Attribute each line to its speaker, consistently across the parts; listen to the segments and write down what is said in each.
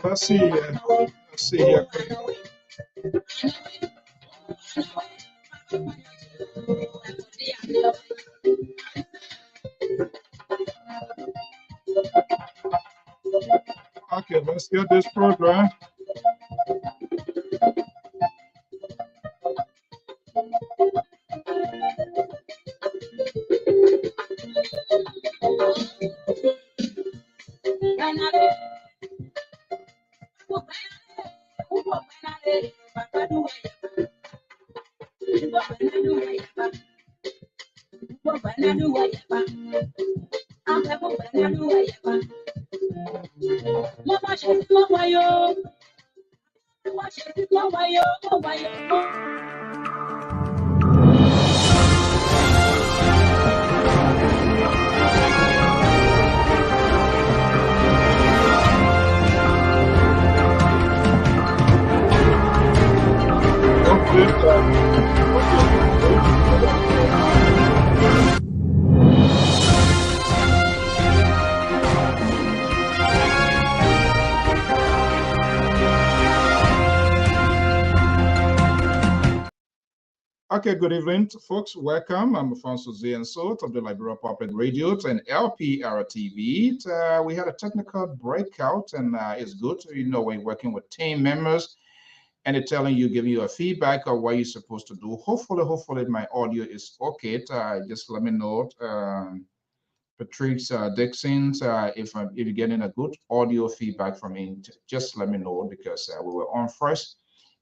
Speaker 1: Let's see. Let's see here. Okay, let's get this program. Okay, good evening, folks. Welcome. I'm Alfonso Ziensot of the Liberia Public Radio and LPR-TV. We had a technical breakout, and it's good. You know, when you're working with team members and they're telling you, giving you a feedback of what you're supposed to do. Hopefully my audio is okay. Just let me know. Patrice Dixon, if you're getting a good audio feedback from me, just let me know, because we were on first.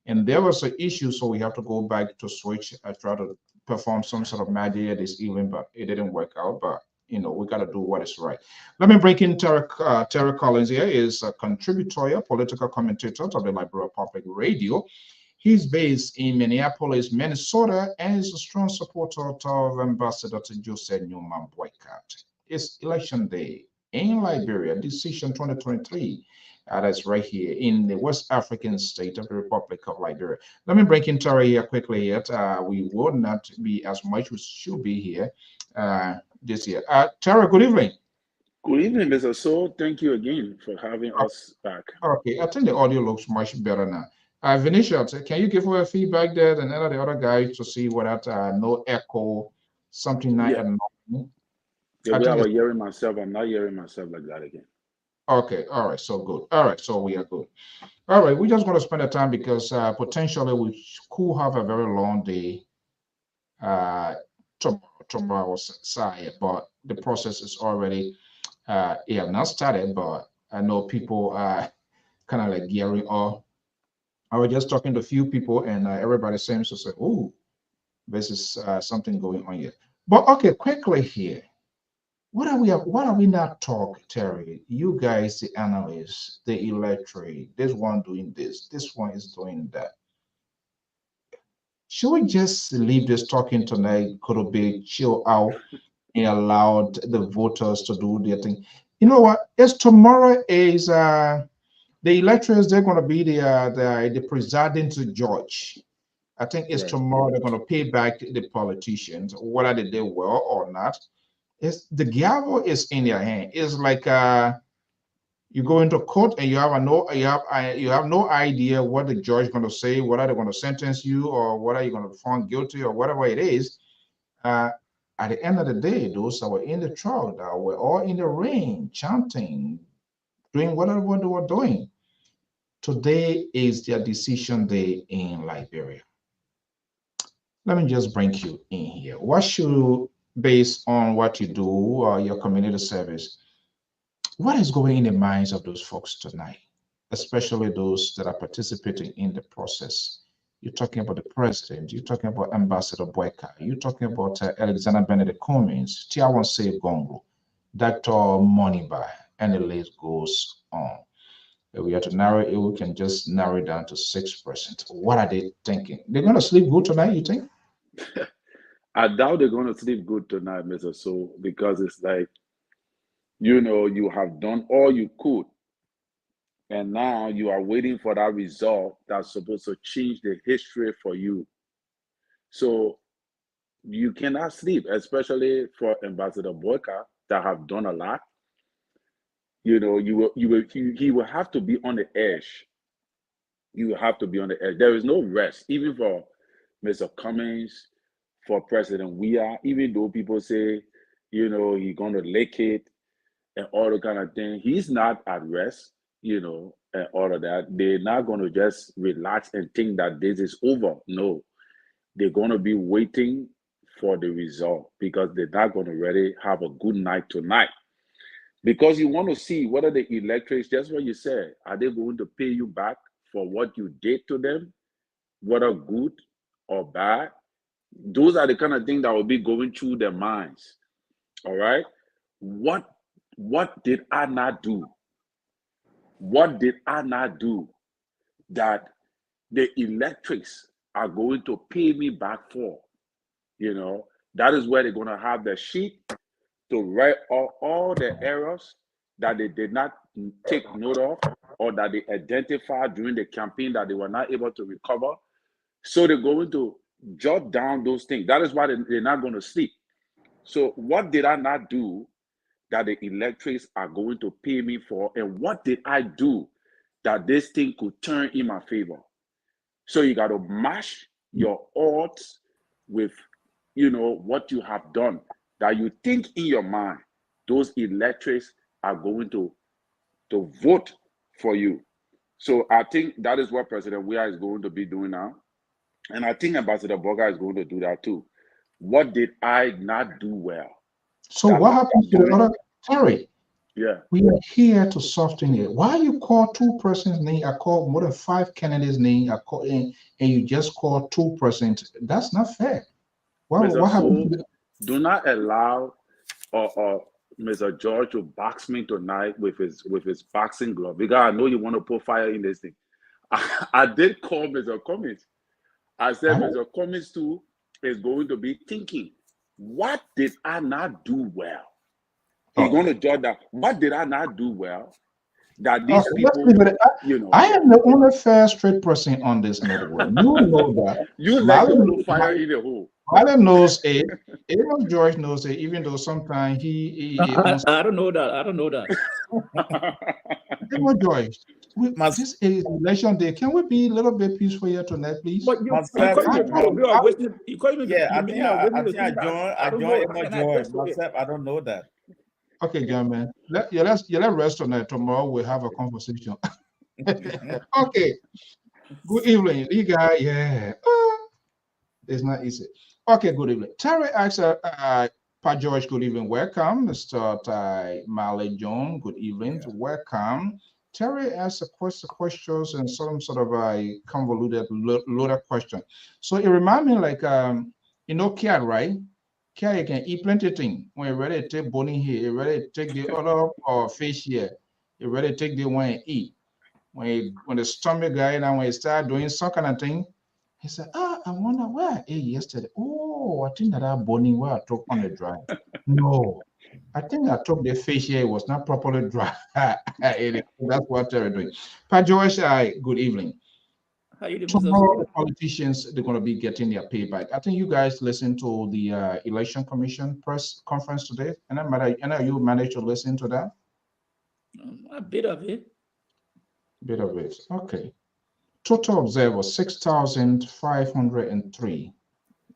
Speaker 1: And there was an issue, so we have to go back to switch. I tried to perform some sort of magic this evening, but it didn't work out. But you know, we got to do what is right. Let me break in Terry Collins here. Is a contributor, political commentator of the Liberia Public Radio. He's based in Minneapolis, Minnesota, and is a strong supporter of Ambassador Jose Newman boycott. It's election day in Liberia, decision 2023. That's right here in the West African state of the Republic of Liberia. Let me bring in Tara here quickly. Yet we would not be as much we should be here this year. Tara, good evening.
Speaker 2: Good evening, Mr. So. Thank you again for having us back.
Speaker 1: Okay, I think the audio looks much better now. Vinicius, can you give her a feedback there and the other guys to see what that no echo, something not
Speaker 2: Yeah,
Speaker 1: annoying?
Speaker 2: the
Speaker 1: I
Speaker 2: way I
Speaker 1: think
Speaker 2: was
Speaker 1: it's
Speaker 2: hearing myself, I'm not hearing myself like that again.
Speaker 1: okay. All right, so good. All right, so we are good. All right, we're just going to spend the time because potentially we could have a very long day uh, tomorrow's side, but the process is already yeah, not started, but I know people are kind of like gearing up. I was just talking to a few people, and everybody seems to say, "Oh, this is something going on here." But okay, quickly here, what are we not talking, Terry? You guys, the analysts, the electorate, this one doing this one is doing that. Should we just leave this talking tonight? Could it be chill out and allow the voters to do their thing? You know what? It's tomorrow is the electors. They're going to be the presiding judge. I think it's
Speaker 2: Right.
Speaker 1: tomorrow they're going to pay back the politicians, whether they did well or not. It's the gavel is in their hand. It's like you go into court and you have no idea what the judge is going to say, whether they're going to sentence you or whether you're going to be found guilty or whatever it is. Uh, at the end of the day, those that were in the trial, that were all in the rain, chanting, doing whatever they were doing. Today is their decision day in Liberia. Let me just bring you in here. What should, based on what you do or your community service, what is going in the minds of those folks tonight, especially those that are participating in the process? You're talking about the president, you're talking about Ambassador Boyka, you're talking about Alexander Benedict Cummings, Tiawan Save Gongo, Dr. Moniba, and the list goes on. If we have to narrow it, we can just narrow it down to 6%. What are they thinking? They're going to sleep good tonight, you think?
Speaker 2: I doubt they're going to sleep good tonight, Mr. So, because it's like, you have done all you could, and now you are waiting for that result that's supposed to change the history for you. So you cannot sleep, especially for Ambassador Boyka that have done a lot. He will have to be on the edge. You have to be on the edge. There is no rest, even for Mr. Cummings, for President Weah, even though people say, he's going to lick it and all the kind of thing. He's not at rest, and all of that. They're not going to just relax and think that this is over. No, they're going to be waiting for the result because they're not going to really have a good night tonight. Because you want to see whether the electorates, just what you said, are they going to pay you back for what you did to them, whether good or bad? Those are the kind of things that will be going through their minds. All right. What did I not do? What did I not do that the electrics are going to pay me back for? That is where they're going to have the sheet to write all the errors that they did not take note of or that they identified during the campaign that they were not able to recover. So they're going to jot down those things. That is why they're not going to sleep. So what did I not do that the electorates are going to pay me for? And what did I do that this thing could turn in my favor? So you got to mash your odds with, what you have done, that you think in your mind, those electorates are going to vote for you. So I think that is what President Weah is going to be doing now. And I think Ambassador Boga is going to do that too. What did I not do well?
Speaker 1: So
Speaker 2: That
Speaker 1: what happens to the
Speaker 2: during,
Speaker 1: other? Terry,
Speaker 2: yeah.
Speaker 1: we are here to soften it. Why you call two persons name? I call more than five candidates name. I call in, and you just call 2%. That's not fair.
Speaker 2: Mr.
Speaker 1: What happened to
Speaker 2: So,
Speaker 1: the?
Speaker 2: do not allow Mr. George to box me tonight with his boxing glove, because I know you want to put fire in this thing. I did call Mr. Cummings. I said
Speaker 1: I
Speaker 2: Mr. Cummings too is going to be thinking, what did I not do well? He's going
Speaker 1: okay.
Speaker 2: to judge that. What did I not do well? that these
Speaker 1: Okay, let's
Speaker 2: people,
Speaker 1: leave it.
Speaker 2: you know,
Speaker 1: I am the only fair, straight person on this network. You know that.
Speaker 2: you let your little
Speaker 1: Marlon,
Speaker 2: fire in the hole.
Speaker 1: Marlon knows it. Even George knows it, even though sometimes he wants.
Speaker 3: I don't know that. I don't know that.
Speaker 1: Even George, this is election day. Can we be a little bit peaceful here tonight, please?
Speaker 3: But you
Speaker 1: I
Speaker 3: don't know that.
Speaker 1: Okay, gentlemen. Let's rest tonight. Tomorrow we'll have a conversation. Okay. Good evening, you guys. Yeah. It's not easy. Okay, good evening. Terry asks, Pa George, good evening. Welcome. Mr. Marley John, good evening. Yeah. Welcome. Terry asks questions and some sort of a convoluted, loaded question. So it reminds me like, you know, cat, right? Cat, you can eat plenty of things. When you're ready to take bone here, you're ready to take the other fish here. You're ready to take the one and eat. When the stomach guy, and when you start doing some kind of thing, he said, I wonder where I ate yesterday. Oh, I think that bone where I took on the dry. No, I think I took the fish here. It was not properly dry. That's what they're doing. Pa Josh, good evening.
Speaker 3: How you doing,
Speaker 1: tomorrow, the politicians, they're going to be getting their payback. I think you guys listened to the Election Commission press conference today. And you managed to listen to that?
Speaker 3: A bit of it.
Speaker 1: Bit of it. Okay. Total observers, 6,503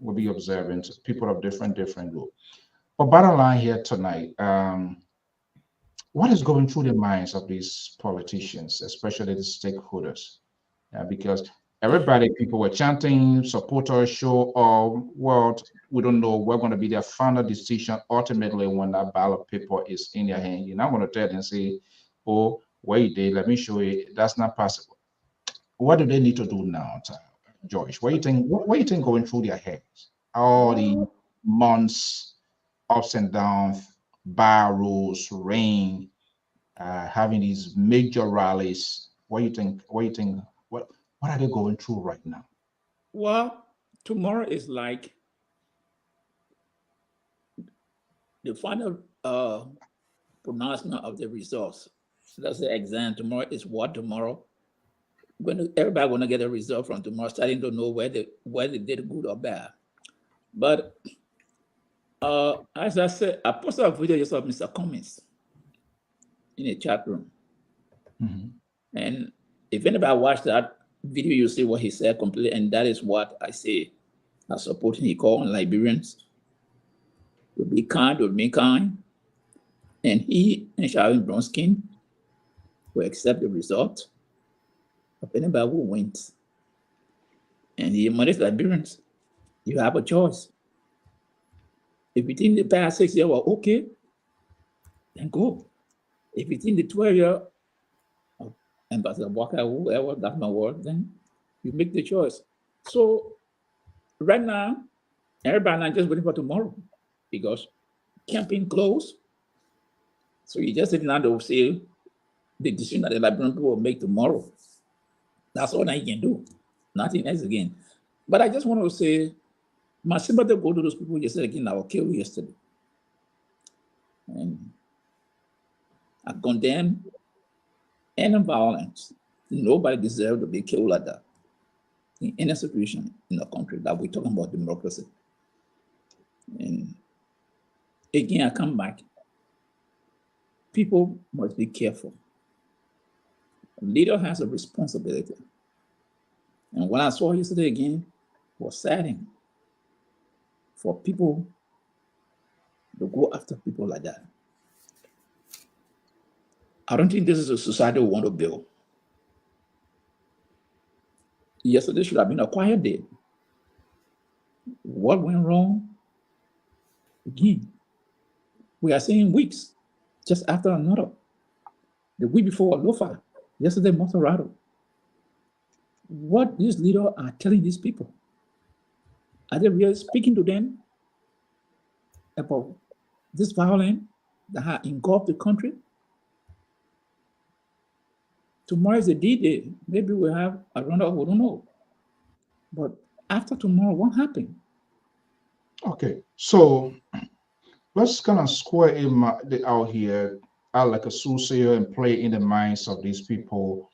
Speaker 1: will be observing, people of different groups. But bottom line here tonight, what is going through the minds of these politicians, especially the stakeholders? Because people were chanting, supporters show, well, we don't know, we're going to be their final decision ultimately when that ballot paper is in their hand. You're not going to tell them and say, oh, wait, let me show you. That's not possible. What do they need to do now, George? What do you think? What do you think going through their heads? All the months, ups and downs, barrels, rain, having these major rallies. What do you think? What are they going through right now?
Speaker 3: Well, tomorrow is like the final pronouncement of the results. So that's the exam. Tomorrow is what tomorrow? Everybody gonna get a result from tomorrow, starting to know whether they did good or bad. But as I said, I posted a video just of Mr. Cummings in a chat room.
Speaker 1: Mm-hmm.
Speaker 3: And if anybody watched that video, you see what he said completely, and that is what I say. I support him. He called on Liberians to be kind, to be kind, and he and Sharon Bronskin will accept the result of anybody who wins. And he admonished Liberians, you have a choice. If you think the past 6 years were okay, then go. If you think the 12-year Ambassador Walker, whoever, that's my word, then you make the choice. So right now, everybody not just waiting for tomorrow because campaign closed. So you just sitting down to say the decision that the Liberian people will make tomorrow. That's all I can do. Nothing else again. But I just want to say, my sympathy go to those people who just said again, I was killed yesterday. And I condemn any violence. Nobody deserves to be killed like that in any situation in the country that we're talking about democracy. And again, I come back. People must be careful. A leader has a responsibility. And what I saw yesterday again was saddening for people to go after people like that. I don't think this is a society we want to build. Yesterday should have been a quiet day. What went wrong? Again, we are seeing weeks just after another. The week before Lofa, yesterday Monterrado. What these leaders are telling these people? Are they really speaking to them about this violence that has engulfed the country? Tomorrow is a D-Day. Maybe we'll have a roundup, we don't know. But after tomorrow, what happened?
Speaker 1: Okay, so let's kind of square it out here. like a soothsayer and play in the minds of these people?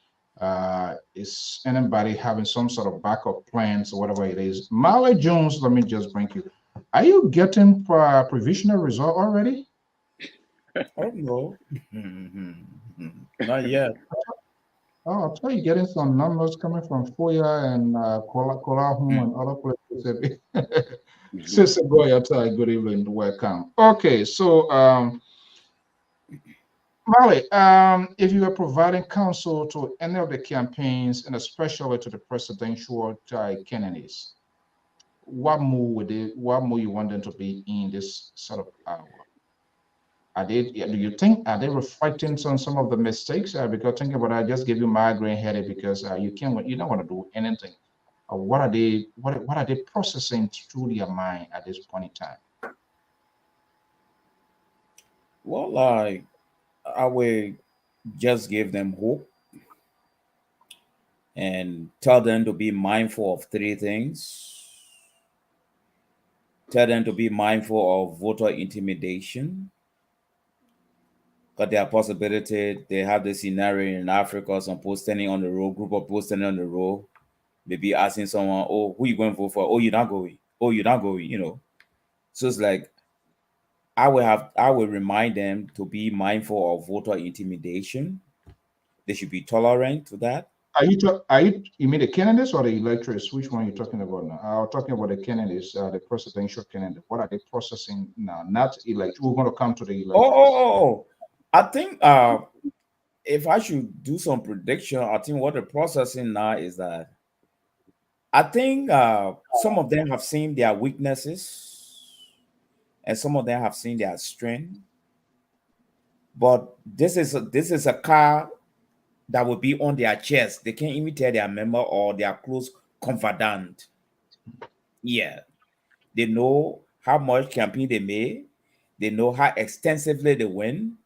Speaker 1: Is anybody having some sort of backup plans or whatever it is? Marley Jones, let me just bring you. Are you getting provisional result already?
Speaker 4: Oh no, not yet.
Speaker 1: Oh, I'll tell you, getting some numbers coming from Foya and Kolahu and other places. Sister Goya, tell you good evening, welcome. Okay, so Molly, if you are providing counsel to any of the campaigns and especially to the presidential candidates, what more you want them to be in this sort of hour? Do you think, are they reflecting on some of the mistakes? Because thinking about it, I just give you migraine headache because you don't want to do anything. What are they processing through their mind at this point in time?
Speaker 4: Well, I will just give them hope and tell them to be mindful of three things. Tell them to be mindful of voter intimidation. Because there are possibility they have the scenario in Africa, some post standing on the road, group of post standing on the road, maybe asking someone, "Oh, who you going to vote for? Oh, you're not going. Oh, you're not going." So it's like I will remind them to be mindful of voter intimidation. They should be tolerant to that.
Speaker 1: You mean the candidates or the electors? Which one are you talking about now? I'm talking about the candidates, the presidential candidate. What are they processing now? Not elect. We're going to come to the electors.
Speaker 4: I think if I should do some prediction, I think what they're processing now is that I think some of them have seen their weaknesses and some of them have seen their strength. But this is a car that will be on their chest. They can't even tell their member or their close confidant. Yeah. They know how much campaign they made. They know how extensively they win.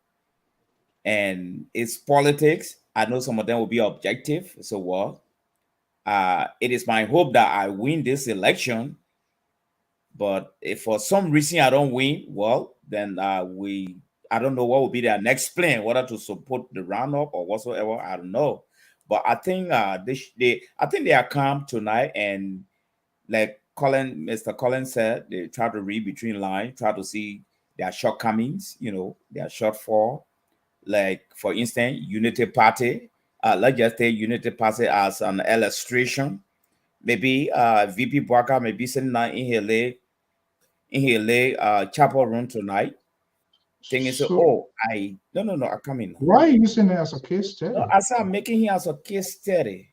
Speaker 4: And it's politics. I know some of them will be objective. So what? It is my hope that I win this election. But if for some reason I don't win, well, then I don't know what will be their next plan, whether to support the roundup or whatsoever. I don't know. But I think they are calm tonight, and like Mr. Collins said, they try to read between lines, try to see their shortcomings, their shortfall. Like for instance, Unity Party. Let's just take Unity Party as an illustration. Maybe VP Barker may be sitting down in her chapel room tonight, thinking, so,
Speaker 1: So
Speaker 4: I come in.
Speaker 1: why are you using it as a case study?
Speaker 4: No, as I'm making it as a case study.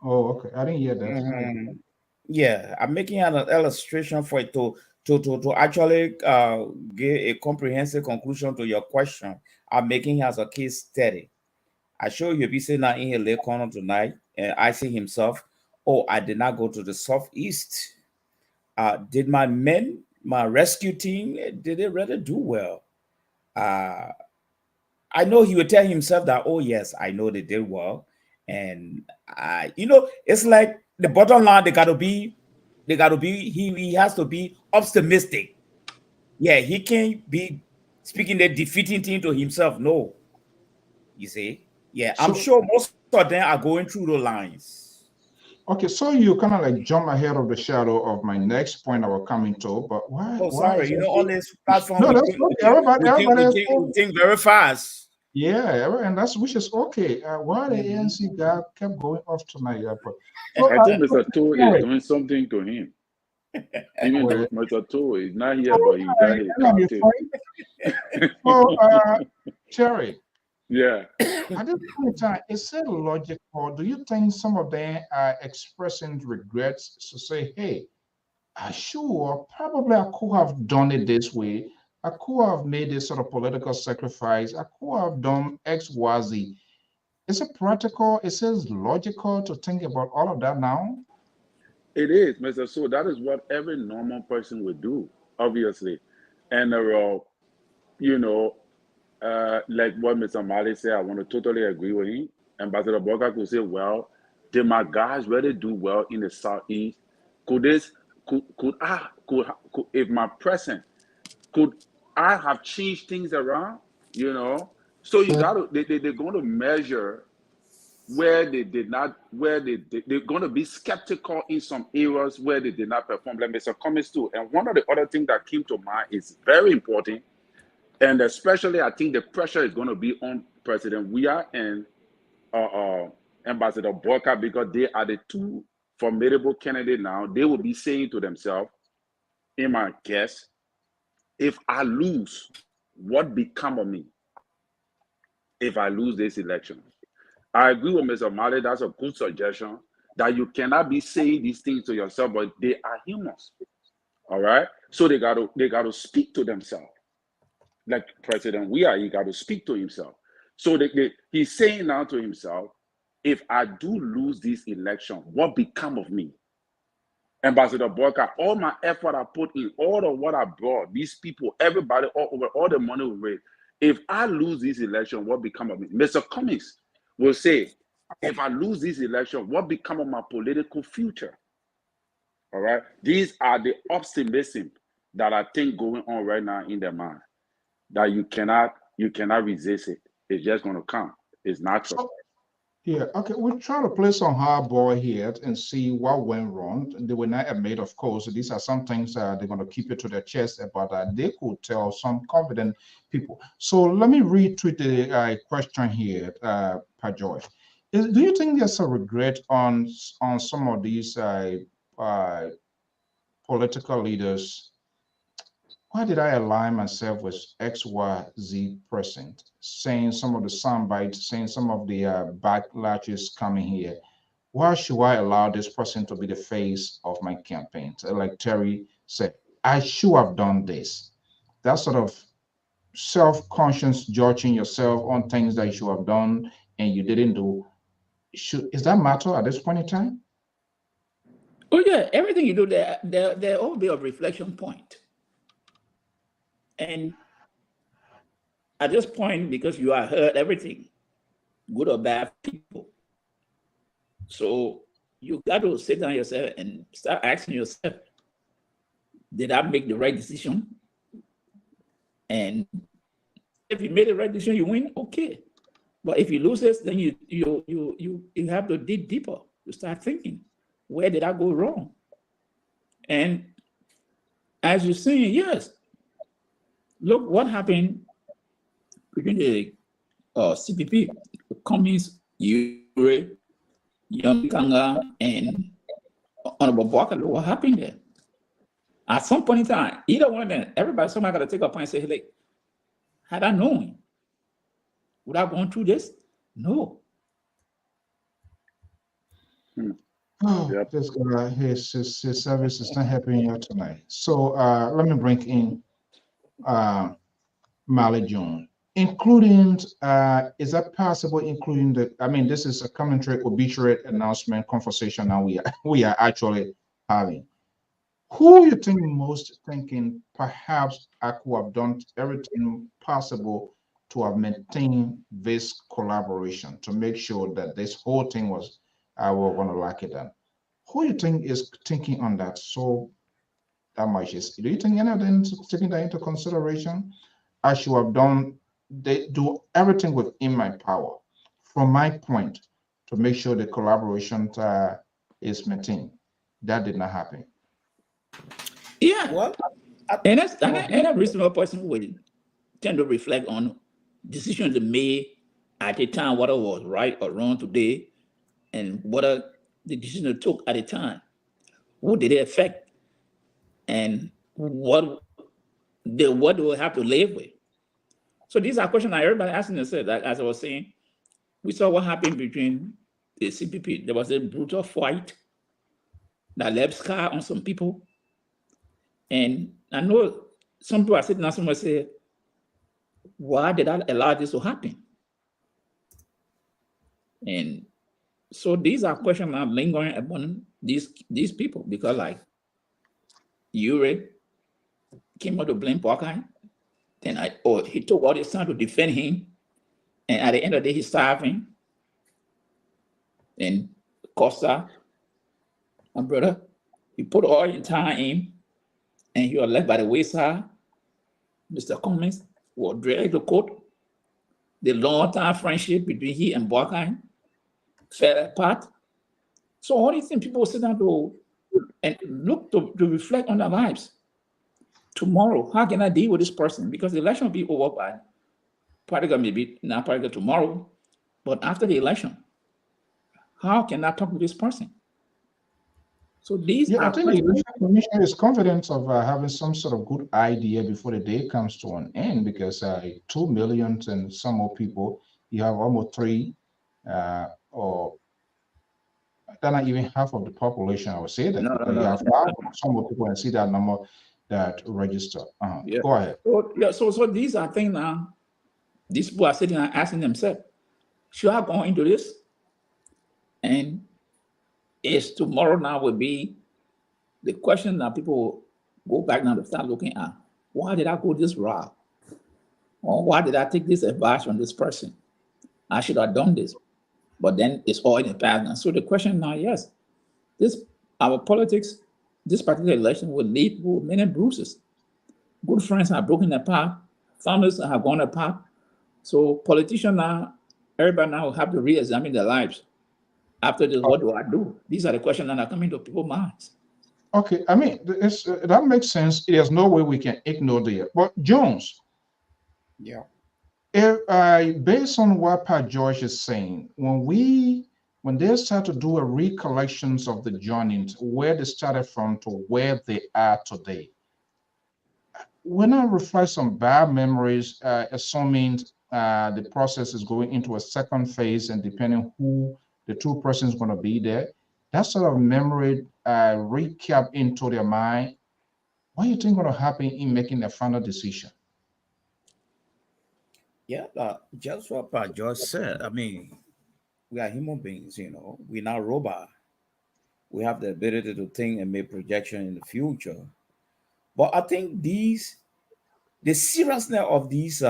Speaker 1: Oh, okay. I didn't hear that.
Speaker 4: Mhm. Yeah, I'm making an illustration for it to actually give a comprehensive conclusion to your question. I'm making it as a case study. I show you be sitting in here late corner tonight, and I see himself. Oh, I did not go to the southeast. Did my rescue team, did they really do well? I know he would tell himself that, oh yes, I know they did well. And it's like the bottom line, they gotta be, he has to be optimistic. Yeah, he can't be speaking the defeating thing to himself. No, you see. Yeah, I'm
Speaker 1: So
Speaker 4: sure most of them are going through the lines.
Speaker 1: okay, so you kind of like jump ahead of the shadow of my next point I was coming to, but why?
Speaker 4: Oh,
Speaker 1: Why
Speaker 4: sorry.
Speaker 1: is
Speaker 4: On this platform,
Speaker 1: no, that's okay. Everybody is
Speaker 4: we think very fast.
Speaker 1: yeah, and that's which is okay. Why the
Speaker 4: Mhm.
Speaker 1: ANC guy kept going off tonight? So,
Speaker 2: I think Mr. Toe is
Speaker 1: Eric,
Speaker 2: doing something to him. Even
Speaker 1: well,
Speaker 2: though Mr. Toe is not here,
Speaker 1: so,
Speaker 2: but he got his
Speaker 1: let me
Speaker 2: car
Speaker 1: find- so, Terry,
Speaker 2: Yeah.
Speaker 1: at this point in time, is it logical? Do you think some of them are expressing regrets to say, hey, sure, probably I could have done it this way. I could have made this sort of political sacrifice. I could have done X, Y, Z. Is it practical? Is it logical to think about all of that now?
Speaker 2: It is, Mr. So that is what every normal person would do, obviously. And you know, like what Mr. Mali said, I want to totally agree with him. Ambassador Boga could say, well, did my guys really do well in the southeast? Could this could if my present could I have changed things around? So you got to, they're going to measure where they did not, they're going to be skeptical in some areas where they did not perform, like Mr. Cummings too. And one of the other things that came to mind is very important, and especially I think the pressure is going to be on President Weah and Ambassador Boyka, because they are the two formidable candidates now. They will be saying to themselves, in my guess, if I lose, what become of me if I lose this election? I agree with Mr. Malley. That's a good suggestion, that you cannot be saying these things to yourself, but they are humans. All right. So they got to speak to themselves. Like President Weah, he got to speak to himself. So he's saying now to himself, if I do lose this election, what become of me? Ambassador Boyka, all my effort I put in, all of what I brought, these people, everybody, all the money we raised, if I lose this election, what become of me? Mr. Cummings will say, if I lose this election, what become of my political future? All right. These are the optimism that I think going on right now in their mind, that you cannot resist it. It's just going to come. It's natural.
Speaker 1: Yeah, okay. We'll try to play some hardball here and see what went wrong. They were not admit, of course. These are some things they're going to keep it to their chest, but they could tell some confident people. So let me retweet the question here, Pajoy. Do you think there's a regret on some of these political leaders? Why did I align myself with XYZ president? Saying some of the sound bites, saying some of the backlashes coming here. Why should I allow this person to be the face of my campaign? So like Terry said, I should have done this. That sort of self-conscious judging yourself on things that you should have done and you didn't do. Is that matter at this point in time?
Speaker 3: Oh yeah, everything you do, there all be a reflection point. And at this point, because you have heard everything, good or bad people, so you got to sit down yourself and start asking yourself, did I make the right decision? And if you made the right decision, you win, okay. But if you lose this, then you have to dig deeper. You start thinking, where did I go wrong? And as you're saying, yes, look what happened between the CPP, the Cummings, Ure, Young Kanga, and Honorable Boyka. Look what happened there. At some point in time, either one of them, somebody got to take a point and say, hey, had I known, would I have gone through this? No.
Speaker 1: Oh, yep. This guy, his service is not helping you tonight. So let me bring in Mally Jones, including, is that possible, including this is a commentary obituary announcement conversation now we are actually having. Who you think most thinking, perhaps I could have done everything possible to have maintained this collaboration, to make sure that this whole thing was, we're going to lock it down. Who you think is thinking on that so that much? Do you think any of them taking that into consideration? I should have done, they do everything within my power, from my point, to make sure the collaboration is maintained. That did not happen.
Speaker 3: Yeah. Well, and a reasonable person would tend to reflect on decisions they made at the time, whether it was right or wrong today, and whether the decision they took at the time, who did it affect, and what do we have to live with? So these are questions that everybody asking themselves. Like, as I was saying, we saw what happened between the CPP. There was a brutal fight that left scar on some people. And I know some people are sitting down somewhere and say, why did I allow this to happen? And so these are questions that are lingering upon these people, because like Ure came out to blame Boyka, then he took all his time to defend him, and at the end of the day, he's starving. And Costa, my brother, he put all his time in, and he was left by the wayside. Mr. Cummings was dragged to court. the long-time friendship between he and Boakai fell apart. So all these things people sit down to and look to reflect on their lives. Tomorrow, how can I deal with this person? Because the election will be over by particular maybe not particular tomorrow, but after the election, how can I talk to this person? So these
Speaker 1: Yeah, I
Speaker 3: are
Speaker 1: think the election commission is confident of having some sort of good idea before the day comes to an end, because 2 million and some more people, you have almost 3 or they're not even half of the population. I would say that
Speaker 3: no,
Speaker 1: because you have some more people and see that number that register.
Speaker 3: Yeah.
Speaker 1: Go ahead.
Speaker 3: So, yeah, so these are things now. These people are sitting and asking themselves, should I go into this? And is tomorrow now will be the question that people will go back now to start looking at. Why did I go this route? Or why did I take this advice from this person? I should have done this. But then it's all in the past now. So the question now, yes, our politics, this particular election will lead to many bruises. Good friends have broken apart, families have gone apart. So politicians now, everybody now will have to re-examine their lives. After this, what do I do? These are the questions that are coming to people's minds.
Speaker 1: Okay, I mean, that makes sense. There's no way we can ignore that. But Jones,
Speaker 4: Yeah.
Speaker 1: if based on what Pat George is saying, when they start to do a recollections of the journey, where they started from to where they are today, when I reflect some bad memories, assuming the process is going into a second phase, and depending who the 2 persons going to be there, that sort of memory recap into their mind. What do you think going to happen in making a final decision?
Speaker 4: Yeah, just what Pat George said. I mean, we are human beings, we're not robots. We have the ability to think and make projection in the future. But I think the seriousness of these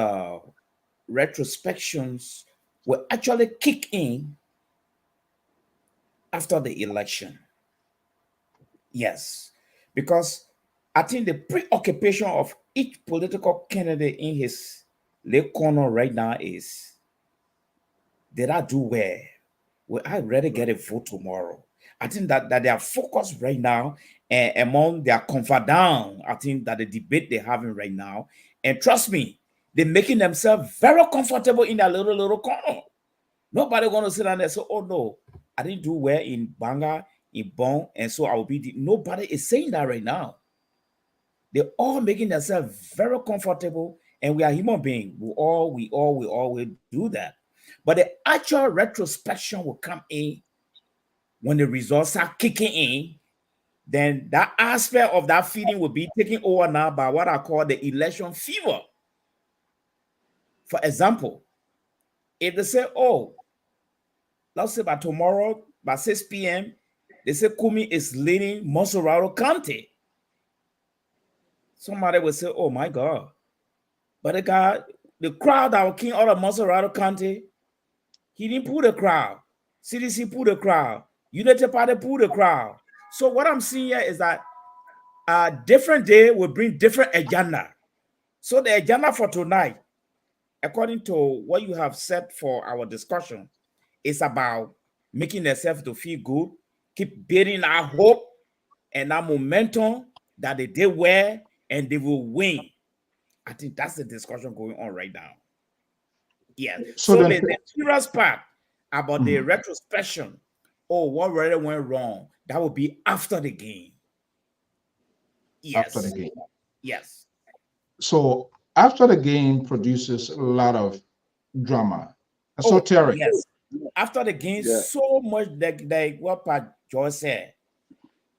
Speaker 4: retrospections will actually kick in after the election. Yes, because I think the preoccupation of each political candidate in his left corner right now is, did I do well? Will I really get a vote tomorrow? I think that they are focused right now among their confidant. I think that the debate they're having right now, and trust me, they're making themselves very comfortable in their little corner. Nobody gonna sit down there and say, oh no, I didn't do well in Banga, in Bon, and so I will be nobody is saying that right now. They're all making themselves very comfortable, and we are human beings. We all will do that. But the actual retrospection will come in when the results are kicking in. Then that aspect of that feeling will be taken over now by what I call the election fever. For example, if they say, oh, let's say by tomorrow, by 6 p.m., they say Kumi is leading Monserrato County. Somebody will say, oh my God. But the crowd that came out of Monserrato County, he didn't pull the crowd. CDC pulled the crowd. Unity Party pulled the crowd. So what I'm seeing here is that a different day will bring different agenda. So the agenda for tonight, according to what you have said for our discussion, is about making themselves to feel good, keep building our hope and our momentum that they did well and they will win. I think that's the discussion going on right now. Yeah. So the serious part about the retrospection, what really went wrong, that will be after the game. Yes.
Speaker 1: After the game.
Speaker 4: Yes.
Speaker 1: So after the game produces a lot of drama. So Terry.
Speaker 4: Yes. After the game, so much like what Pat George said,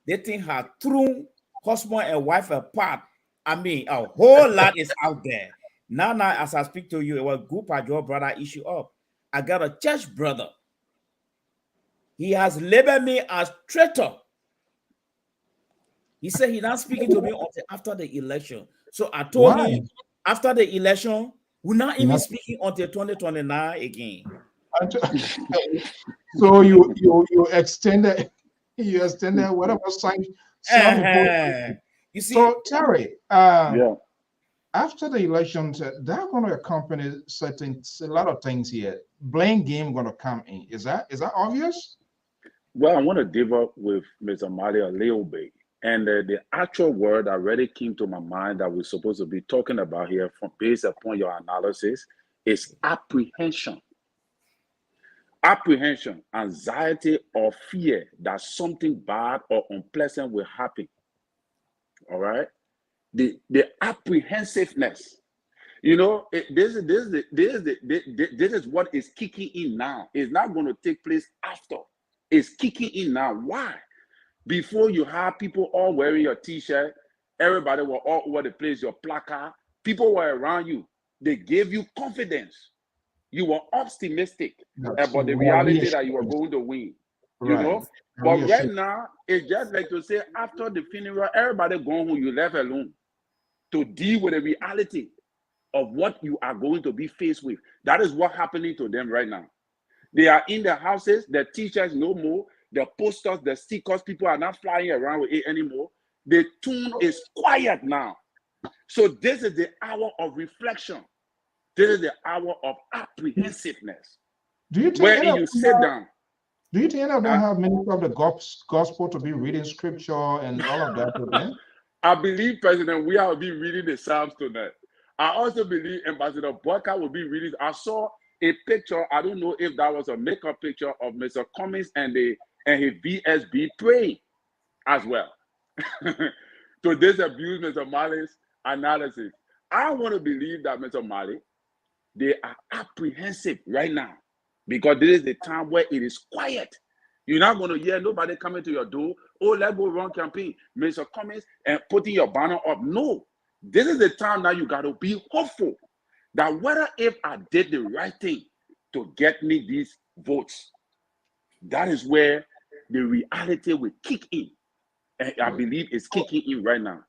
Speaker 4: they think have thrown husband and wife apart. I mean, a whole lot is out there. Now, as I speak to you, it was good Pat George brother issue up. I got a church brother. He has labeled me as traitor. He said he's not speaking to me until after the election. So I told him after the election, we're not even speaking until 2029 again.
Speaker 1: So you extended whatever sign.
Speaker 4: You see,
Speaker 1: so Terry, after the elections, they're going to accompany a lot of things here. Blame game going to come in. Is that obvious?
Speaker 2: Well, I want to differ with Mr. Mali a little bit. And the actual word that already came to my mind that we're supposed to be talking about here, based upon your analysis, is apprehension. Apprehension, anxiety, or fear that something bad or unpleasant will happen. All right? The apprehensiveness. You know, this is what is kicking in now. It's not going to take place after. It's kicking in now. Why? Before you have people all wearing your t-shirt, everybody were all over the place, your placard, people were around you. They gave you confidence. You were optimistic about the reality that you were going to win. You know? But right now, it's just like to say, after the funeral, everybody going home, you left alone to deal with the reality of what you are going to be faced with. That is what's happening to them right now. They are in their houses, the teachers no more, the posters, the stickers, people are not flying around with it anymore. The tune is quiet now. So this is the hour of reflection. This is the hour of apprehensiveness.
Speaker 1: Do you think
Speaker 2: where you sit down?
Speaker 1: Do you think any of them have many of the gospel to be reading scripture and all of that again?
Speaker 2: I believe President we will be reading the Psalms tonight. I also believe Ambassador Boyka will be reading. I saw a picture. I don't know if that was a makeup picture of Mr. Cummings and his VSB praying as well. To disabuse Mr. Mali's analysis. I want to believe that Mr. Mali, they are apprehensive right now because this is the time where it is quiet. You're not going to hear nobody coming to your door. Oh, let's go run campaign, Mr. Cummings, and putting your banner up. No, this is the time now you got to be hopeful that whether if I did the right thing to get me these votes, that is where the reality will kick in. And I believe it's kicking in right now.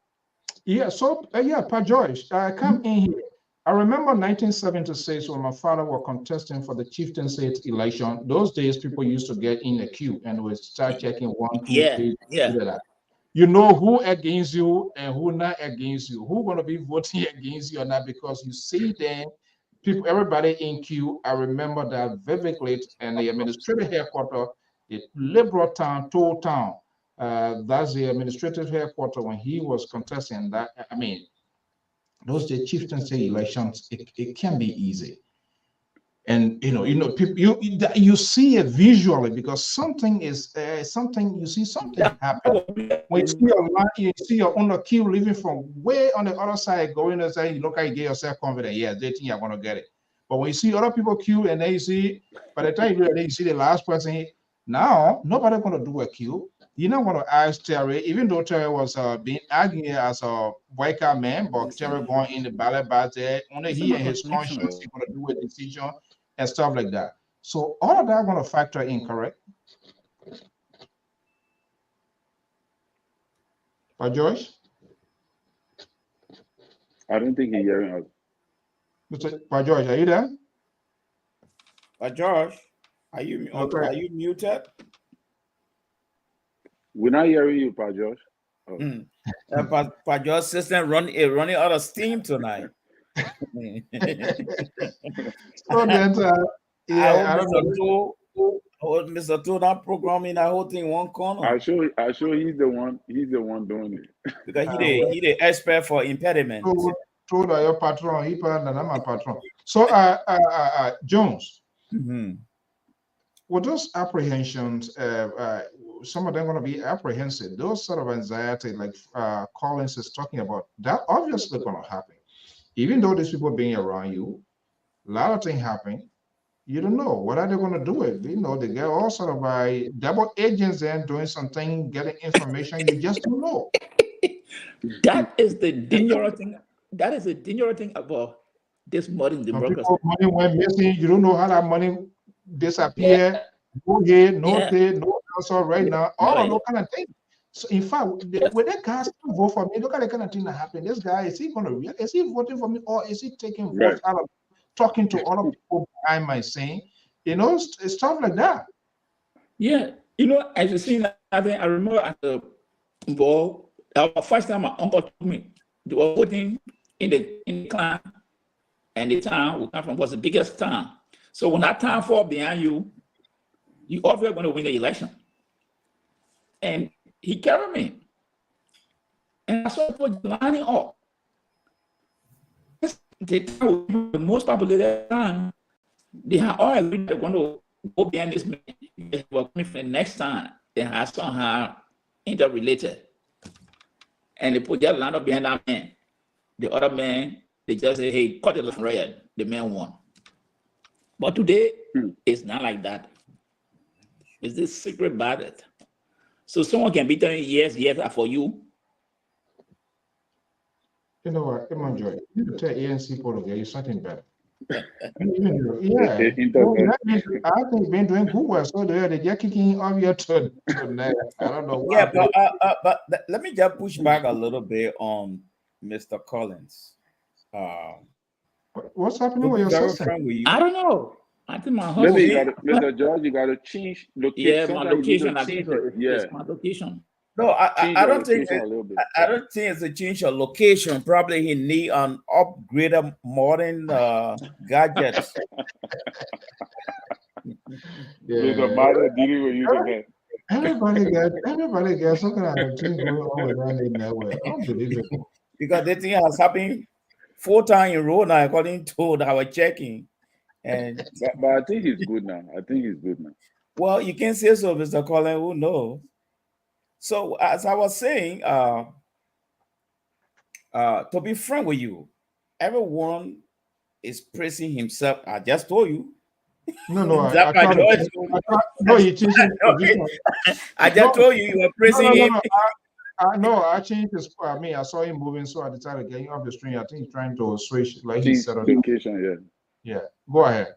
Speaker 1: Yeah, so, Pa Joyce, come in here. I remember 1976 when my father was contesting for the chieftaincy election. Those days, people used to get in a queue and would start checking 1, 2, 3. You know who against you and who not against you. Who going to be voting against you or not because you see them, people, everybody in queue. I remember that vividly. And the administrative headquarters, the Liberal town, Toll Town, that's the administrative headquarters when he was contesting that. I mean, those the chieftaincy elections, it can be easy. And people, you see it visually because something is something, you see something happen. When you see your owner queue leaving from way on the other side going and say, you look, you get yourself confident. Yeah, they think you're gonna get it. But when you see other people queue and they see, by the time you see the last person, now nobody gonna do a queue. You're not going to ask Terry, even though Terry was being argued as a Boyka man, but Terry going in the ballot box there, only he and his conscience, he's going to do a decision and stuff like that. So all of that going to factor in, correct? Pa Joyce?
Speaker 2: I don't think he's hearing us.
Speaker 1: Mr. Pa Joyce, are you there?
Speaker 4: Pa Joyce, are you muted?
Speaker 2: We're not hearing you, Pa Josh. Oh.
Speaker 4: Pa Josh's system running out of steam tonight.
Speaker 1: So that,
Speaker 4: I hope Mr. Toe not programming that whole thing one corner.
Speaker 2: I sure he's the one doing it.
Speaker 4: Because he the expert for impediment.
Speaker 1: Told your patron, he partner, I'm a patron. So Jones. With those apprehensions, some of them are going to be apprehensive. Those sort of anxiety, like Collins is talking about, that obviously going to happen. Even though these people being around you, a lot of things happen. You don't know what are they going to do it. You know, they get all sort of double agents there doing something, getting information. You just don't know.
Speaker 3: That is the dangerous thing. That is the dangerous thing about this modern democracy.
Speaker 1: Money went missing. You don't know how that money disappeared. No here, no there, no answer right now. All of those kind of things. So in fact, when that guy vote for me, look at the kind of thing that happened. This guy, is he voting for me, or is he taking votes out of talking to other people behind my saying? You know, it's stuff like that.
Speaker 3: Yeah, as you see, I remember at the ball, our first time my uncle told me they were voting in the clan, and the town we come from was the biggest town. So when that town fall behind you, you obviously going to win the election. And he carried me. And I saw people lining up. The town with the most populated town, they had all agreed they're going to go behind this man. They were coming for the next time. They had somehow interrelated. And they put their line up behind that man. The other man, they just say, hey, cut the left red. The man won. But today, it's not like that. It's this secret ballot. So someone can be telling you, yes, for you.
Speaker 1: You know what, come on, Joy. You tell ANC people to get you something better. Yeah. I think been doing good work, so they're just kicking off your turn. I don't know why.
Speaker 4: Yeah, but let me just push back a little bit on Mr. Collins.
Speaker 1: What's happening with your sister?
Speaker 3: I don't know. I think my husband.
Speaker 2: Mr. George, you got to change location.
Speaker 3: Yeah, my location. I think it's my location.
Speaker 4: No, I don't think it's a change of location. Probably he need an upgraded modern gadgets.
Speaker 1: Everybody gets some kind of thing going on with that in that way. Unbelievable.
Speaker 4: Because the thing has happened 4 times in a row now, according to our checking. And
Speaker 2: but I think he's good now.
Speaker 4: Well, you can say so, Mr. Collins. Who knows? So as I was saying, to be frank with you, everyone is praising himself. I just told you.
Speaker 1: No, he changed his position.
Speaker 4: I just told you were praising him.
Speaker 1: I changed his. I saw him moving, so I decided getting off the screen. I think he's trying to switch, like he said.
Speaker 2: Location,
Speaker 1: yeah. Go ahead.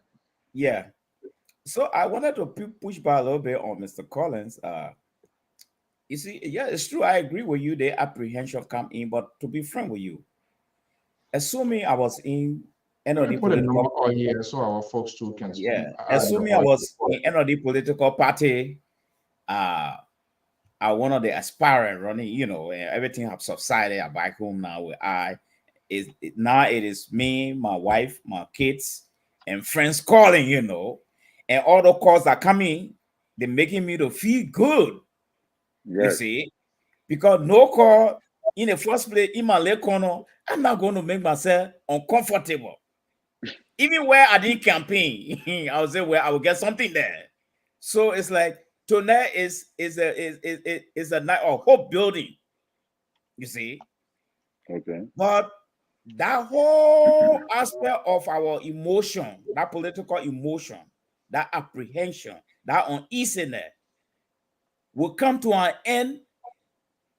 Speaker 4: Yeah. So I wanted to push back a little bit on Mr. Collins. You see, yeah, it's true. I agree with you. The apprehension come in, but to be frank with you, assuming I was in NLD political,
Speaker 1: so our folks too can.
Speaker 4: Assuming I was in NLD political party, I one of the aspirant running. You know, everything have subsided. I'm back home now. Now it is me, my wife, my kids, and friends calling. You know, and all the calls that coming, they're making me to feel good. Yes. You see, because no call in the first place in my leg corner, I'm not going to make myself uncomfortable. Even where I didn't campaign, I would say where I will get something there. So it's like tonight is a night of hope building. You see,
Speaker 2: okay.
Speaker 4: But that whole aspect of our emotion, that political emotion, that apprehension, that uneasiness, will come to an end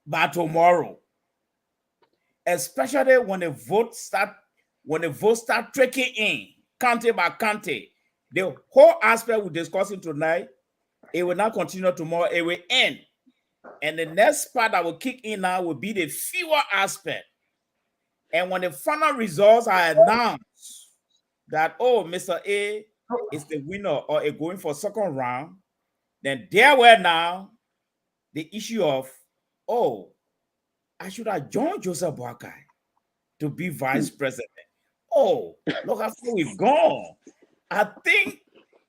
Speaker 4: by tomorrow, especially when the vote start trickling in, county by county. The whole aspect we're discussing tonight, it will not continue tomorrow. It will end, and the next part that will kick in now will be the fewer aspect. And when the final results are announced that Mr. A is the winner or a going for second round, then there were now the issue of, I should have joined Joseph Boakai to be vice president. Look how far we've gone. I think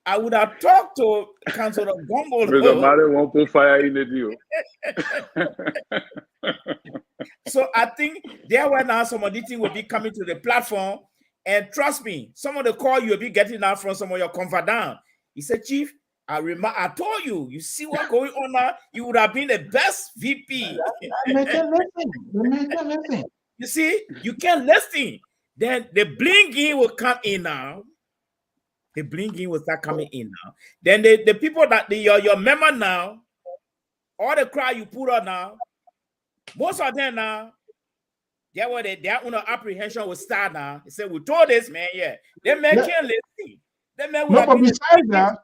Speaker 4: I would have talked to Councilor Gumbo.
Speaker 2: Mr. Mare won't put fire in the deal.
Speaker 4: So I think there were now some of these things will be coming to the platform. And trust me, some of the call you'll be getting now from some of your confidants. He said, Chief, I told you, you see what's going on now? You would have been the best VP.
Speaker 1: Listen.
Speaker 4: You see, you can't listen. Then the bling-in will come in now. The bling-in will start coming in now. Then the people that your member now, all the crowd you put on now, most of them now, their own apprehension will start now. They say, we told this man, They man can't listen.
Speaker 1: But besides that,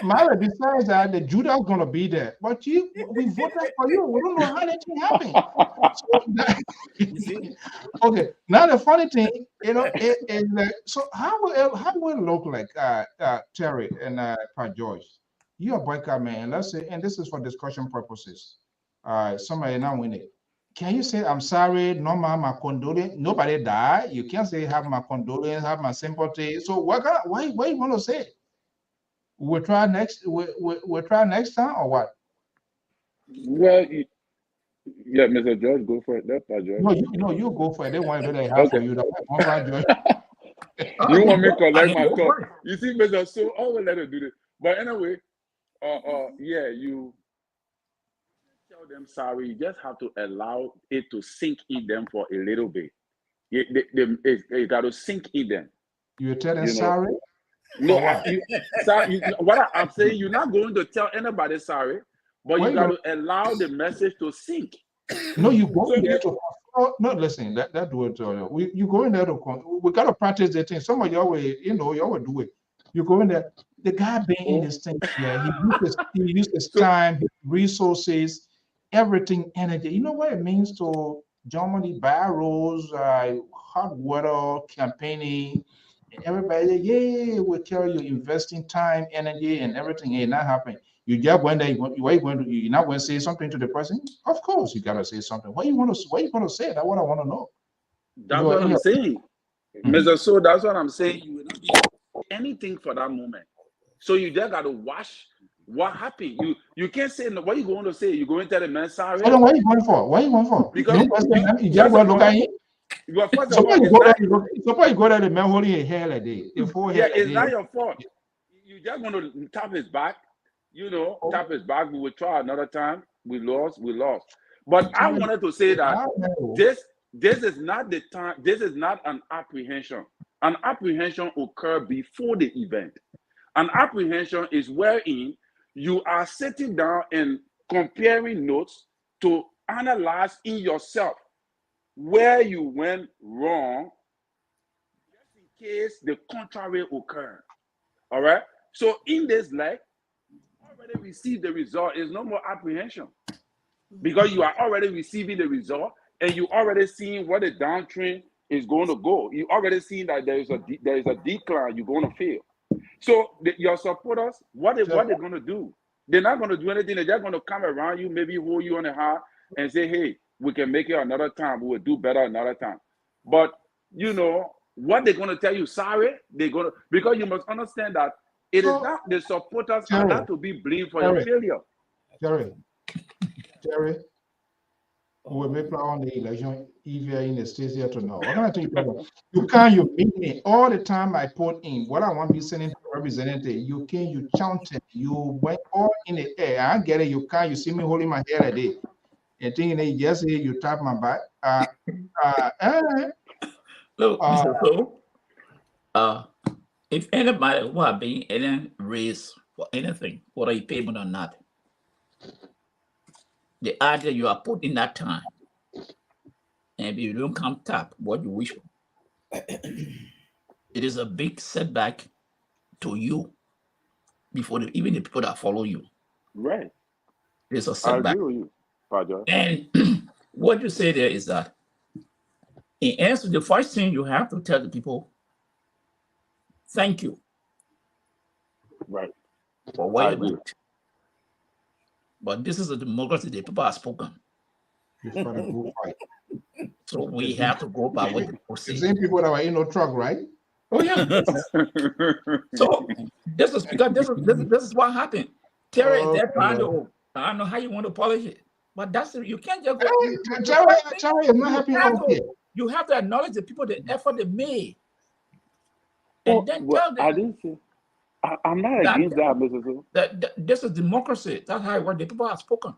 Speaker 1: Mara, besides that, the Judah is going to be there. But we voted for you. We don't know how that thing happened. Okay. Now the funny thing, is so how will it look like, Terry and Pat George? You're a boycott man. Let's say, and this is for discussion purposes. Somebody now winning. can you say, I'm sorry, no, my condolence? Nobody died. You can't say, have my condolence, have my sympathy. So why you want to say? We'll try next, we'll try next time or what?
Speaker 2: Well, yeah, Mr. George, go for it. That's my George.
Speaker 1: No, you go for it. They want to do that half for you.
Speaker 2: You want me to collect my thought? You see, Mr. So always let her do this. But anyway, yeah, you tell them sorry. You just have to allow it to sink in them for a little bit. It got to sink in them.
Speaker 1: You tell them sorry?
Speaker 2: No, what I'm saying, you're not going to tell anybody sorry, but you got to allow the message to sink.
Speaker 1: No, you go in there to. No, listen. That do it. You go in there to. We gotta practice the thing. Some of y'all will, you will do it. You go in there. The guy being in this thing here, he used his time, his resources, everything, energy. You know what it means to Germany barrels, hot water campaigning. Everybody, yeah, will tell you investing time, energy, and everything ain't not happening. You just went there. You're not going to say something to the person? Of course, you gotta say something. What you want to say? That's what I want to know.
Speaker 2: That's what I'm saying, Mr. So. That's what I'm saying. You will not do anything for that moment. So you just gotta watch what happened. You can't say no. What you going to say? You going to tell the man sorry?
Speaker 1: Hold on, what are you going for? What are you going for?
Speaker 2: Because
Speaker 1: you just go look at him.
Speaker 2: Suppose
Speaker 1: you go there, the man holding his hair like this.
Speaker 2: Yeah, it's not your fault. You just want to tap his back. Tap his back. We will try another time. We lost. But I wanted to say that this is not the time. This is not an apprehension. An apprehension occurs before the event. An apprehension is wherein you are sitting down and comparing notes to analyze in yourself where you went wrong, just in case the contrary occur. All right. So in this leg, already received the result. Is no more apprehension because you are already receiving the result and you already seeing what the downtrend is going to go. You already seeing that there is a decline you're going to feel. So your supporters, what they're going to do? They're not going to do anything. They're just going to come around you, maybe hold you on the heart and say, "Hey, we can make it another time. We will do better another time." But what they're going to tell you? Sorry, they're going to, because you must understand that. It is not the supporters are not to be blamed for your failure.
Speaker 1: Jerry, we may plan on the election if you're in the state here to know. What can I tell you? You meet me all the time. I put in what I want to be sending to representative. You chanted, you went all in the air. I get it. You see me holding my hair like this. And thinking that yes, you tap my back.
Speaker 3: Look, if anybody who have been any raised for anything, whether you payment or not, the idea you are put in that time, and if you don't come tap what you wish for, it is a big setback to you before even the people that follow you.
Speaker 2: Right.
Speaker 3: It's a setback.
Speaker 2: I agree with you, Father.
Speaker 3: And what you say there is that in answer, the first thing you have to tell the people, thank you.
Speaker 2: Right.
Speaker 3: For what you did. But this is a democracy, the people have spoken. So we have to go by what the people say.
Speaker 1: The same people that were in no truck, right?
Speaker 3: Oh yeah. So this is because this is what happened. Terry is there trying to, I don't know how you want to polish it, but you can't just go.
Speaker 1: Terry is not happy out here.
Speaker 3: You have to acknowledge the people, the effort they made. And then tell them.
Speaker 2: I didn't say. I'm not against that, Mrs.
Speaker 3: This is democracy. That's how the people have spoken.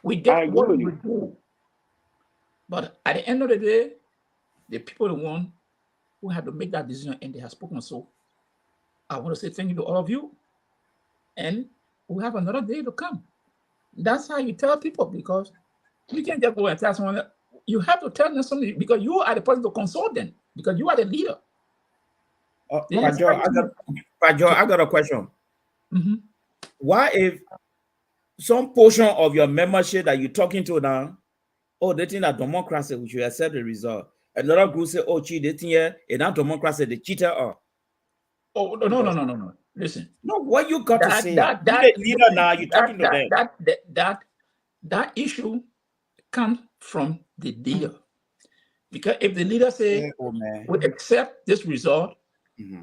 Speaker 3: We did what we do. But at the end of the day, the people are the one who had to make that decision and they have spoken. So I want to say thank you to all of you. And we have another day to come. That's how you tell people, because you can't just go and tell someone that. You have to tell them something because you are the person to consult them, because you are the leader.
Speaker 4: I got a question. Mm-hmm. Why if some portion of your membership that you're talking to now, they think that democracy, we should accept the result. Another group say, they think in that democracy, the cheater are.
Speaker 3: Oh, no. Listen.
Speaker 4: No, what you got to say? That leader now, you're talking to them.
Speaker 3: That issue comes from the leader. Because if the leader say, we accept this result,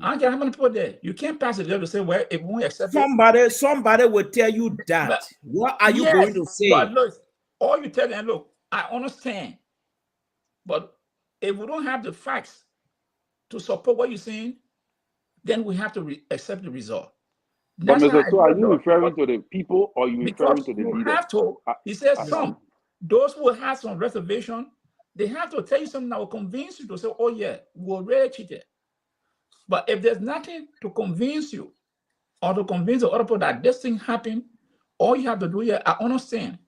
Speaker 3: I don't care how many people there. You can't pass it to say, well, if we won't accept
Speaker 4: somebody will tell you that. But, what are you going to say?
Speaker 3: But look, all you tell them, look, I understand. But if we don't have the facts to support what you're saying, then we have to accept the result.
Speaker 2: But Mr. So, are you referring to the people or are you referring to the leader?
Speaker 3: Have to. He says some. Those who have some reservation, they have to tell you something that will convince you to say, oh yeah, we were really cheated. But if there's nothing to convince you or to convince the other people that this thing happened, all you have to do here, I understand.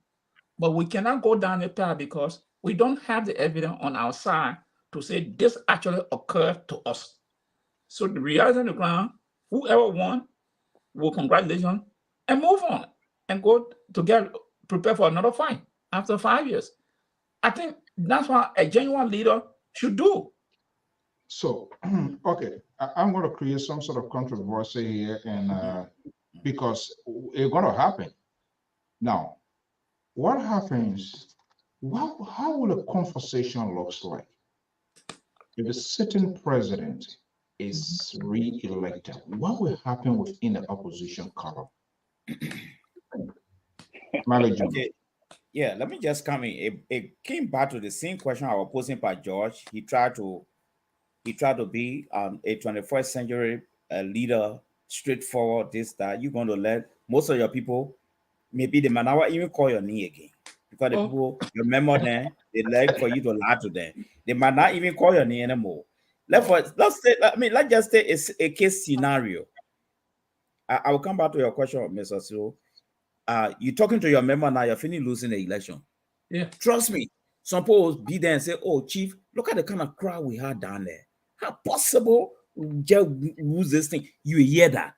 Speaker 3: But we cannot go down the path because we don't have the evidence on our side to say this actually occurred to us. So the reality on the ground, whoever won, will congratulations and move on and go to get prepared for another fight after 5 years. I think that's what a genuine leader should do.
Speaker 1: So, okay, I'm going to create some sort of controversy here, and because it's going to happen. Now, what happens? How will a conversation looks like if the sitting president is re-elected? What will happen within the opposition column?
Speaker 4: Okay. Yeah, let me just come in. It came back to the same question I was posing by George. He tried to be a 21st century leader, straightforward, this, that. You're going to let most of your people, maybe they might not even call your name again. Because the people remember them, they like for you to lie to them. They might not even call your name anymore. Let's just say it's a case scenario. I will come back to your question, Mr. Cyril. You're talking to your member now, you're finishing losing the election.
Speaker 3: Yeah.
Speaker 4: Trust me. Some people will be there and say, oh, Chief, look at the kind of crowd we had down there. How possible we just lose this thing? You hear that?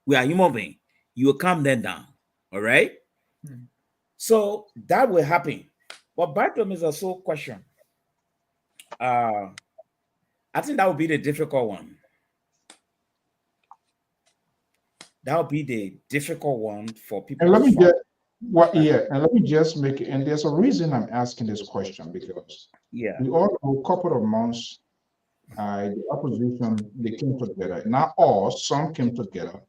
Speaker 4: We are human beings. You will calm them down. All right? So that will happen. But back to Mr. Soul's question. I think that would be the difficult one. That would be the difficult one for people.
Speaker 1: And let me just make it, and there's a reason I'm asking this question, because we all know a couple of months, the opposition, they came together. Not all, some came together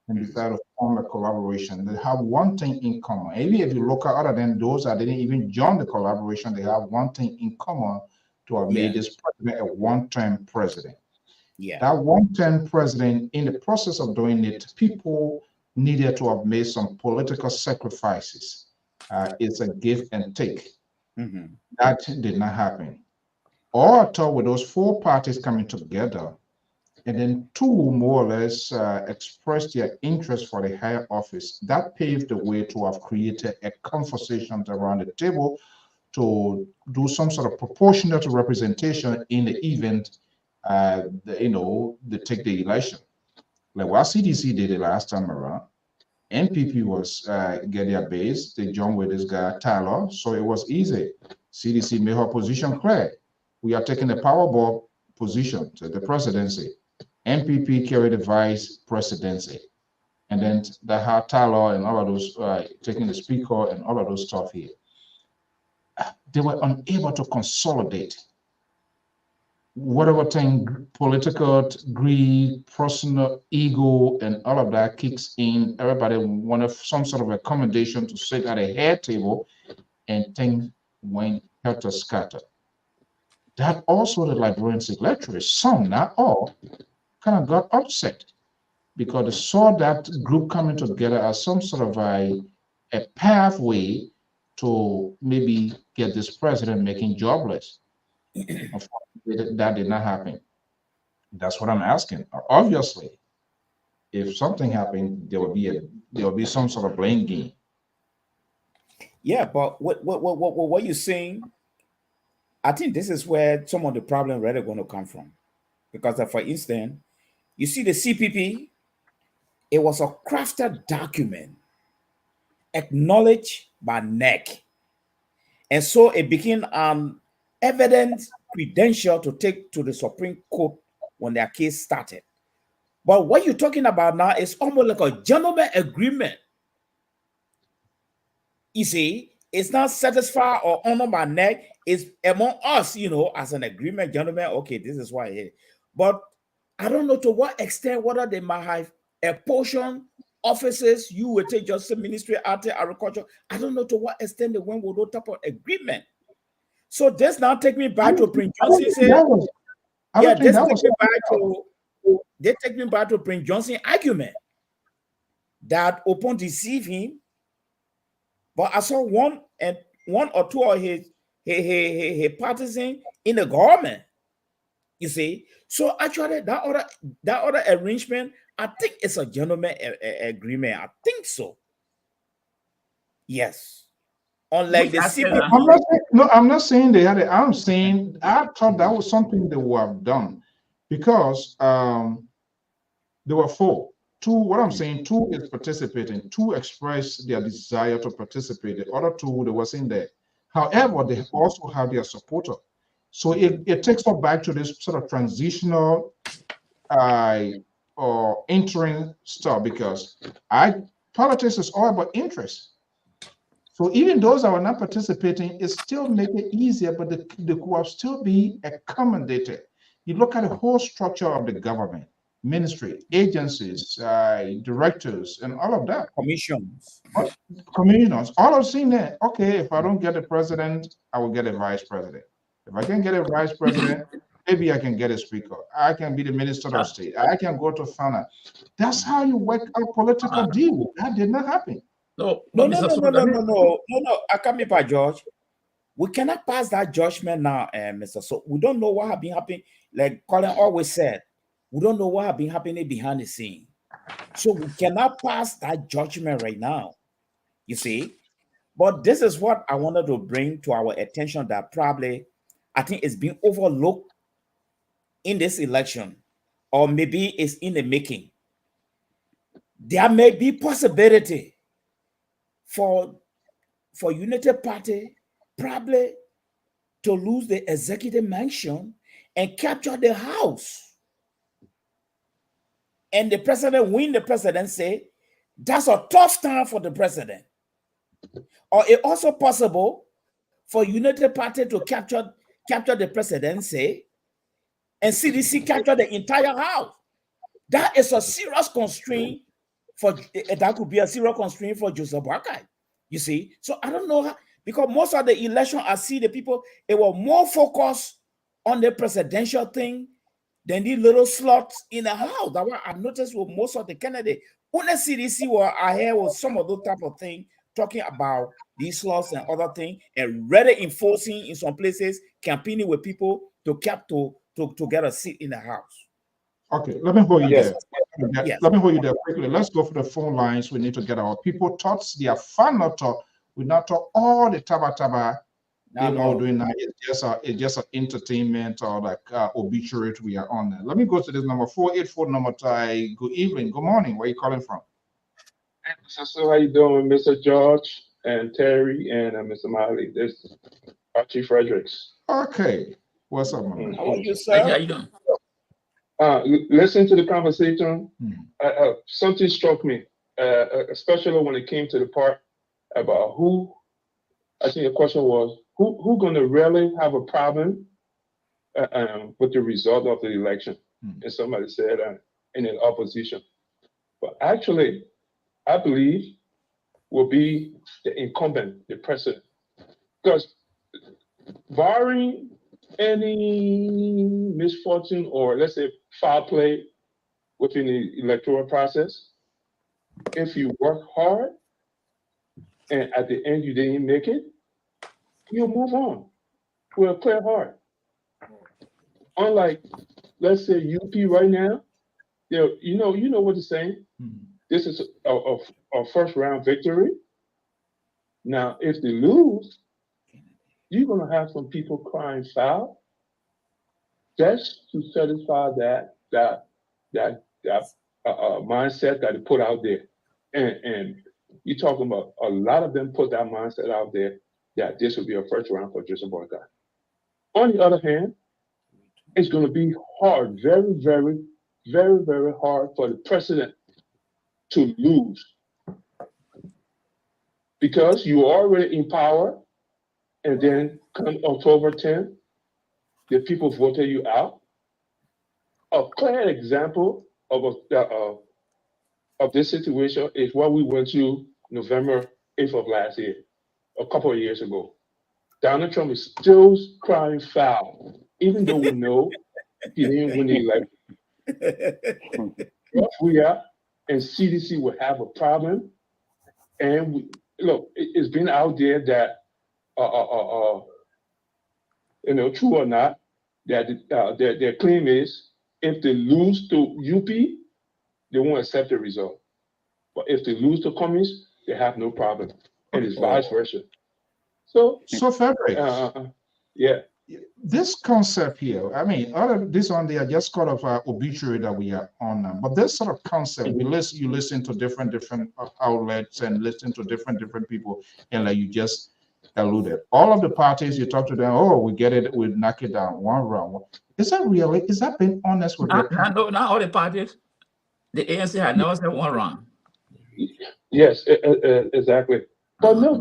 Speaker 1: and decided to form a collaboration. They have one thing in common. Even if you look at other than those that didn't even join the collaboration, they have one thing in common to have made this president a one-term president. That one-term president, in the process of doing it, people needed to have made some political sacrifices. It's a give and take. That did not happen. All I thought with those four parties coming together, and then two more or less expressed their interest for the higher office, that paved the way to have created a conversation around the table to do some sort of proportionate representation in the event they take the election. Like what CDC did the last time around. NPP was get their base. They joined with this guy Tyler, so it was easy. CDC made her position clear. We are taking the Powerball position to the presidency. NPP carried the vice presidency, and then they had Tyler and all of those taking the speaker and all of those stuff here. They were unable to consolidate. Whatever thing, political greed, personal ego, and all of that kicks in. Everybody wanted some sort of accommodation to sit at a head table, and things went helter-skelter. That also the Liberian electorate, some, not all, kind of got upset because they saw that group coming together as some sort of a pathway to maybe get this president making jobless. That did not happen. That's what I'm asking. Obviously, if something happened, there will be some sort of blame game.
Speaker 4: Yeah, but what you're saying, I think this is where some of the problem really going to come from. Because for instance, you see the CPP, it was a crafted document acknowledged by NEC. And so it became evidence credential to take to the Supreme Court when their case started. But what you're talking about now is almost like a gentleman agreement. You see, it's not satisfied or honored by NEC. It's among us, as an agreement, gentlemen. Okay, this is why here. But I don't know to what extent whether they might have apportioned offices. You will take Justice Ministry, Agriculture. I don't know to what extent they went with those type of agreement. So this now take me back to Prince Johnson. They take me back to Prince Johnson argument that Opon deceived him. But I saw one or two of his partisans in the government. You see, so actually that other arrangement, I think it's a gentleman agreement. I think so. Yes. Unlike the CPP.
Speaker 1: I'm not saying they had it. I'm saying I thought that was something they would have done because there were four. Two, what I'm saying, two is participating. Two expressed their desire to participate. The other two, they wasn't there. However, they also have their supporter. So it takes us back to this sort of transitional or interim stuff because politics is all about interest. So even those that are not participating, it still make it easier, but they could still be accommodated. You look at the whole structure of the government, ministry, agencies, directors, and all of that. Commissioners, all I've seen there. Okay, if I don't get a president, I will get a vice president. If I can get a vice president, maybe I can get a speaker. I can be the minister of state. I can go to FANA. That's how you work out political deal. That did not happen.
Speaker 4: No. I come here by George. We cannot pass that judgment now, Mr. So we don't know what has been happening. Like Colin always said, we don't know what has been happening behind the scene. So we cannot pass that judgment right now. You see? But this is what I wanted to bring to our attention that probably I think it's being overlooked in this election, or maybe it's in the making. There may be possibility for United Party probably to lose the executive mansion and capture the House. And the president win the presidency. That's a tough time for the president. Or it's also possible for United Party to capture the presidency and CDC capture the entire House. That is a serious constraint that could be a serious constraint for Joseph Boakai. You see, so I don't know how, because most of the election I see the people, it was more focused on the presidential thing than the little slots in the House. That what I noticed with most of the candidates. Only CDC were ahead with some of those type of thing, talking about these slots and other things, and rather enforcing in some places, campaigning with people to get a seat in the House.
Speaker 1: Okay, let me hold you there. Yes. Let me hold you there quickly. Let's go for the phone lines. We need to get our people thoughts. Their final thought. We not talk all the taba doing that. It's just an entertainment or like obituary we are on there. Let me go to this number 484 number. Good evening. Good morning. Where are you calling from?
Speaker 5: So how you doing, Mr. George and Terry and Mr. Miley? This is Archie Fredericks.
Speaker 1: Okay. What's up, man?
Speaker 4: How are you, sir?
Speaker 3: How you doing?
Speaker 5: Listen to the conversation. Something struck me, especially when it came to the part about who. I think the question was who going to really have a problem with the result of the election. And somebody said in the opposition. But actually, I believe will be the incumbent, the president. Because barring any misfortune or let's say foul play within the electoral process, if you work hard and at the end you didn't make it, you'll move on. We'll play hard. Unlike, let's say UP right now, you know what they're saying. This is a first round victory. Now, if they lose, you're gonna have some people crying foul just to satisfy that mindset that they put out there. And you're talking about a lot of them put that mindset out there that this will be a first round for Joseph Boakai. On the other hand, it's going to be hard, very, very, very, very hard for the president to lose because you're already in power, and then come October 10th, the people voted you out. A clear example of this situation is what we went through November 8th of last year, a couple of years ago. Donald Trump is still crying foul, even though we know he didn't win the election. We are, and CDC will have a problem. And look, it's been out there that, true or not, that their claim is if they lose to UP, they won't accept the result. But if they lose to Cummings, they have no problem. And it's vice versa. So
Speaker 1: Frederick,
Speaker 5: yeah.
Speaker 1: This concept here, I mean, all of this on there just kind of obituary that we are on now. But this sort of concept, you listen to different outlets and listen to different people, and like you just alluded, all of the parties you talk to them, oh, we get it, we knock it down one round. Is that really? Is that being honest with you?
Speaker 3: Not all the parties. The ANC had never said one round.
Speaker 5: Yes, exactly. But no,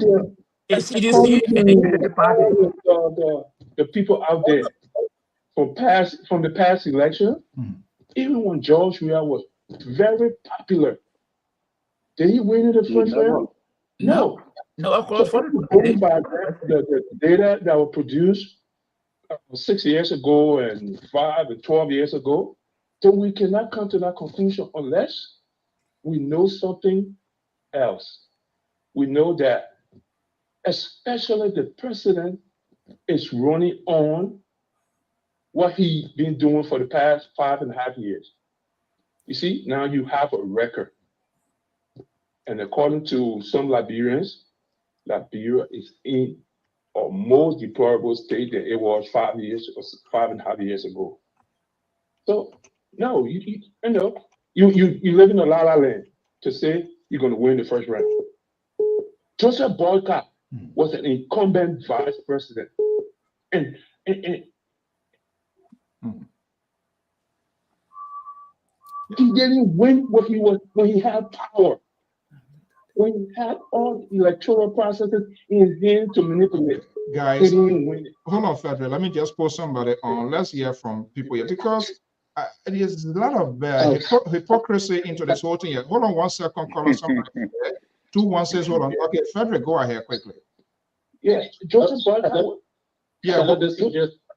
Speaker 3: it's CDC and the party.
Speaker 5: The people out there from the past election, even when George Weah was very popular, did he win in the first round? No.
Speaker 3: No, of course.
Speaker 5: So going by the data that was produced 6 years ago and 5 and 12 years ago, then we cannot come to that conclusion unless we know something else. We know that, especially the president is running on what he's been doing for the past 5.5 years. You see, now you have a record. And according to some Liberians, Liberia is in a more deplorable state than it was 5 years or 5.5 years ago. So, no, you live in a la-la land to say you're going to win the first round. Joseph Boycott was an incumbent vice president. And he didn't win when he had power. When he had all the electoral processes in his hand to manipulate.
Speaker 1: Guys,
Speaker 5: he didn't win it.
Speaker 1: Hold on, Frederick. Let me just post somebody on. Let's hear from people here because there's a lot of hypocrisy into this whole thing here. Hold on 1 second, call on somebody. 216, hold on. Okay, Frederick, go ahead quickly.
Speaker 5: Yeah, Joseph Boycott.
Speaker 1: Yeah,
Speaker 5: how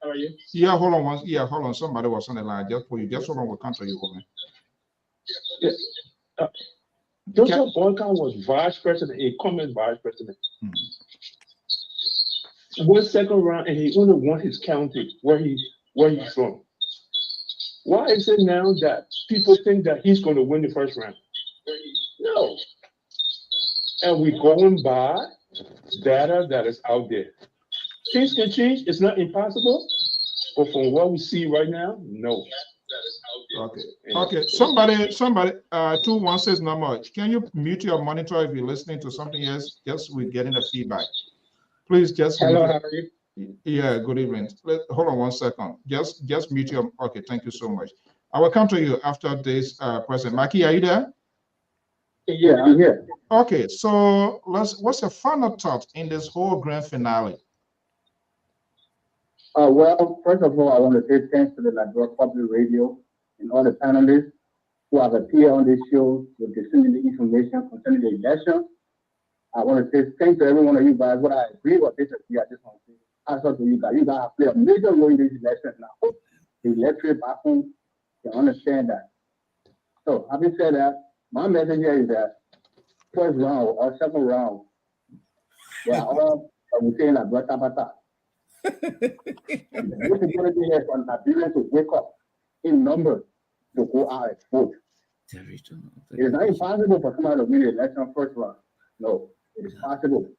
Speaker 5: are you?
Speaker 1: Yeah, hold on hold on. Somebody was on the line. Just for you. Just hold on, we'll come to you, woman.
Speaker 5: Yeah. Joseph Boycott was vice president, incumbent vice president. One second round, and he only won his county where he's from. Why is it now that people think that he's going to win the first round? No. And we're going by data that is out there. Things can change. It's not impossible. But from what we see right now, no.
Speaker 1: Okay. Somebody, 216 number. Can you mute your monitor if you're listening to something else? Just we're getting the feedback. Please just.
Speaker 5: Hello, how are you?
Speaker 1: Yeah, good evening. Hold on 1 second. Just mute your. Okay, thank you so much. I will come to you after this. President Maki, are you there?
Speaker 5: Yeah, I'm here.
Speaker 1: Okay, so what's your final thought in this whole grand finale?
Speaker 6: Well, first of all, I want to say thanks to the Liberia Public Radio and all the panelists who have appeared on this show with disseminating information concerning the election. I want to say thanks to every one of you guys. What I agree with disagree, I just want to say answer to you guys. You guys have played a major role in this election. And I hope the electorate back home can understand that. So, having said that, my message here is that first round or second round, they are all, I would say, like bata. The most important thing is for Nigerians to wake up in numbers to go out and vote. It is not impossible for somebody to win the election first round. No, it is possible.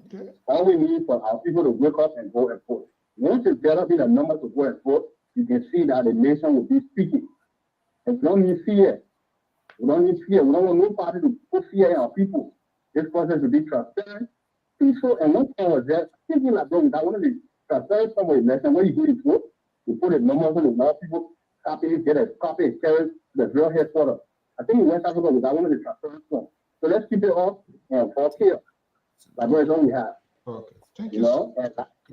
Speaker 1: Okay.
Speaker 6: All we need for our people to wake up and go and vote. Once you get up in the numbers to go and vote, you can see that the nation will be speaking. And we don't need fear. We don't need fear. We don't want no party to put fear in our people. This process will be transparent, peaceful, and one thing was that thinking like that one of the transparent form of election where you go to vote, you put the numbers on the more people, copy, get a copy and carry to the real headquarters. I think in West Africa was one of the transparent forms. So let's keep it up and for care. Like where it's all we have.
Speaker 1: Okay. Thank
Speaker 6: You
Speaker 1: you.
Speaker 6: know,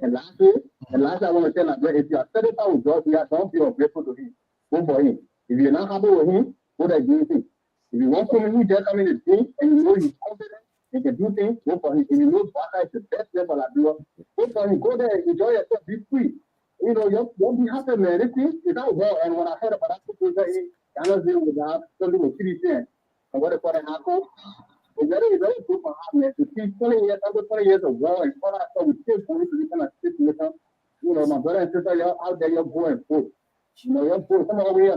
Speaker 6: and lastly, I want to tell Liberia, if you are satisfied with George, don't be ungrateful to him. Go for him. If you're not happy with him, go there and do things. If you want someone who just come in the team and you know he's confident, he can do things, go for him. If you know Baka is the best player for Liberia, go for him. Go there, enjoy yourself, be free. You know, don't be happy, man. This thing is not well. And when I heard about that situation, I was dealing with that, something with CDC and what they call it, Hako. It's very good for her, man, to see 20 years of war and all that stuff. We still going to this kind of situation. You know, my brother and sister, you're out there, you're going for. You know, you're going some over here,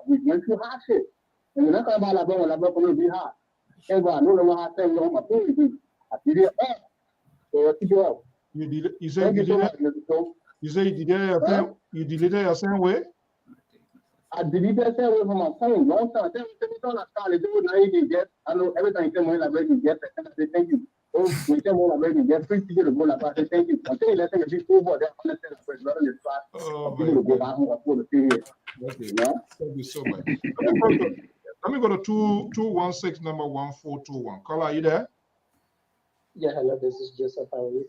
Speaker 6: we went through hard shit. And you're not talking about Labra going to be hard. And I know the hard thing on my phone. I did it up. So keep it up.
Speaker 1: You say you did it? You say you deleted your same way?
Speaker 6: I deleted that away from my phone long time. I know everything came in like breaking get. I say thank you. Oh, we came on like breaking get. Free to go like I say thank you. I tell you that thing is big over there. I understand the brother in the spot. People to go back home for the period.
Speaker 1: Okay. Thank you so much. Let me go to 216 number 1421. Caller, are you there?
Speaker 7: Yeah, hello, this is Joseph. How are you?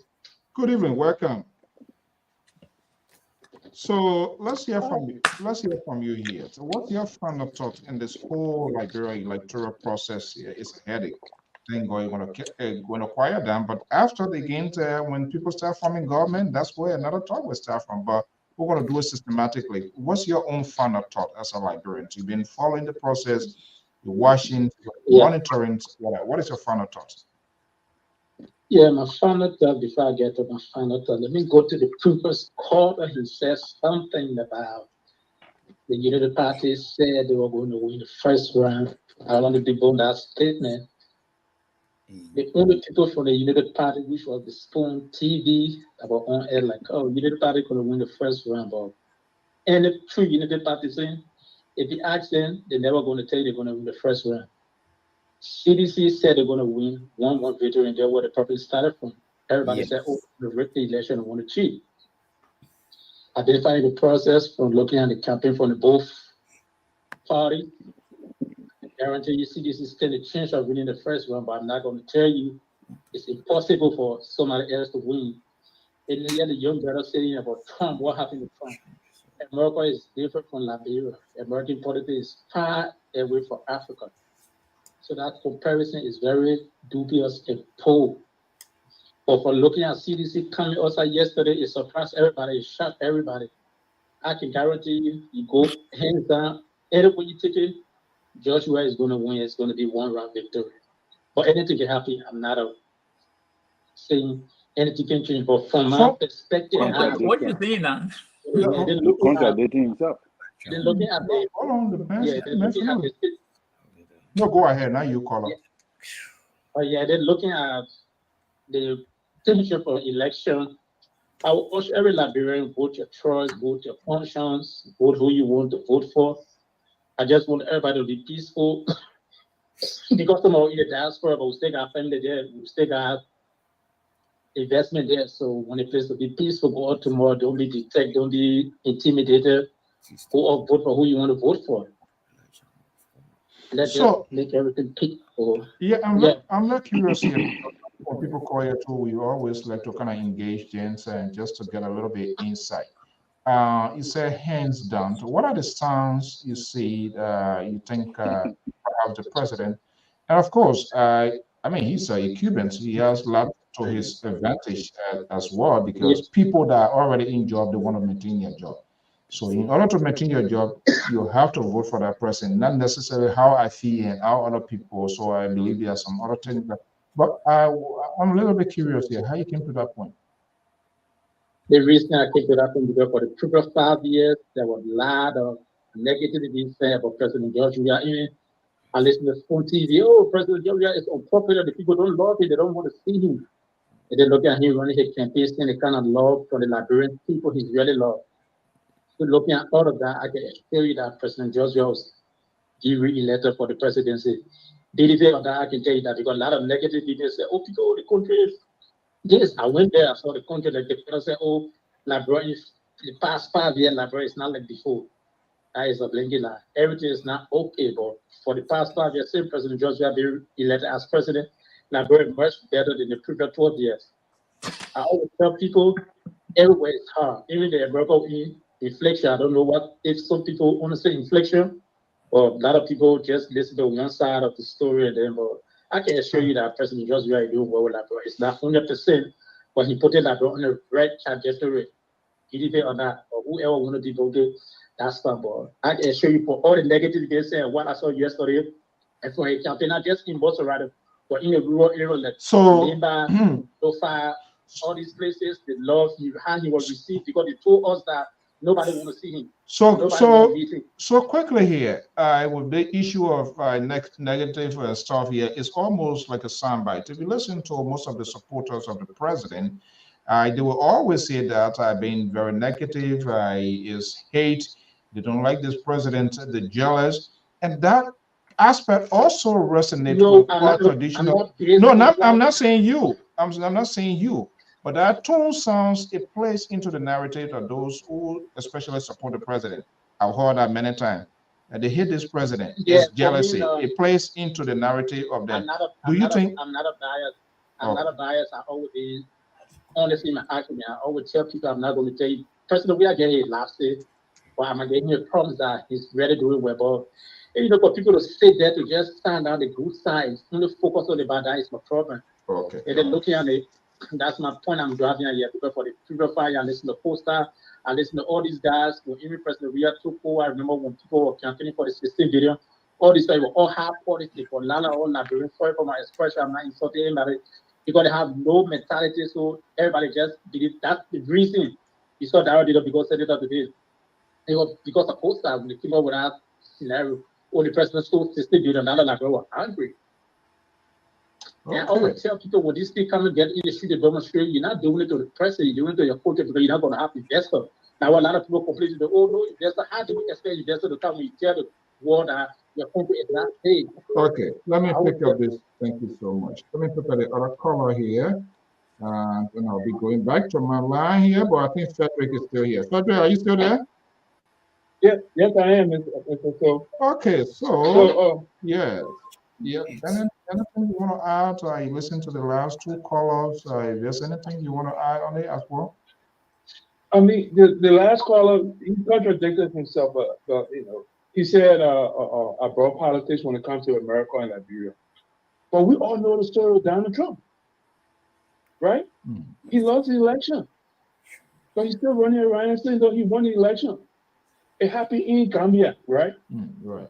Speaker 1: Good evening, welcome. So let's hear from you. Let's hear from you here. So what's your final thought in this whole Liberia electoral process here? It's a headache. Thank God you're going to quiet down. But after the games, when people start forming government, that's where another talk will start from. But we're going to do it systematically. What's your own final thought as a Liberian? You've been following the process, you're watching, you're monitoring. What is your final thought?
Speaker 7: Yeah, my final thought, before I get to my final thought, let me go to the previous quarter. He says something about the Unity Party said they were going to win the first round. I want to debunk that statement. The only people from the Unity Party, which was the Spoon TV, that were on air like, oh, Unity Party going to win the first round. But any true Unity Party saying, if you ask them, they're never going to tell you they're going to win the first round. CDC said they're going to win 1-1 victory, and that's where the problem started from. Everybody said, oh, the rigged the election and want to cheat. Identifying the process from looking at the campaign from the both parties. I guarantee you CDC stand a chance of winning the first one, but I'm not going to tell you it's impossible for somebody else to win. And then the young brother saying about Trump, what happened to Trump? America is different from Liberia. American politics is far away from Africa. So that comparison is very dubious and poor. But for looking at CDC coming outside yesterday, it surprised everybody, it shocked everybody. I can guarantee you, you go hands down, anywhere you take it, Joshua is going to win. It's going to be 1-round victory. But anything can happen. I'm not saying anything can change. But from my perspective,
Speaker 3: what do you think now?
Speaker 2: Contradicting himself.
Speaker 7: Then looking at the
Speaker 1: no, go ahead. Now you call up.
Speaker 7: Then looking at the temperature for election, I will urge every Liberian, vote your choice, vote your conscience, vote who you want to vote for. I just want everybody to be peaceful because some of you in the diaspora, but we still got family there, we still got investment there. So when it plays to be peaceful, go out tomorrow, don't be detected, don't be intimidated, go out, vote for who you want to vote for. Let's just make everything peaceful.
Speaker 1: I'm not curious here. When people call you too, we always like to kind of engage gents and just to get a little bit insight. You say hands down. So what are the sounds you see? You think perhaps the president, and of course, I mean he's a Cuban, so he has a lot to his advantage as well because people that are already in job they want to maintain their job. So in order to maintain your job, you have to vote for that person, not necessarily how I feel and how other people. So I believe there are some other things. But I'm a little bit curious here. How you came to that point?
Speaker 7: The reason I came to that point because for the previous 5 years, there was a lot of negativity said about President George. I listen to Spoon TV. Oh, President George is unpopular. The people don't love him. They don't want to see him. And then look at him running his campaign, saying the kind of love for the Liberian people he's really loved. So looking at all of that, I can tell you that President George was re-elected for the presidency. Did of that, I can tell you that because a lot of negative people say, oh, people, the country is this. I went there, I saw the country, like the people say, oh, Liberia, the past 5 years, Liberia is not like before. That is a blinking lie. Everything is not okay, but for the past 5 years, since President George has been elected as president, Liberia is much better than the previous 12 years. I always tell people everywhere is hard. Even the verbal inflection, I don't know what if some people want to say inflection, or a lot of people just listen to one side of the story and then, but I can assure you that President George Weah is doing well with Liberia. It's not 100%, but he put it Liberia on the right trajectory. PDP or not, or whoever want to be voted, that's fine. But I can assure you for all the negative they say and what I saw yesterday, and for a campaign, not just in Boston, but in the rural area, like Liberia, so far, all these places, the love how he was received because they told us that nobody want to see him.
Speaker 1: So quickly here, with the issue of negative stuff here, it's almost like a soundbite. If you listen to most of the supporters of the president, they will always say that being very negative, is hate, they don't like this president, they're jealous, and that aspect also resonates with our traditional. I'm not saying you. I'm not saying you. But that tone sounds, it plays into the narrative of those who especially support the president. I've heard that many times. They hate this president. It's jealousy. It plays into the narrative of them.
Speaker 7: I'm not a bias. I'm not a bias. I always, honestly, my action, I always tell people I'm not going to tell you. President, we are getting it last year. But I'm getting a promise that he's really doing well. But, you know, for people to sit there to just stand on the good side, only focus on the bad, that is my problem.
Speaker 1: Okay.
Speaker 7: And then looking at it, that's my point I'm driving at here. Because for the previous fire, I listen to Poster, I listen to all these guys. When even President Weah took over, I remember when people were campaigning for the 16 video, all these guys were all hard politics. For Lala, all Liberian, sorry for my expression, I'm not insulting anybody, because they have no mentality. So everybody just believe that's the reason you saw that did because Senator today. It was because of Poster, when they came up with that scenario, only President stole 16 billion, like they were angry. Okay. And I always tell people when these people come and get in the street, demonstrate, you're not doing it to the president, you're doing it to your culture because you're not going to have investors. Now, a lot of people complain, oh no, investor, how do we expect investors to come and tell the world that your country is not paid?
Speaker 1: Okay, let me pick up this. Thank you so much. Let me pick up the other caller here. And I'll be going back to my line here, but I think Frederick is still here. Frederick, are you still there?
Speaker 5: Yes, I am.
Speaker 1: Okay, so yes. Yeah. Anything you want to add? I listened to the last two callers. If there's anything you want to add on it as well?
Speaker 5: I mean, the last caller, he contradicted himself. You know, he said about politics when it comes to America and Liberia. But we all know the story of Donald Trump, right? He lost the election, but he's still running around and saying that he won the election. It happened in Gambia, right?
Speaker 1: Right.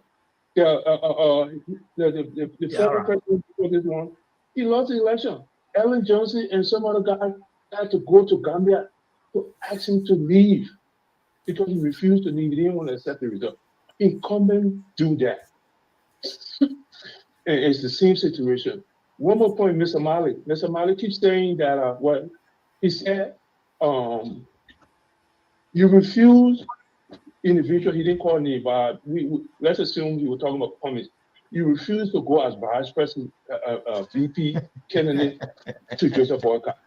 Speaker 5: The federal president for this one, he lost the election. Ellen Johnson and some other guy had to go to Gambia to ask him to leave because he refused to leave. He didn't want to accept the result. Incumbents do that. And it's the same situation. One more point, Mr. Mali. Mr. Mali keeps saying that what he said, you refuse individual, he didn't call name, but let's assume he was talking about Cummings. You refuse to go as vice president, VP candidate to Joseph Boycott.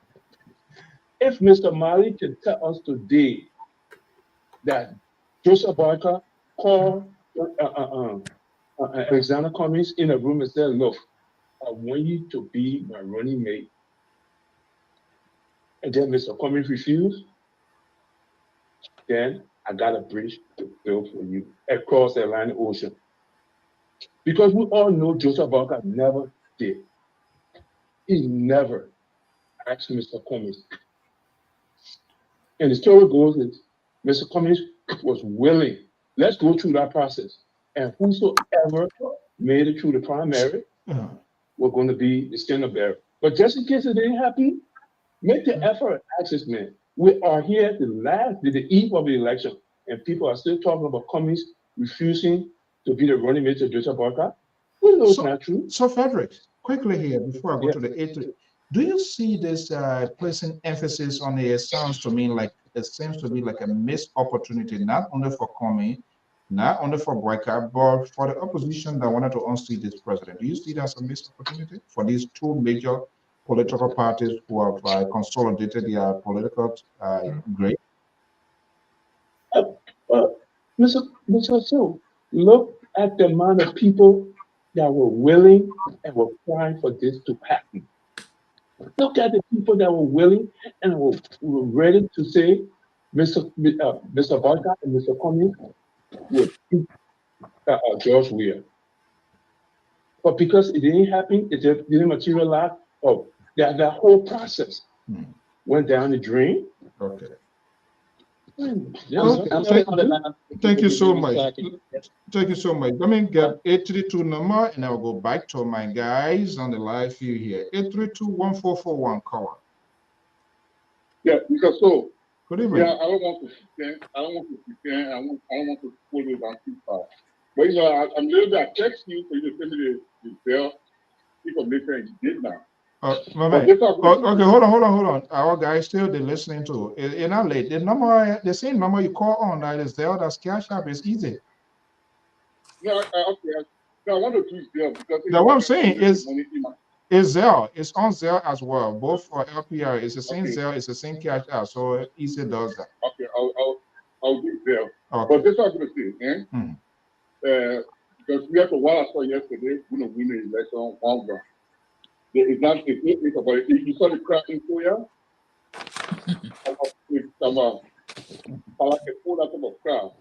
Speaker 5: If Mr. Mali can tell us today that Joseph Boycott called Alexander Cummings in a room and said, look, I want you to be my running mate. And then Mr. Cummings refused, then I got a bridge to build for you across the Atlantic Ocean. Because we all know Joseph Boycott never did. He never asked Mr. Cummings. And the story goes that Mr. Cummings was willing. Let's go through that process. And whosoever made it through the primary were going to be the standard bearer. But just in case it didn't happen, make the effort, ask this man. We are here at the eve of the election, and people are still talking about Cummings refusing to be the running mate of Joseph Boycott. We know it's not true.
Speaker 1: So, Frederick, quickly here before I go to the 8, do you see this placing emphasis on it? Sounds to me like it seems to be like a missed opportunity, not only for Cummings, not only for Boycott, but for the opposition that wanted to unseat this president. Do you see that as a missed opportunity for these two major political parties who have consolidated their political grade?
Speaker 5: Mr. So, look at the amount of people that were willing and were trying for this to happen. Look at the people that were willing and were ready to say, Mr. Barker and Mr. Cummings would keep George Weah. But because it didn't happen, it didn't materialize, that whole process went down the drain.
Speaker 1: Okay.
Speaker 5: Well,
Speaker 1: thank you so much. Thank you so much. Let me get 832 number and I'll go back to my guys on the live view here. 832-1441 caller.
Speaker 8: Yeah, because so
Speaker 1: good evening.
Speaker 8: Yeah, I don't want to pretend. I don't want to pretend. I don't want to pull it on too far. But you know, I'm a little bit. I text you for you to send me the bill information and you did now.
Speaker 1: Okay, hold on. Our guys still they're listening to. You're not late. The number, the same number you call on that is there. That's Cash App. It's easy.
Speaker 8: No, okay. No, I want to choose Zelle because
Speaker 1: that's what I'm saying is Zelle. It's on Zelle as well. Both for LPR. It's the same Zelle. It's the same Cash App. So easy does that.
Speaker 8: Okay, I'll do Zelle.
Speaker 1: Okay.
Speaker 8: But this is what I'm going to say, because we have to what I saw yesterday. We're going to win the election on ground. It's not about it. You saw the crowd in Korea? It's like a full out of a crowd.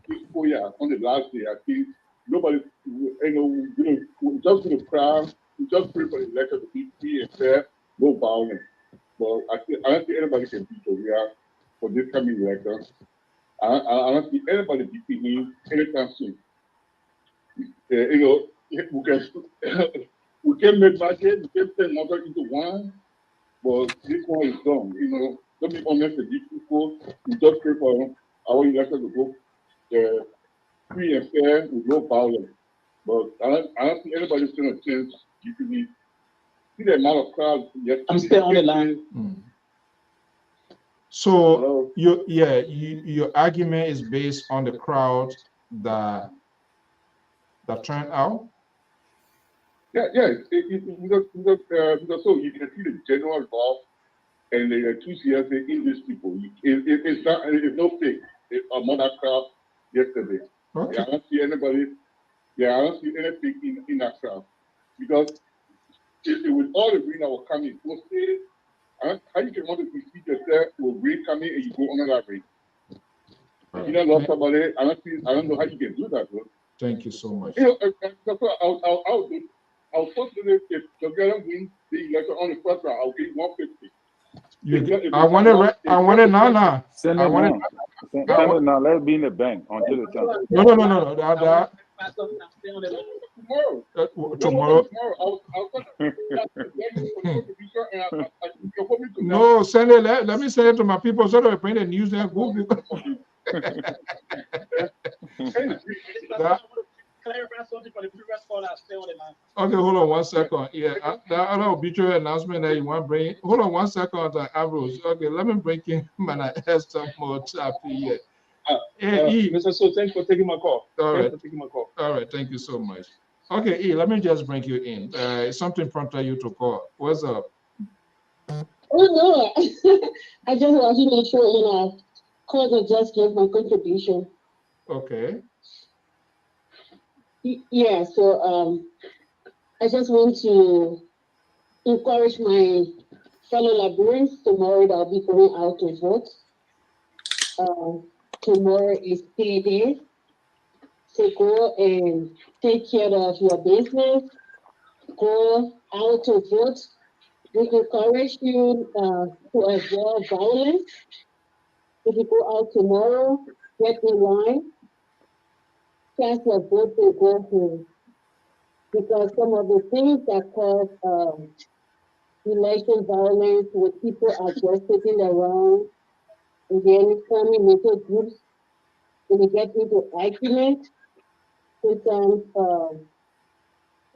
Speaker 8: In Korea on the last day, I think nobody, just for the crowd, we just pray for the election to be free and fair, no violence. But I don't think anybody can beat Korea for this coming election. I don't think anybody beating him anytime soon. We can make market, we can turn water into wine, but this one is done. Don't be honest with these people. We just pray for our election to go free and fair with no violence. But I don't think anybody's going to change. See the amount of crowds.
Speaker 7: I'm still on the line.
Speaker 1: So your argument is based on the crowd that turned out.
Speaker 8: Yeah. Because so you can see the general involved and the enthusiasm in these people. It's no fake. It's a mother crowd yesterday.
Speaker 1: Okay.
Speaker 8: I don't see anybody. I don't see anything in that crowd because with all the rain that was coming, how you can want to defeat yourself with rain coming and you go under that rain? You don't love somebody. I don't know how you can do that, bro.
Speaker 1: Thank you so much.
Speaker 8: I'll post it if together win the election on the first round. I'll give 150.
Speaker 1: I want it now.
Speaker 2: Send it now. Send it now. Let it be in the bank until the time.
Speaker 1: No. Tomorrow. No, send it. Let me send it to my people so that we bring the news there.
Speaker 7: Clarify something for the previous caller. Stay on the line.
Speaker 1: Okay, hold on 1 second. Yeah, that other obituary announcement that you want to bring. Hold on 1 second, Ambrose. Okay, let me bring in when I have some more chat here.
Speaker 5: Mr. So, thanks for taking my call.
Speaker 1: All right, thank you so much. Okay, let me just bring you in. Something prompted you to call. What's up?
Speaker 9: Oh no, I just want to make sure call to just give my contribution.
Speaker 1: Okay.
Speaker 9: Yeah, so I just want to encourage my fellow Liberians tomorrow that I'll be going out to vote. Tomorrow is payday, so go and take care of your business. Go out to vote. We encourage you to avoid violence. If you go out tomorrow, get in line. Cast your vote to go home. Because some of the things that cause election violence, where people are just sitting around and then forming little groups, and they get into argument, sometimes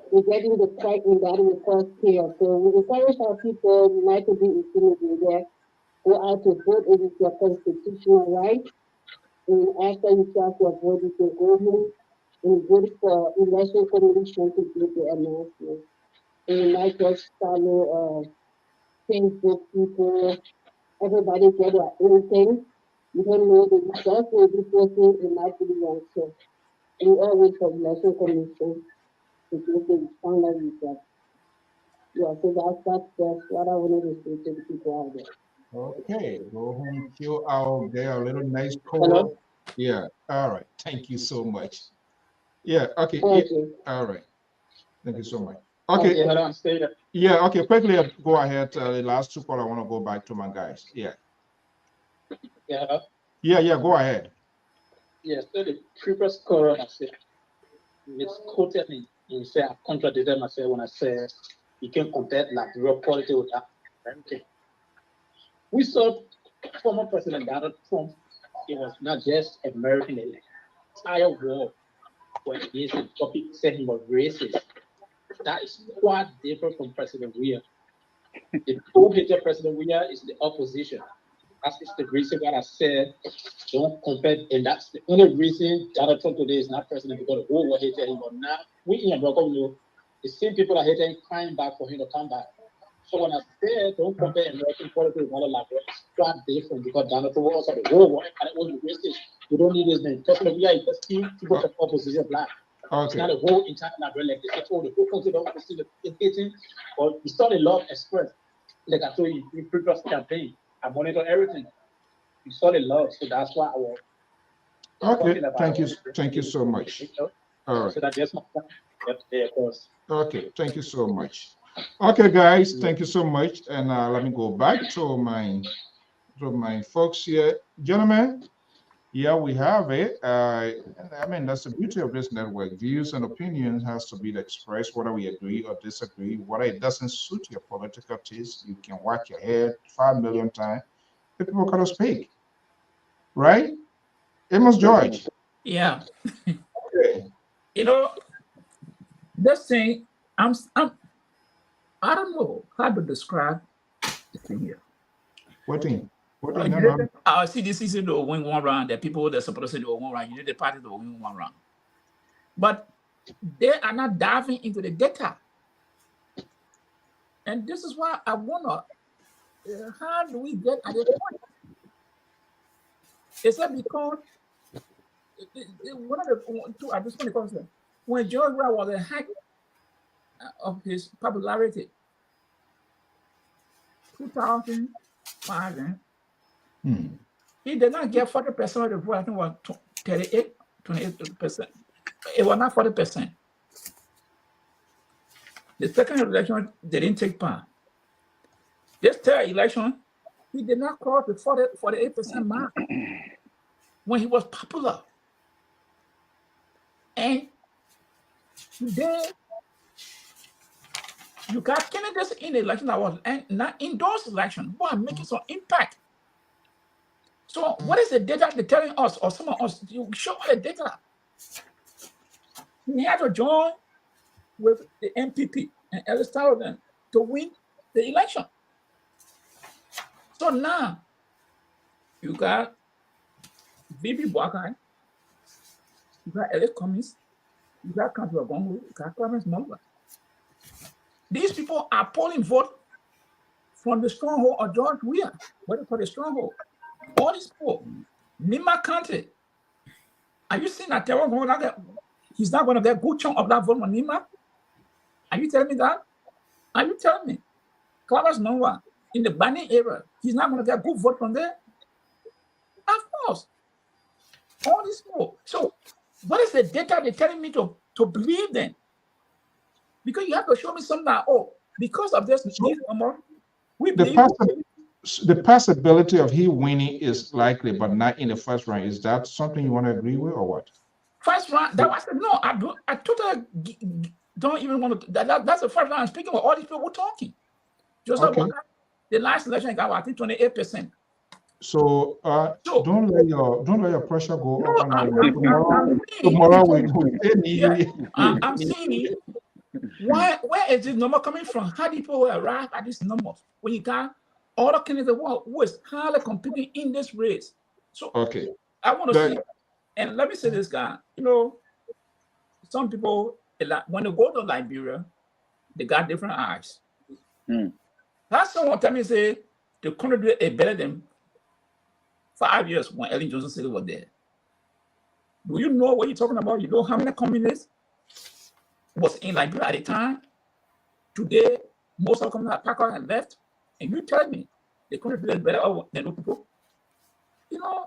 Speaker 9: we get into fight and that will cause chaos. So we encourage our people not to be intimidated. Go out to vote. It is your constitutional right. And after you cast your vote, you can go home and vote for election commission to do the announcement. And not just follow Facebook people. Everybody get everything. You don't know the results will be person and not be wrong. So we always for election commission to give the final result. Yeah, so that's what I wanted to say to the people out there.
Speaker 1: Okay, go home, chill out there, a little nice
Speaker 7: Hello?
Speaker 1: cold. Yeah, all right. Thank you so much. Yeah, okay. Yeah,
Speaker 9: Okay.
Speaker 1: all right. Thank you so much.
Speaker 7: Okay,
Speaker 1: Okay,
Speaker 7: hold on, stay there.
Speaker 1: yeah, okay, quickly go ahead. The last two call, I want to go back to my guys. Yeah,
Speaker 7: Yeah, hello?
Speaker 1: yeah, go ahead.
Speaker 7: Yeah, so the previous caller, I said, misquoted me. He said, I contradicted myself when I said you can compare Liberia politics with that. Okay. We saw former President Donald Trump. It was not just American, the entire world. When he topic said he was racist, that is quite different from President Weir. The pro-hated President Weir is the opposition. That is the reason why I said don't compare, and that's the only reason Donald Trump today is not president, because the whole world hated him. But now we in America know the same people that hated him crying back for him to come back. So when I said don't compare American politics with Donald Trump, it's quite different because Donald Trump was the whole world and it was racist. You don't need his name. President Weir is just people from opposition black. It's not a whole entire Liberia like they say, oh, the whole country don't consider it hating, or we saw the love expressed. Like I told you in previous campaign, I monitor everything. You saw the love, so that's why I was
Speaker 1: Okay, thank you so much. All right.
Speaker 7: So that's just my point.
Speaker 1: Okay, thank you so much. Okay, guys, thank you so much. And let me go back to my folks here, gentlemen. Yeah, we have it. I mean, that's the beauty of this network. Views and opinions has to be expressed, whether we agree or disagree. Whether it doesn't suit your political taste, you can whack your head 5 million times. The people cannot speak, right? Amos George.
Speaker 3: Yeah.
Speaker 1: Okay.
Speaker 3: You know, this thing, I don't know how to describe the thing here.
Speaker 1: What thing?
Speaker 3: See, this is to win one round. The people that supposed to do one round, you need the party to win one round. But they are not diving into the data. And this is why I wonder, how do we get at this point? Is that because one of the two at this point, because when George Weah was the height of his popularity, 2005, he did not get 40% of the vote. I think it was 28%. It was not 40%. The second election, they didn't take part. This third election, he did not cross the 48% mark when he was popular. And today, you got candidates in the election that was not in those elections who are making some impact. So what is the data they're telling us, or some of us, you show the data? He had to join with the MPP and Ellis Townsend to win the election. So now, you got V.B. Buakai, you got Ellis Cummings, you got Councilor Gongo, you got Clarence Mulva. These people are polling vote from the stronghold of George Weah, what they call the stronghold. All these people, Nima County. Are you seeing that he's not going to get good chunk of that vote from Nima? Are you telling me that? Are you telling me? Clarence Mulva, in the Bani area, he's not going to get good vote from there? Of course. All these people. So, what is the data they're telling me to believe then? Because you have to show me something that, because of this number, we believe.
Speaker 1: The possibility of he winning is likely, but not in the first round. Is that something you want to agree with, or what?
Speaker 3: First round, that was no. I totally don't even want to. That's the first round. I'm speaking with all these people talking. Just like the last election, I got, I think 28%.
Speaker 1: So, don't let your pressure go up.
Speaker 3: I'm saying, where is this number coming from? How do people arrive at this number when you got all the candidates who is highly competing in this race? So I want to see, and let me say this, guy. Some people, when they go to Liberia, they got different eyes. That's someone tell me say the country is better than 5 years when Ellen Johnson said was there. Do you know what you're talking about? You know how many communists was in Liberia at the time? Today, most of them have packed out and left, and you tell me the country is better than other people. You know,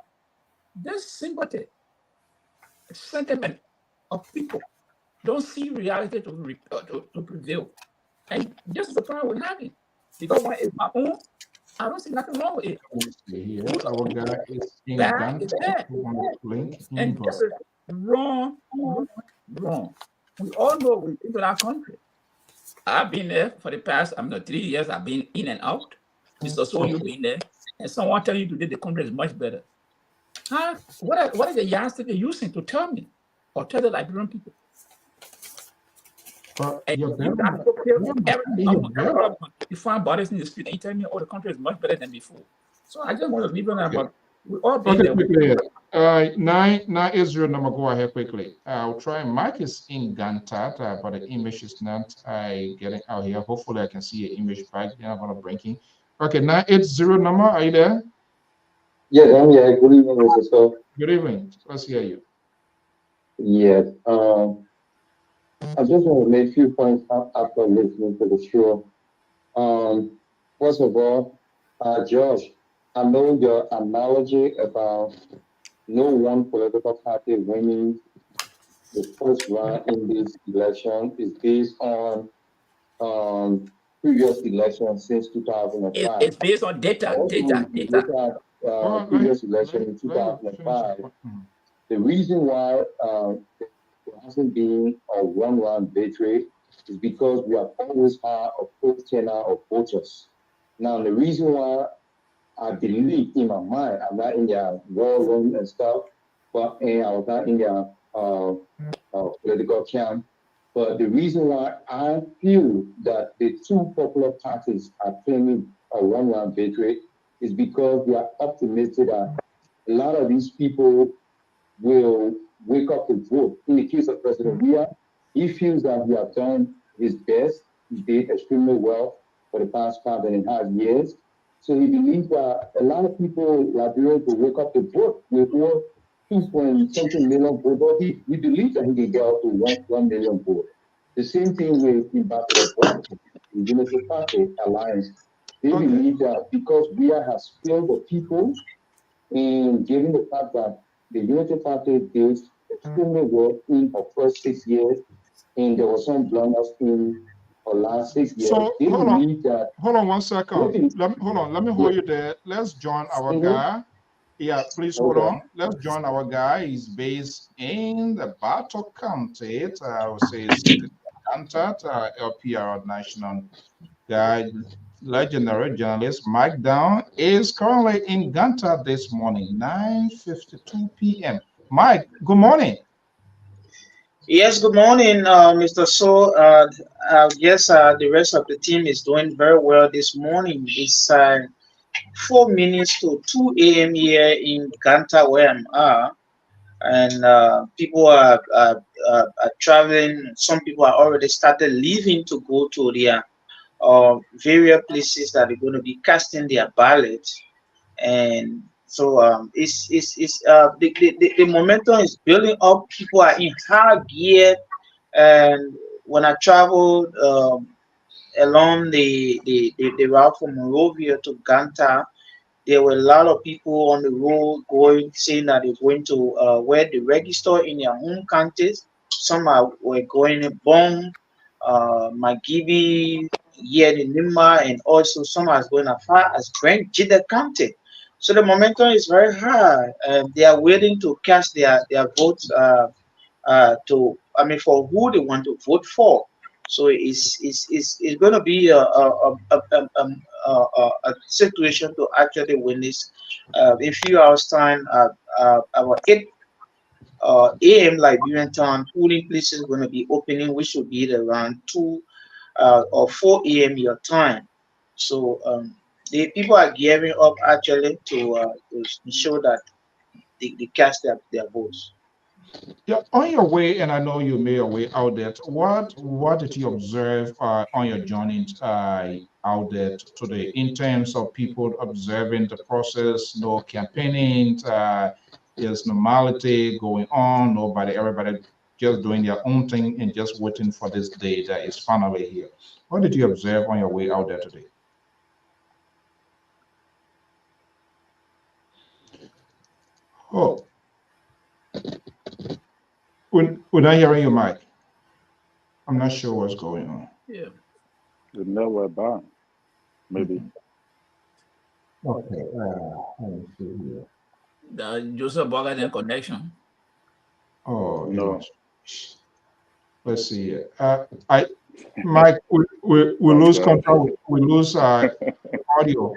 Speaker 3: this sympathy, sentiment of people don't see reality to prevail. And this is the problem we're having. Because when it's my own, I don't see nothing wrong with it.
Speaker 1: Let's see here. Our guy is in
Speaker 3: Bad is bad. And this is wrong. We all know when people our country. I've been there for the past, 3 years. I've been in and out. Mr. So you've been there. And someone tell you today the country is much better. Huh? What are the yardstick they're using to tell me or tell the Liberian people? And you find bodies in the street and you tell me, oh, the country is much better than before. So I just want to leave it on, but we all been there.
Speaker 1: Quickly. 980 number, go ahead quickly. I'll try. Mike is in Gantat, but the image is not getting out here. Hopefully I can see your image back. Yeah, I'm gonna breaking. Okay, 980 number, are you there?
Speaker 10: Yes, I'm here. Good evening, Mr. So.
Speaker 1: Good evening. Let's hear you.
Speaker 10: Yes. I just want to make a few points after listening to the show. First of all, Josh, I know your analogy about no one political party winning the first round in this election is based on previous elections since 2005.
Speaker 3: It's based on data.
Speaker 10: Previous election in 2005. The reason why there hasn't been a one-round victory is because we have always had a full turnout of voters. Now, the reason why I believe in my mind, I'm not in their war room and stuff, but I was not in their political camp. But the reason why I feel that the two popular parties are claiming a one-round victory is because we are optimistic that a lot of these people will wake up to vote. In the case of President Weah, he feels that he has done his best. He did extremely well for the past 5.5 years. So he believes that a lot of people, Liberians, will wake up to vote with 2.something million voters. He believes that he can get up to 1 million votes. The same thing with the Unity Party Alliance. They believe that because Weah has failed the people, and given the fact that the Unity Party did extremely well in her first 6 years, and there was some blunders in her last 6 years.
Speaker 1: So
Speaker 10: they
Speaker 1: hold on 1
Speaker 10: second.
Speaker 1: Let me hold you there. Let's join our guy. Yeah, please hold on. Let's join our guy. He's based in the Bartow County. I would say Gantat, LPR national guy, legendary journalist Mike Down is currently in Gantat this morning, 9:52 p.m. Mike, good morning.
Speaker 11: Yes, good morning, Mr. So. Yes, the rest of the team is doing very well this morning. It's 4 minutes to 2 a.m. here in Ganta where I am, and people are traveling. Some people are already started leaving to go to their various places that they're going to be casting their ballot, and so the momentum is building up. People are in high gear, and when I traveled along the route from Monrovia to Ganta, there were a lot of people on the road saying that they're going to where they register in their home counties. Some were going to Bong, Magibi, Nima, and also some are going as far as Grand Jida County. So the momentum is very high. They are waiting to cast their votes for who they want to vote for. So it's going to be a situation to actually win this. In a few hours time, about 8 a.m. Liberian time, polling places is going to be opening, which will be around 2 or 4 a.m. your time. So the people are gearing up actually to ensure that they cast their votes.
Speaker 1: Yeah, on your way, and I know you made your way out there. What did you observe on your journey out there today in terms of people observing the process? No campaigning, there's normality going on. Everybody just doing their own thing and just waiting for this day that is finally here. What did you observe on your way out there today? Oh, we're not hearing you, Mike. I'm not sure what's going on.
Speaker 3: Yeah.
Speaker 2: The network bound, maybe.
Speaker 1: Okay, let me see here.
Speaker 3: The Joseph Bogaden connection.
Speaker 1: Oh,
Speaker 2: No.
Speaker 1: Let's see here. Mike, we lose control. We lose audio.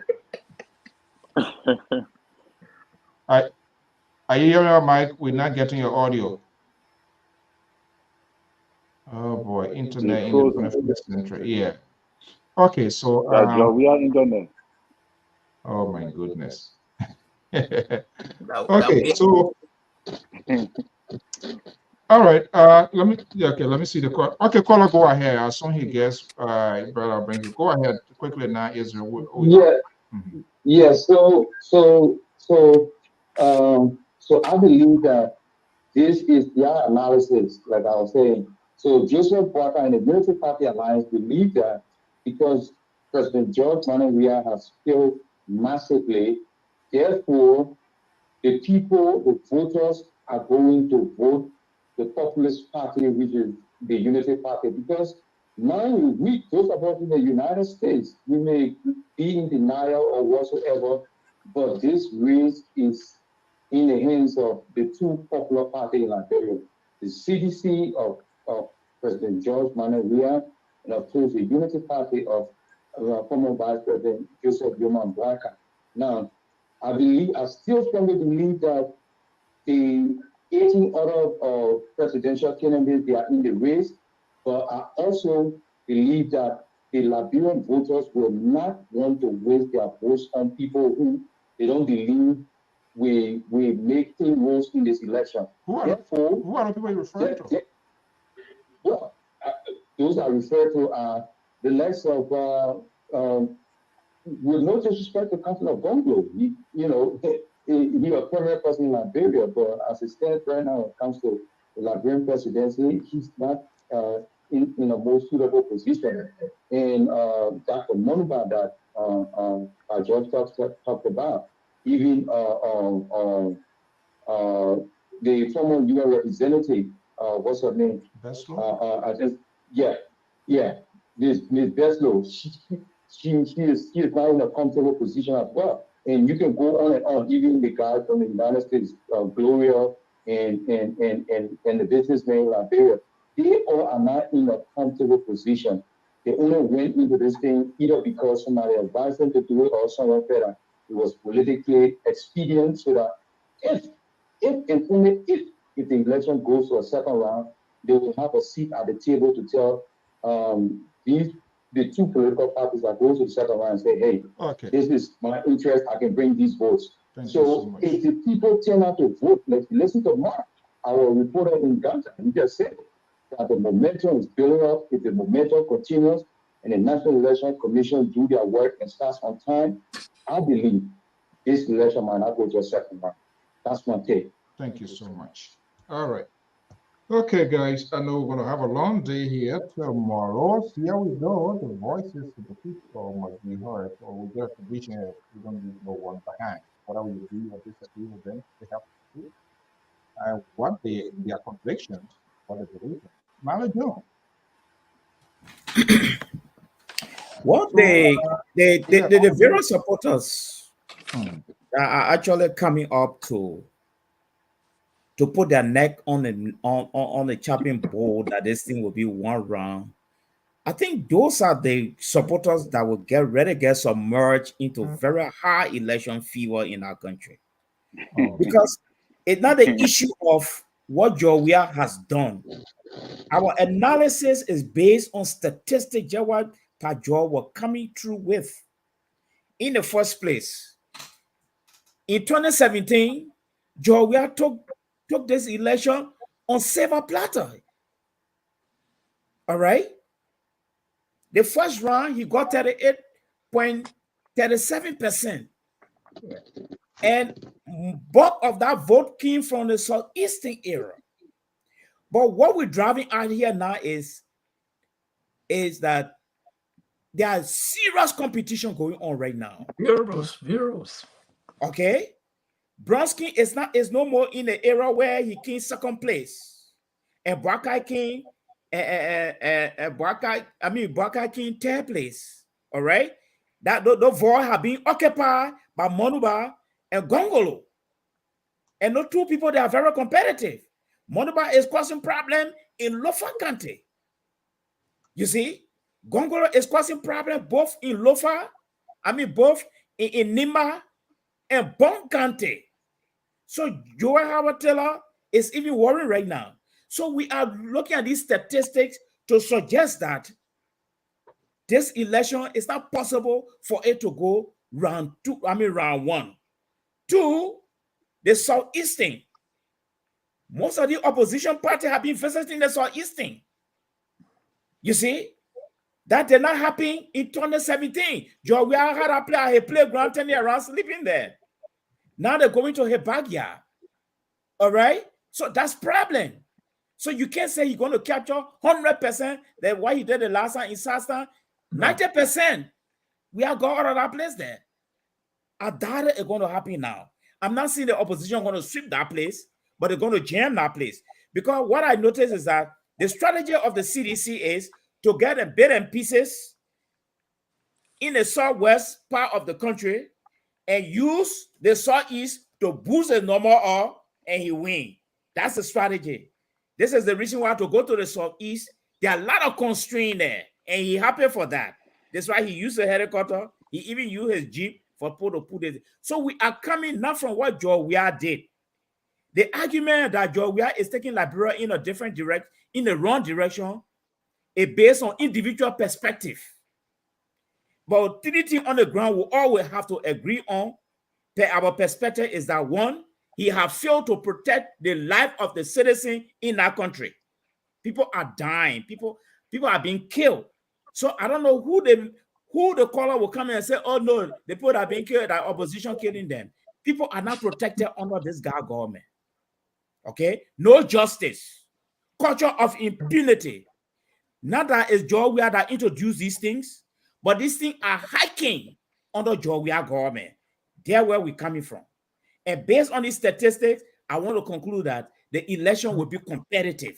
Speaker 1: Are you hearing, Mike? We're not getting your audio. Oh boy, internet in the 21st century. Yeah. Okay, so
Speaker 2: we are internet.
Speaker 1: oh my goodness. Okay, so all right. Let me see the call. Okay, caller, go ahead. As soon as he gets brother, I'll bring you. Go ahead quickly now, Israel.
Speaker 10: Yeah. So I believe that this is their analysis, like I was saying. So Joseph Boakai and the Military Party Alliance believe that because President George Weah has failed massively, therefore the people, the voters, are going to vote the populist party, which is the Unity Party, because now those of us in the United States, we may be in denial or whatsoever, but this race is in the hands of the two popular parties in Liberia, the CDC of President George Weah, and of course the Unity Party of former Vice President Joseph Boakai. Now, I still strongly believe that the 18 other presidential candidates, they are in the race, but I also believe that the Liberian voters will not want to waste their votes on people who they don't believe we make inroads in this election.
Speaker 1: Who are the people you refer to?
Speaker 10: Well, those are referred to the likes of, with no disrespect to Councilor Gonglo, he a prominent person in Liberia, but as it stands right now, when it comes to the Liberian presidency, he's not in a most suitable position. And Dr. Monuba that George talked about, even the former UN representative, what's her name?
Speaker 1: Beslow?
Speaker 10: Ms. Beslow, she is now in a comfortable position as well. And you can go on and on, even the guy from the United States, Gloria, and the businessman in Liberia, they all are not in a comfortable position. They only went into this thing either because somebody advised them to do it or someone felt that it was politically expedient, so that if and only if the election goes to a second round, they will have a seat at the table to tell the two political parties that go to the second round and say, hey, this is my interest, I can bring these votes. So if the people turn out to vote, let's listen to Mark, our reporter in Ghana, he just said that the momentum is building up. If the momentum continues and the National Election Commission do their work and starts on time, I believe this election might not go to a second round. That's my take.
Speaker 1: Thank you so much. All right. Okay, guys, I know we're going to have a long day here tomorrow. Here we go. The voices of the people must be heard. So we just reach out. We don't leave no one behind. Whatever you agree or disagree with them, they have to do. And what their convictions, what they believe in. Now do.
Speaker 4: Well, the various supporters are actually coming up to put their neck on the chopping board that this thing will be one round. I think those are the supporters that will get submerged into very high election fever in our country. Because it's not the issue of what Weah has done. Our analysis is based on statistics that Joe were coming through with. In the first place, in 2017, Weah took this election on silver platter. All right. The first round, he got 38.37%. And bulk of that vote came from the southeastern area. But what we're driving out here now is that there is serious competition going on right now.
Speaker 3: Virus.
Speaker 4: Okay? Bronsky is no more in the era where he came second place. And Brakai came Brakai came third place. All right? That the void have been occupied by Monuba and Gongolo. And those two people, they are very competitive. Monuba is causing problem in Lofa County. You see, Gongolo is causing problem both in Lofa, both in Nima and Bon County. So Joel Howard Taylor is even worrying right now. So we are looking at these statistics to suggest that this election is not possible for it to go round one. Two, the Southeastern. Most of the opposition party have been visiting the Southeastern. You see, that did not happen in 2017. Joe, we had a playground 10 years around sleeping there. Now they're going to her backyard. All right? So that's problem. So you can't say you're going to capture 100% that what he did the last time in Sastan. 90%. We are going out of that place there. I doubt it is going to happen now. I'm not saying the opposition going to sweep that place, but they're going to jam that place. Because what I noticed is that the strategy of the CDC is to get a bit and pieces in the southwest part of the country and use the southeast to boost the normal oil and he win. That's the strategy. This is the reason why to go to the southeast. There are a lot of constraints there, and he happy for that. That's why he used the helicopter. He even used his jeep for people to put it. So we are coming not from what George Weah did. The argument that George Weah is taking Liberia in a different direction, in the wrong direction, is based on individual perspective. But three things on the ground we always have to agree on, per our perspective, is that one, he has failed to protect the life of the citizen in that country. People are dying. People are being killed. So I don't know who the caller will come in and say, oh no, the people that are being killed, that opposition killing them. People are not protected under this guy government. Okay? No justice. Culture of impunity. Not that it's George Weah that introduced these things, but these things are hiking under George Weah government. There where we're coming from. And based on these statistics, I want to conclude that the election will be competitive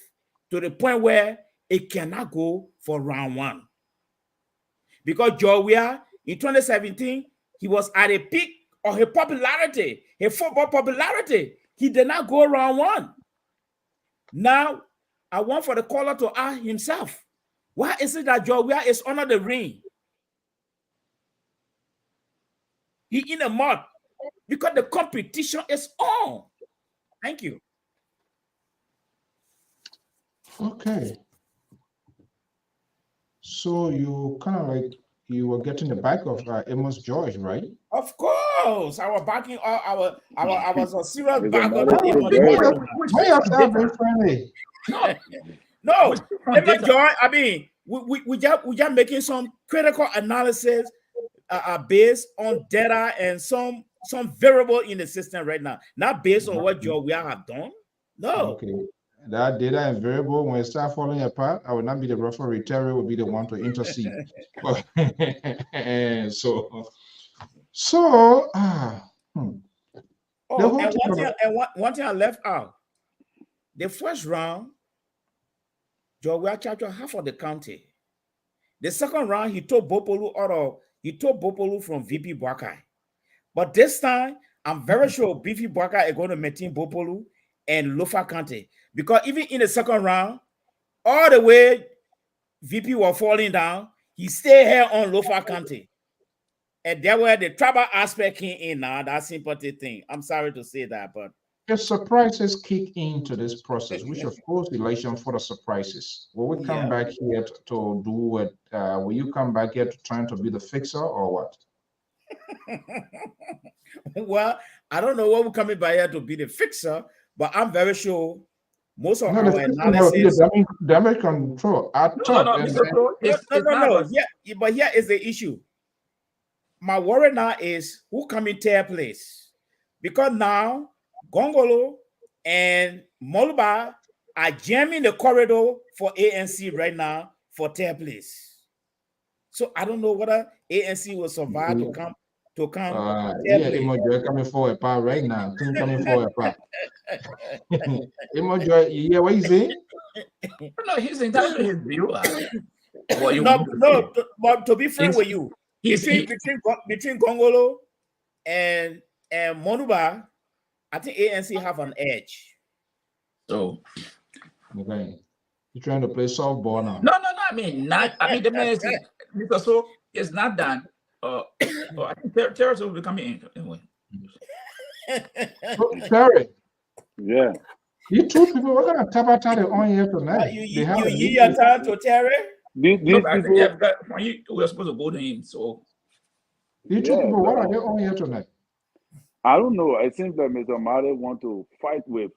Speaker 4: to the point where it cannot go for round one. Because George Weah, in 2017, he was at a peak of his popularity, his football popularity. He did not go round one. Now, I want for the caller to ask himself, why is it that George Weah is under the ring? He in the mud. Because the competition is on. Thank you.
Speaker 1: Okay. So you kind of like you were getting the back of Amos George, right?
Speaker 4: Of course, I was backing I was a serious backer. No, Amos George. I mean, we just making some critical analysis based on data and some variable in the system right now, not based on what George Weah have done. No.
Speaker 1: Okay. That data and variable, when it start falling apart, I will not be the referee. Terry will be the one to intercede.
Speaker 4: One thing I left out. The first round, George Weah captured half of the county. The second round, he took Bopolu from VP Boakai. But this time, I'm very sure VP Boakai is going to maintain Bopolu and Lofa County. Because even in the second round, all the way VP was falling down, he stayed here on Lofa County. And there where the tribal aspect came in now, that sympathy thing. I'm sorry to say that, but
Speaker 1: the surprises kick into this process, which of course election for the surprises. Will we come back here to do it? Will you come back here to trying to be the fixer or what?
Speaker 4: Well, I don't know what we're coming by here to be the fixer, but I'm very sure most of our analysis.
Speaker 1: The American control.
Speaker 4: No. Yeah, but here is the issue. My worry now is who come in third place, because now Gongolo and Moluba are jamming the corridor for ANC right now for third place. So I don't know whether ANC will survive to come.
Speaker 1: Yeah, Emojoy coming for a part right now. Team coming for a part. Emojoy, you hear what you saying?
Speaker 3: No, he's entitled to his view.
Speaker 4: But to be frank with you, between Gongolo and Monuba, I think ANC have an edge.
Speaker 3: So,
Speaker 1: okay, you're trying to play softball now.
Speaker 3: No. I mean, the man is because so it's not done. I think terrorists will be coming in anyway.
Speaker 1: Terry.
Speaker 2: Yeah.
Speaker 1: You two people, we're gonna tap out on here tonight.
Speaker 4: You your time to Terry?
Speaker 2: These
Speaker 3: people, we're supposed to go to him. So
Speaker 1: you two people, what are they on here tonight?
Speaker 2: I don't know. It seems that Mr. Mare want to fight with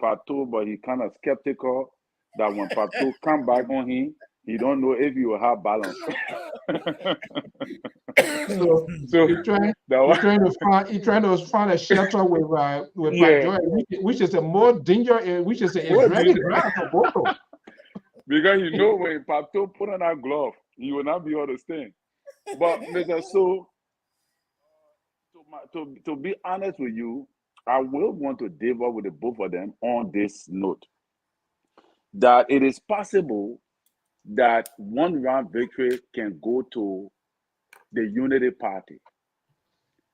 Speaker 2: Pato, but he kind of skeptical that when Pato come back on him, he don't know if he will have balance.
Speaker 1: so you're trying to find a shelter with Pato, which is a more dangerous, which is a very ground for both of them.
Speaker 2: Because you know when Pato put on that glove, he will not be able to stand. But Mr. So, to be honest with you, I will want to differ with the both of them on this note. That it is possible that one round victory can go to the Unity Party.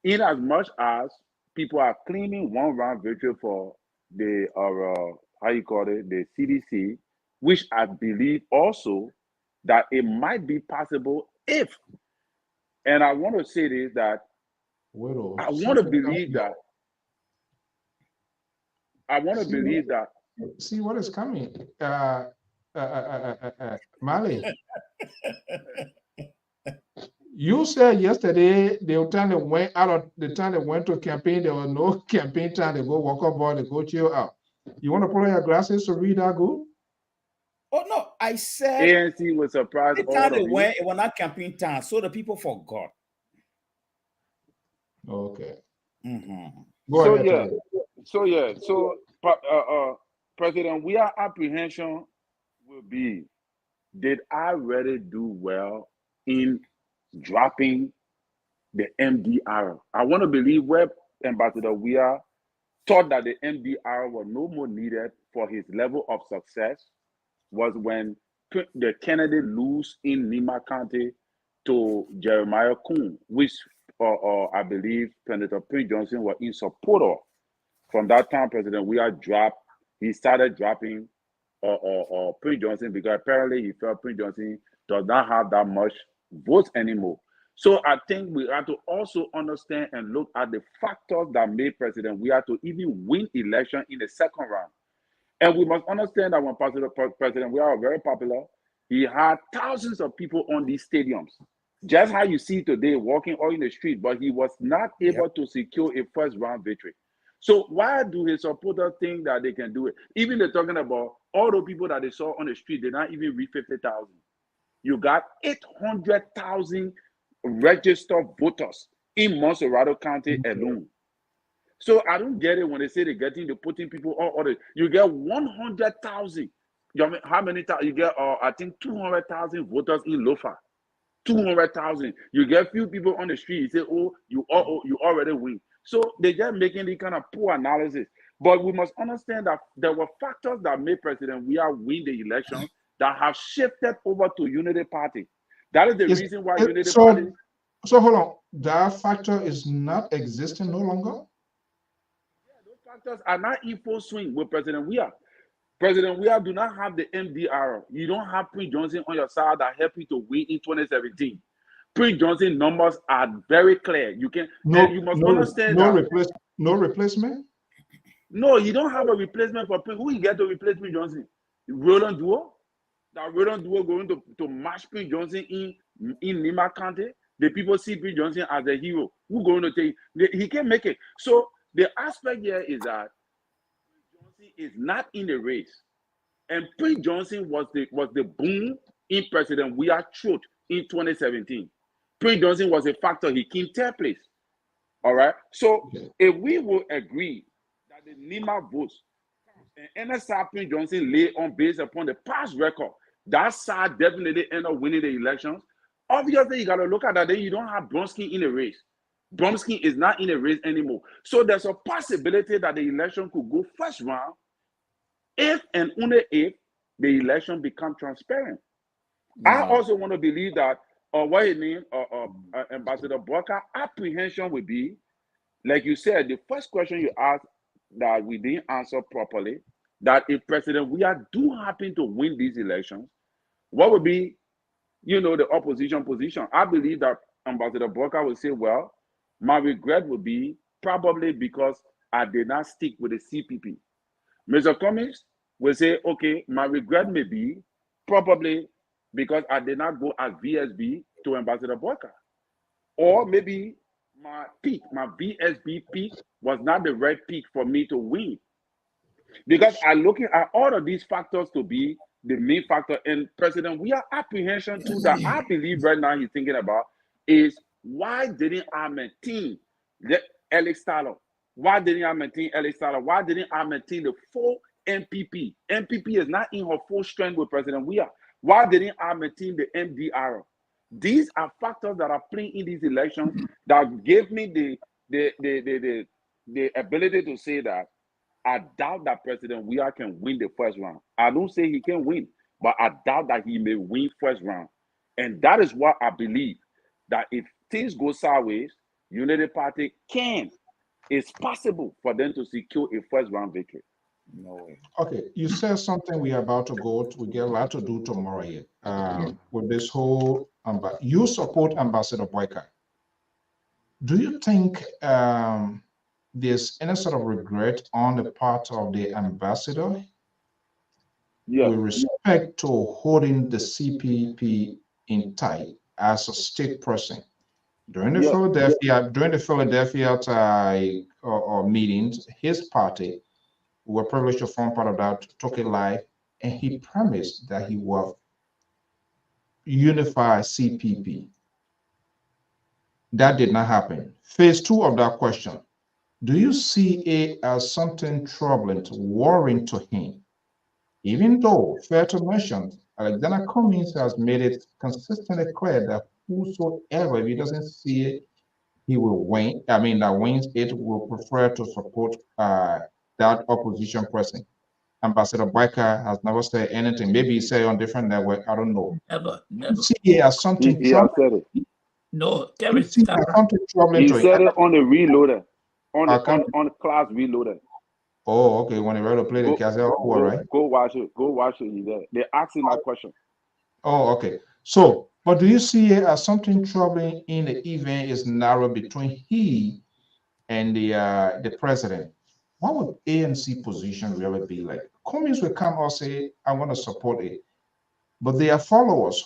Speaker 2: In as much as people are claiming one round victory for the the CDC, which I believe also that it might be possible if, and I want to say this, that I want to believe that.
Speaker 1: See what is coming. Mali. You said yesterday the time they went out of the time they went to campaign, there was no campaign time. They go walk up board, they go chill out. You want to put on your glasses to read that good?
Speaker 4: Oh no, I said
Speaker 2: ANC was surprised.
Speaker 4: The time they went, it was not campaign time, so the people forgot.
Speaker 1: Okay.
Speaker 2: Mm-hmm. So President, we are apprehension will be, did I really do well in dropping the MDR? I want to believe where Ambassador Weah thought that the MDR was no more needed for his level of success was when the Kennedy lose in Nima County to Jeremiah Kuhn, which I believe Senator Prince Johnson was in support of. From that time, President Weah he started dropping Prince Johnson because apparently he felt Prince Johnson does not have that much votes anymore. So I think we have to also understand and look at the factors that made President Weah to even win election in the second round. And we must understand that when President Weah was very popular, he had thousands of people on these stadiums. Just how you see today walking all in the street, but he was not able to secure a first round victory. So why do his supporters think that they can do it? Even they're talking about all the people that they saw on the street, they're not even reach 50,000. You got 800,000 registered voters in Monserrado County alone. So I don't get it when they say they're putting people all over. You get 100,000. How many times you get? I think 200,000 voters in Lofa. 200,000. You get few people on the street. You say, "Oh, you already win." So they're just making the kind of poor analysis. But we must understand that there were factors that made President Weah win the election that have shifted over to Unity Party. That is the reason why Unity Party.
Speaker 1: So hold on, that factor is not existing no longer.
Speaker 2: Those factors are not in full swing with President Weah. President Weah do not have the MDR. You don't have Prince Johnson on your side that helped you to win in 2017. Prince Johnson numbers are very clear. You must understand
Speaker 1: no replacement.
Speaker 2: No, you don't have a replacement for Prince. Who you get to replace Prince Johnson? Roland Duo. That Roland Duo going to match Prince Johnson in Nima County. The people see Prince Johnson as a hero. Who going to take? He can't make it. So the aspect here is that Prince Johnson is not in the race, and Prince Johnson was the boom in President Weah's throat in 2017. Prince Johnson was a factor. He came third place. All right. So if we will agree that the Nima votes and NSR Prince Johnson lay on based upon the past record, that side definitely end up winning the elections. Obviously, you got to look at that. Then you don't have Bronsky in the race. Bronsky is not in the race anymore. So there's a possibility that the election could go first round if and only if the election become transparent. I also want to believe that, what his name, Ambassador Booker, apprehension would be, like you said, the first question you asked that we didn't answer properly, that if President Weah do happen to win these elections, what would be, the opposition position? I believe that Ambassador Booker will say, well, my regret would be probably because I did not stick with the CPP. Mr. Cummings will say, okay, my regret may be probably because I did not go as VSB to Ambassador Booker. Or maybe my VSB peak was not the right peak for me to win. Because I'm looking at all of these factors to be the main factor. And President, we are apprehension too that I believe right now he's thinking about is why didn't I maintain Alex Tyler? Why didn't I maintain Alex Tyler? Why didn't I maintain the full MPP? MPP is not in her full strength with President Weah. Why didn't I maintain the MDR? These are factors that are playing in these elections that gave me the ability to say that I doubt that President Weah can win the first round. I don't say he can win, but I doubt that he may win first round. And that is what I believe, that if things go sideways, Unity Party it's possible for them to secure a first round victory.
Speaker 4: No way.
Speaker 1: Okay, you said something we are about to go to. We get a lot to do tomorrow here with this whole. You support Ambassador Boyka. Do you think there's any sort of regret on the part of the ambassador with respect to holding the CPP in tight as a state person? During the Philadelphia meetings, his party, who were privileged to form part of that, took it live, and he promised that he will unify CPP. That did not happen. Phase 2 of that question: do you see it as something troubling, worrying to him? Even though, fair to mention, Alexander Cummings has made it consistently clear that whosoever, if he doesn't see it, he will win. That wins it will prefer to support that opposition person. Ambassador Boyka has never said anything. Maybe he said on different network. I don't know.
Speaker 3: Never.
Speaker 1: You see it as something troubling.
Speaker 3: No,
Speaker 1: you see it as something troubling.
Speaker 2: He
Speaker 1: to
Speaker 2: said
Speaker 1: him.
Speaker 2: it on the reloader, on the class reloader.
Speaker 1: Oh, okay. When he ready to play the cassette, right?
Speaker 2: Go watch it. Go watch it. He's there. They asked him that question.
Speaker 1: Oh, okay. So, but do you see it as something troubling in the event is narrow between he and the president? What would ANC position really be like? Cummings will come or say, I want to support it. But they are followers.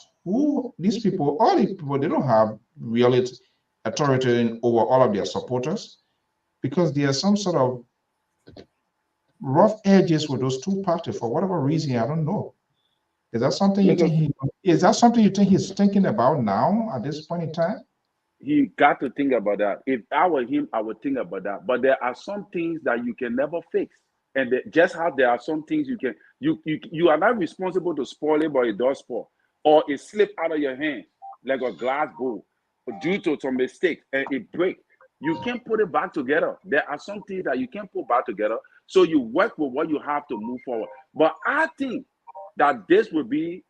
Speaker 1: These people, all these people, they don't have real authority over all of their supporters because there are some sort of rough edges with those two parties for whatever reason. I don't know. Is that something you think he's thinking about now at this point in time?
Speaker 2: He got to think about that. If I were him, I would think about that. But there are some things that you can never fix. And just how there are some things you are not responsible to spoil it, but it does spoil. Or it slip out of your hand like a glass bowl due to some mistake and it break. You can't put it back together. There are some things that you can't put back together. So you work with what you have to move forward. But I think that this will be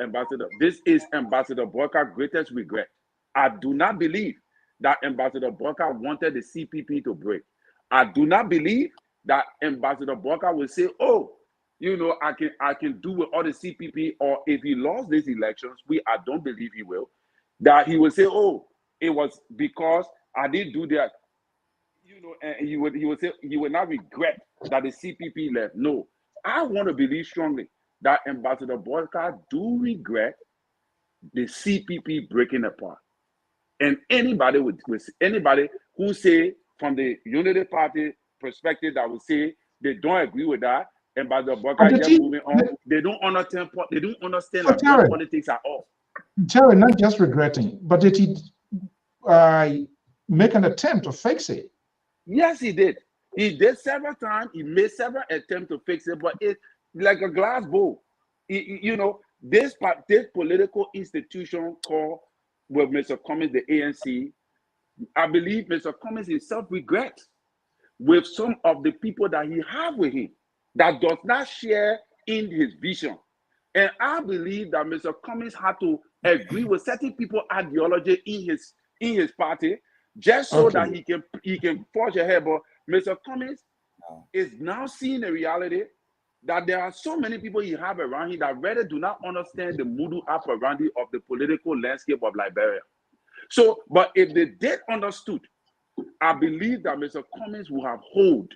Speaker 2: Ambassador. This is Ambassador Boyka's greatest regret. I do not believe that Ambassador Boyka wanted the CPP to break. I do not believe that Ambassador Boyka will say, oh, I can do with all the CPP, or if he lost these elections, I don't believe he will, that he will say, oh, it was because I didn't do that. And he would say he would not regret that the CPP left. No, I want to believe strongly that Ambassador Boyka do regret the CPP breaking apart. And anybody who say from the Unity Party perspective that would say they don't agree with that, Ambassador Boyka just moving on, they don't understand politics at all.
Speaker 1: Jerry, not just regretting, but did he make an attempt to fix it?
Speaker 2: Yes, he did. He did several times. He made several attempts to fix it, but it's like a glass bowl. You know, this political institution called with Mr. Cummings, the ANC, I believe Mr. Cummings himself regrets with some of the people that he have with him that does not share in his vision. And I believe that Mr. Cummings had to agree with certain people ideology in his party just so that he can forge ahead. But Mr. Cummings is now seeing the reality that there are so many people he have around him that really do not understand the moodoo operandi of the political landscape of Liberia. So, but if they did understood, I believe that Mr. Cummings will have hold.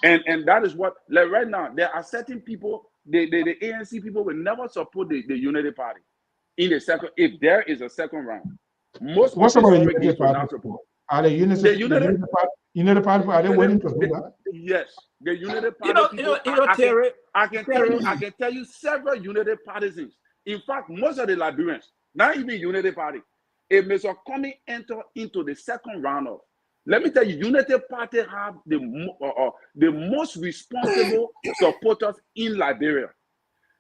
Speaker 2: And that is what, like right now, there are certain people, the ANC people will never support the Unity Party in the second, if there is a second round. Most
Speaker 1: What's about the
Speaker 2: historic
Speaker 1: Unity
Speaker 2: will not
Speaker 1: Party?
Speaker 2: support.
Speaker 1: Are the Unity Party, are they waiting to do that?
Speaker 2: Yes, the Unity Party
Speaker 3: You know,
Speaker 2: people,
Speaker 3: Terry,
Speaker 2: I can tell you several Unity partisans. In fact, most of the Liberians, not even Unity Party, if Mr. Cummings enter into the second round of, let me tell you, Unity Party have the most responsible supporters in Liberia.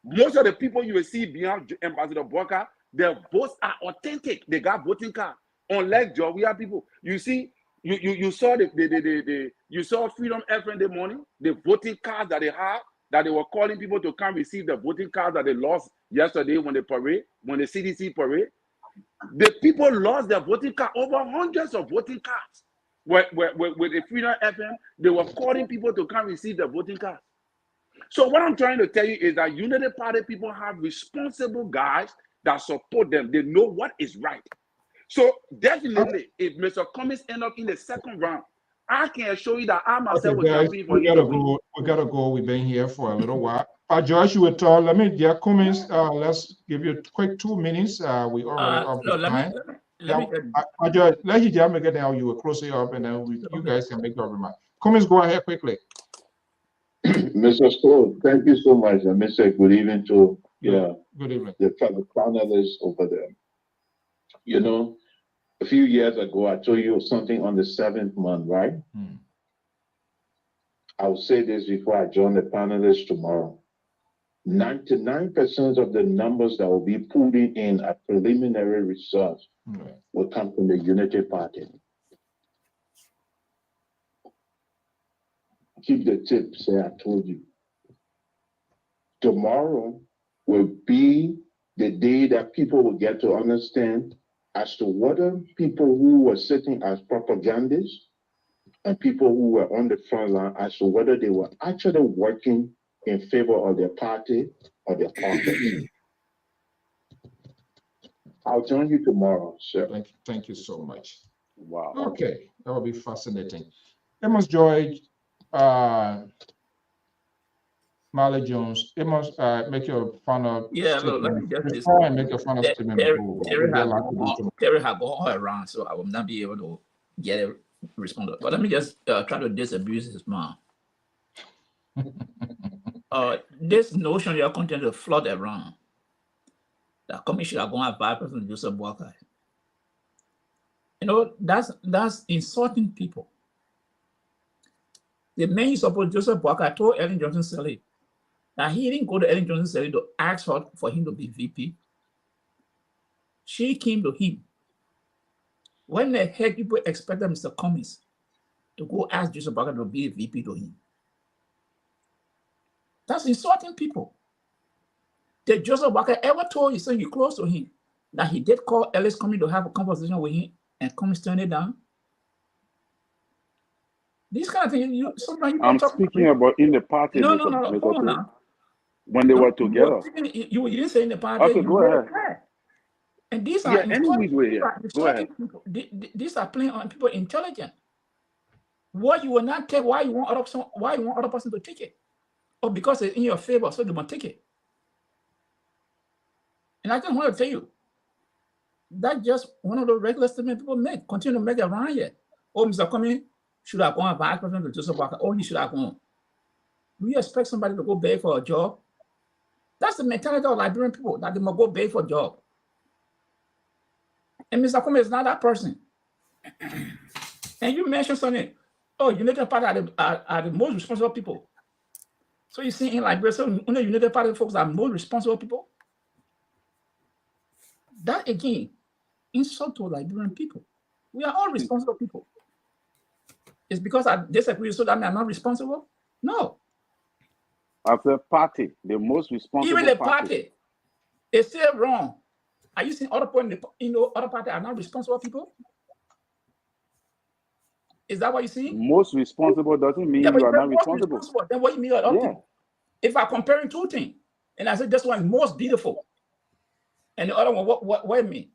Speaker 2: Most of the people you will see beyond Ambassador Boka, their votes are authentic. They got voting cards. Unlike Jowia people, you see, you saw you saw Freedom FM the morning, the voting cards that they have, that they were calling people to come receive the voting cards that they lost yesterday when the CDC parade. The people lost their voting card, over hundreds of voting cards. With the Freedom FM, they were calling people to come receive the voting cards. So what I'm trying to tell you is that Unity Party people have responsible guys that support them. They know what is right. So definitely, if Mr. Cummings end up in the second round, I can assure you that I myself will campaign for him to win.
Speaker 1: We gotta go. We've been here for a little while. Josh, you were told. Let me, dear Cummings. Let's give you a quick 2 minutes. We already off the time. Josh, let you just make it now. You will close it up, and then you guys can make your remark. Cummings, go ahead quickly.
Speaker 10: Mr. Stoll, thank you so much. And Mr. Good evening to
Speaker 1: good evening.
Speaker 10: The panelists over there. You know, a few years ago, I told you something on the 7th month, right? I'll say this before I join the panelists tomorrow. 99% of the numbers that will be pulled in at preliminary results will come from the Unity Party. Keep the tip, say I told you. Tomorrow will be the day that people will get to understand as to whether people who were sitting as propagandists and people who were on the front line, as to whether they were actually working in favor of their party or their party. I'll join you tomorrow, sir.
Speaker 1: Thank you so much.
Speaker 2: Wow.
Speaker 1: Okay, that will be fascinating. Amos George, Marley Jones, Amos, make your final statement.
Speaker 3: Let me just
Speaker 1: Before I make your final statement,
Speaker 3: Terry have gone around, so I will not be able to get a response. But let me just try to disabuse his mind. This notion you're continuing to flood around, the commission are going to have 5% Joseph Boakai. You know, that's insulting people. The main support Joseph Boakai told Ellen Johnson Sirleaf that he didn't go to Ellen Johnson Sirleaf to ask for him to be VP. She came to him. When the head people expected Mr. Cummings to go ask Joseph Boakai to be a VP to him. That's insulting people. Did Joseph Boakai ever told you, so you close to him, that he did call Ellis Cummings to have a conversation with him and Cummings turned it down? These kind of things,
Speaker 2: I'm speaking about in the party.
Speaker 3: No. Hold on now.
Speaker 2: When they were together.
Speaker 3: You didn't say in the party.
Speaker 2: Okay, go ahead.
Speaker 3: And these are
Speaker 2: people.
Speaker 3: These are playing on people intelligent. What you will not take, why you want other person to take it? Or because it's in your favor, so they must take it. And I just want to tell you, that's just one of the regular statements people make. Continue to make it around here. Oh, Mr. Cummings should have gone 5% to Joseph Boakai. Oh, he should have gone. Do you expect somebody to go beg for a job? That's the mentality of Liberian people, that they must go beg for a job. And Mr. Cummings is not that person. And you mentioned something. oh, United Party are the most responsible people. So you see in Liberia, so only United Party folks are most responsible people. That again, insult to Liberian people. We are all responsible people. It's because I disagree, so that means I'm not responsible? No.
Speaker 2: After party, the most responsible
Speaker 3: Even the party is still wrong. Are you saying other people, other party are not responsible people? Is that what you see?
Speaker 2: Most responsible doesn't mean you are not responsible.
Speaker 3: Then what do you mean other people? If I'm comparing two things, and I say this one is most beautiful, and the other one, what it mean?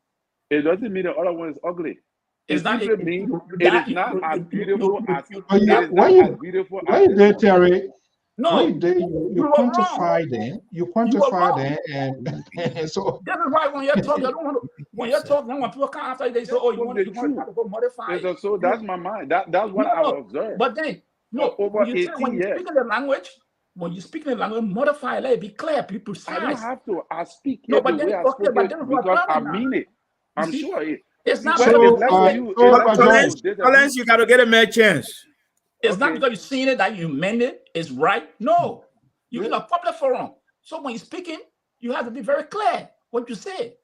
Speaker 2: It doesn't mean the other one is ugly. It simply means it is not as beautiful as
Speaker 1: Why you there, Terry?
Speaker 3: No,
Speaker 1: why you quantify them. You quantify them, and so
Speaker 3: that's why when you're talking, I don't want to. When you're talking, when people come after you, they say, "Oh, you want to go modify."
Speaker 2: So that's my mind. That's what I observed.
Speaker 3: But then, when you speak in the language. When you speak in the language, modify, let it be clear, be precise.
Speaker 2: I don't have to. I speak
Speaker 3: no,
Speaker 2: it
Speaker 3: but
Speaker 2: the way I speak it because I mean it. I'm sure it.
Speaker 3: It's not
Speaker 4: Collins, you got to get a mere chance.
Speaker 3: It's not because you've seen it that you meant it. It's right. No, you're in a public forum. So when you're speaking, you have to be very clear what you say.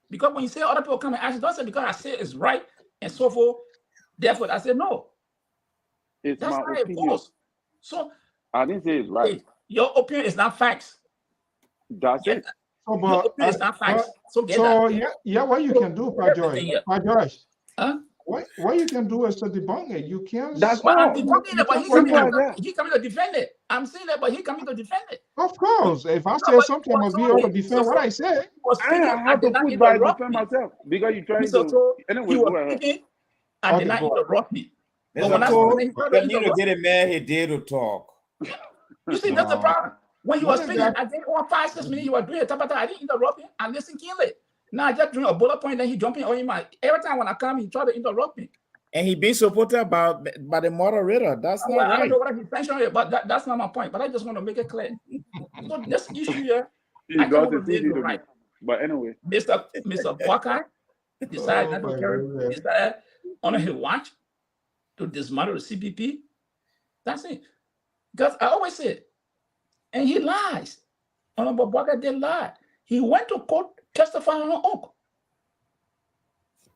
Speaker 3: Because when you say other people come and ask, don't say because I say it's right and so forth. Therefore, I say no.
Speaker 2: It's
Speaker 3: that's
Speaker 2: my
Speaker 3: not
Speaker 2: opinion.
Speaker 3: It goes. So
Speaker 2: I didn't say it's right.
Speaker 3: Your opinion is not facts.
Speaker 2: That's it.
Speaker 1: So, but
Speaker 3: it's not facts. So
Speaker 1: what you can do, Josh,
Speaker 3: huh?
Speaker 1: What you can do is to debunk it. You can't.
Speaker 2: That's
Speaker 3: why I'm
Speaker 1: debunking
Speaker 3: it, but he coming to defend it. I'm saying that, but he coming to defend it.
Speaker 1: Of course, if I say something, I must be able to defend what I say.
Speaker 2: I have to put by defend myself because you're trying to. Anyway, go ahead.
Speaker 3: I did not interrupt me.
Speaker 4: But when I need to get a man, he did to talk.
Speaker 3: You see, that's the problem. When you were speaking, I think 5, 6 minutes you were doing it. I didn't interrupt him. I listened keenly. Now I just doing a bullet point, then he jumping on my. Every time when I come, he try to interrupt me.
Speaker 4: And he being supported by the moderator. That's not right.
Speaker 3: I don't know what he's mentioning, but that's not my point. But I just want to make it clear. So this issue here, I just want to make it right.
Speaker 2: But anyway,
Speaker 3: Mr. Walker decided not to carry. Decided on his watch to dismantle the CPP. That's it. Because I always say, and he lies. Honorable Walker did lie. He went to court testifying on oath,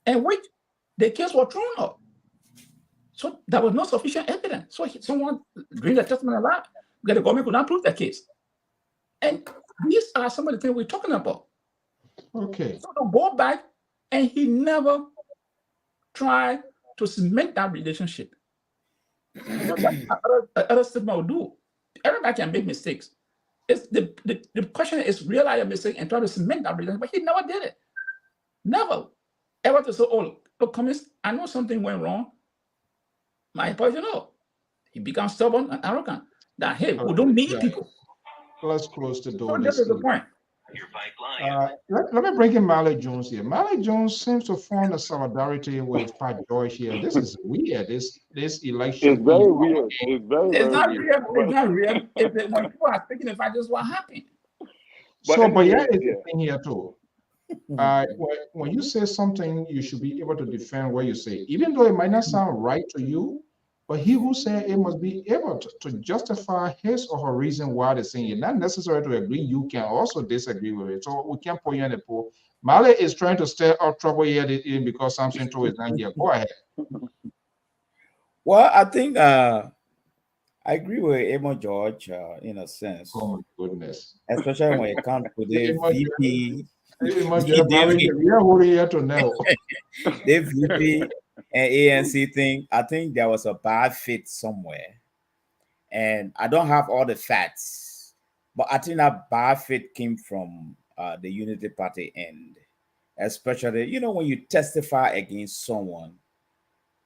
Speaker 3: and which the case was thrown up. So there was no sufficient evidence. So someone during the testimony allowed that the government could not prove the case. And these are some of the things we're talking about.
Speaker 1: Okay.
Speaker 3: So to go back, and he never tried to cement that relationship. Other statement will do. Everybody can make mistakes. It's the question is realize a mistake and try to cement that relationship, but he never did it. Never. Ever to say, oh, look, comments, I know something went wrong. My apology, no. He becomes stubborn and arrogant. That, hey, we don't need people.
Speaker 1: Let's close the door.
Speaker 3: So this is the point.
Speaker 1: Let me bring in Mally Jones here. Mally Jones seems to form a solidarity with Pat George here. This is weird. This election.
Speaker 2: It's very weird. It's
Speaker 3: not
Speaker 2: weird.
Speaker 3: Real. It's not real. When people are speaking, if I just what happened.
Speaker 1: But yeah, it's the thing here too. When you say something, you should be able to defend what you say, even though it might not sound right to you. But he who said it must be able to justify his or her reason why they're saying it. Not necessary to agree. You can also disagree with it. So we can't put you in the pool. Mali is trying to stir up trouble here because something to is not here. Go ahead.
Speaker 4: Well, I think I agree with Emma George in a sense.
Speaker 1: Oh my goodness.
Speaker 4: Especially when it comes to the VP. The VP and ANC thing, I think there was a bad fit somewhere. And I don't have all the facts, but I think that bad fit came from the Unity Party end. Especially, when you testify against someone,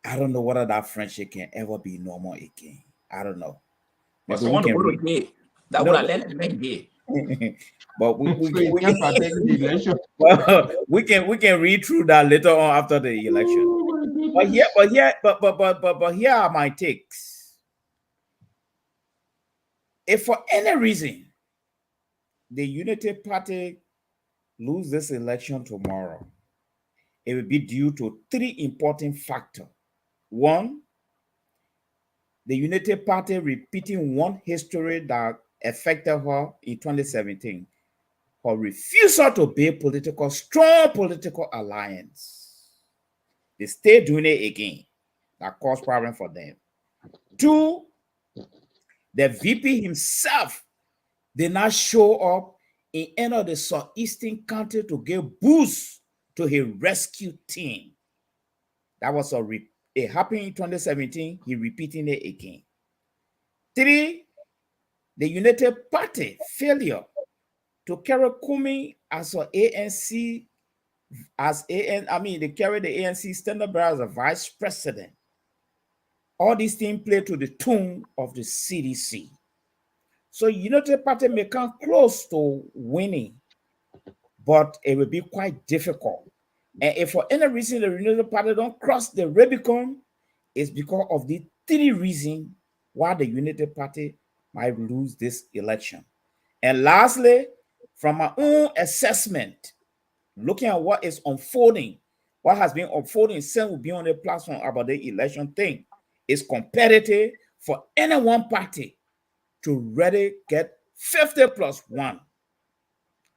Speaker 4: I don't know whether that friendship can ever be normal again. I don't know.
Speaker 3: But someone to go to gay. That would have let them make gay.
Speaker 4: But we can read through that later on after the election. But here are my takes. If for any reason the Unity Party lose this election tomorrow, it will be due to 3 important factors. One, the United Party repeating one history that affected her in 2017. Her refusal to build strong political alliance. They stay doing it again. That caused problem for them. 2, the VP himself did not show up in any of the southeastern country to give boost to his rescue team. That was it happened in 2017. He repeating it again. 3, the United Party failure to carry Kumi as an ANC, they carry the ANC standard bearer as a vice president. All these things play to the tune of the CDC. So United Party may come close to winning, but it will be quite difficult. And if for any reason the United Party don't cross the Rubicon, it's because of the 3 reasons why the United Party might lose this election. And lastly, from my own assessment, looking at what is unfolding, what has been unfolding since we've been on the platform about the election thing, is competitive for any one party to really get 50 plus 1.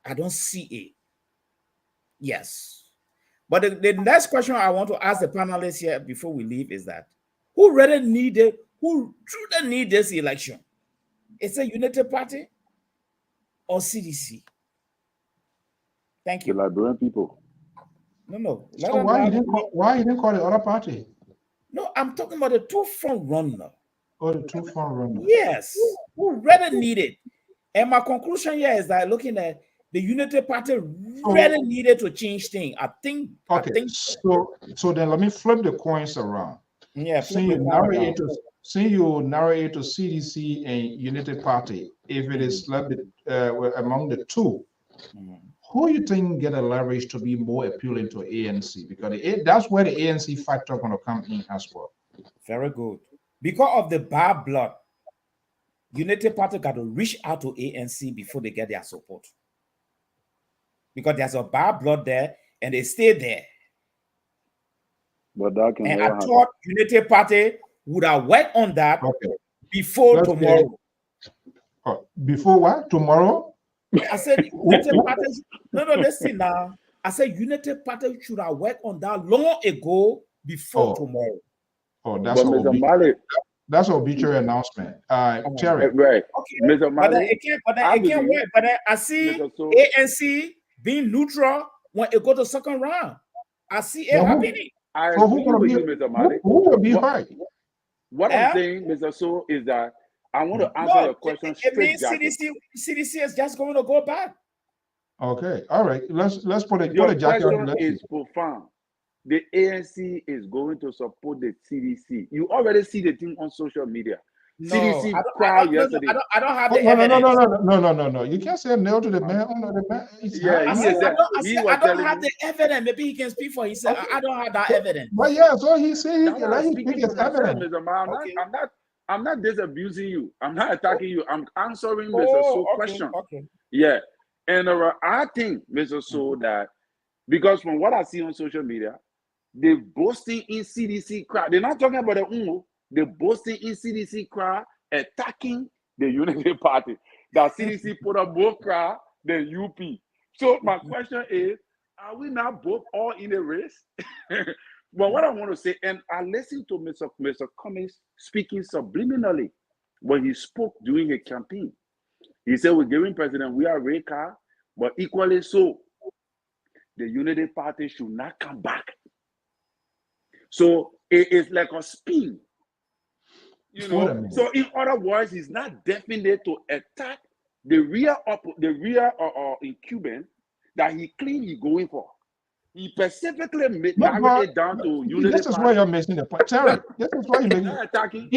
Speaker 4: I don't see it. Yes. But the next question I want to ask the panelists here before we leave is that who truly need this election? It's a United Party or CDC? Thank you.
Speaker 2: The Liberian people.
Speaker 1: No. So why you didn't call the other party?
Speaker 4: No, I'm talking about the 2 front runner.
Speaker 1: Oh, the 2 front runner.
Speaker 4: Yes, who really need it. And my conclusion here is that looking at the United Party really needed to change things. I think.
Speaker 1: So then let me flip the coins around.
Speaker 4: Yeah.
Speaker 1: See you narrow it to CDC and United Party. If it is among the 2, who you think get a leverage to be more appealing to ANC? Because that's where the ANC factor going to come in as well.
Speaker 4: Very good. Because of the bad blood, United Party got to reach out to ANC before they get their support. Because there's a bad blood there and they stay there.
Speaker 2: But that can
Speaker 4: and I thought United Party would have worked on that before tomorrow.
Speaker 1: Before what? Tomorrow?
Speaker 4: I said United Party. No, listen now. I said United Party should have worked on that long ago before tomorrow.
Speaker 1: Oh, that's that's an obituary announcement. Terry.
Speaker 2: Right.
Speaker 4: Okay. But it can't work. But I see ANC being neutral when it go to second round. I see it happening.
Speaker 2: So who
Speaker 1: will be hurt?
Speaker 2: What I'm saying, Mr. So, is that I want to answer your question straight.
Speaker 4: It means CDC is just going to go back.
Speaker 1: Okay, all right. Let's put it.
Speaker 2: Your question is profound. The ANC is going to support the CDC. You already see the thing on social media.
Speaker 4: No,
Speaker 2: CDC crowd yesterday.
Speaker 4: I don't have the evidence.
Speaker 1: No. You can't say no to the man.
Speaker 4: I don't have the evidence. Maybe he can speak for himself. Okay. I don't have that evidence.
Speaker 1: But yeah, so he said he speak his evidence.
Speaker 2: I'm not disabusing you. I'm not attacking you. I'm answering Mr. So's question.
Speaker 4: Okay.
Speaker 2: Yeah. And I think, Mr. So, that because from what I see on social media, they're boasting in CDC crowd. They're not talking about the UNO. They're boasting in CDC crowd, attacking the Unity Party. That CDC put up more crowd than UP. So my question is, are we not both all in a race? But what I want to say, and I listened to Mr. Cummings speaking subliminally when he spoke during a campaign. He said, we're giving President we are rate card, but equally so, the Unity Party should not come back. So it is like a spin. You know, so in other words, he's not definite to attack the real incumbent that he claimed he's going for. He specifically narrowed it down to Unity.
Speaker 1: This is why you're missing the point, Terry. This is why you're making attacking.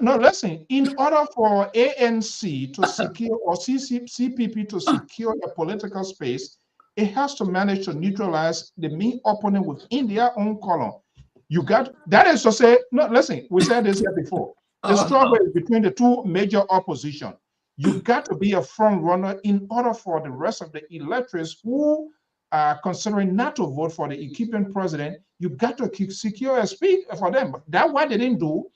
Speaker 1: Listen. In order for ANC to secure or CPP to secure a political space, it has to manage to neutralize the main opponent within their own column. You got that is to say, no. Listen, we said this here before. The struggle is between the 2 major opposition. You got to be a front runner in order for the rest of the electors who are considering not to vote for the incumbent president. You got to secure a seat for them. That's what they didn't do.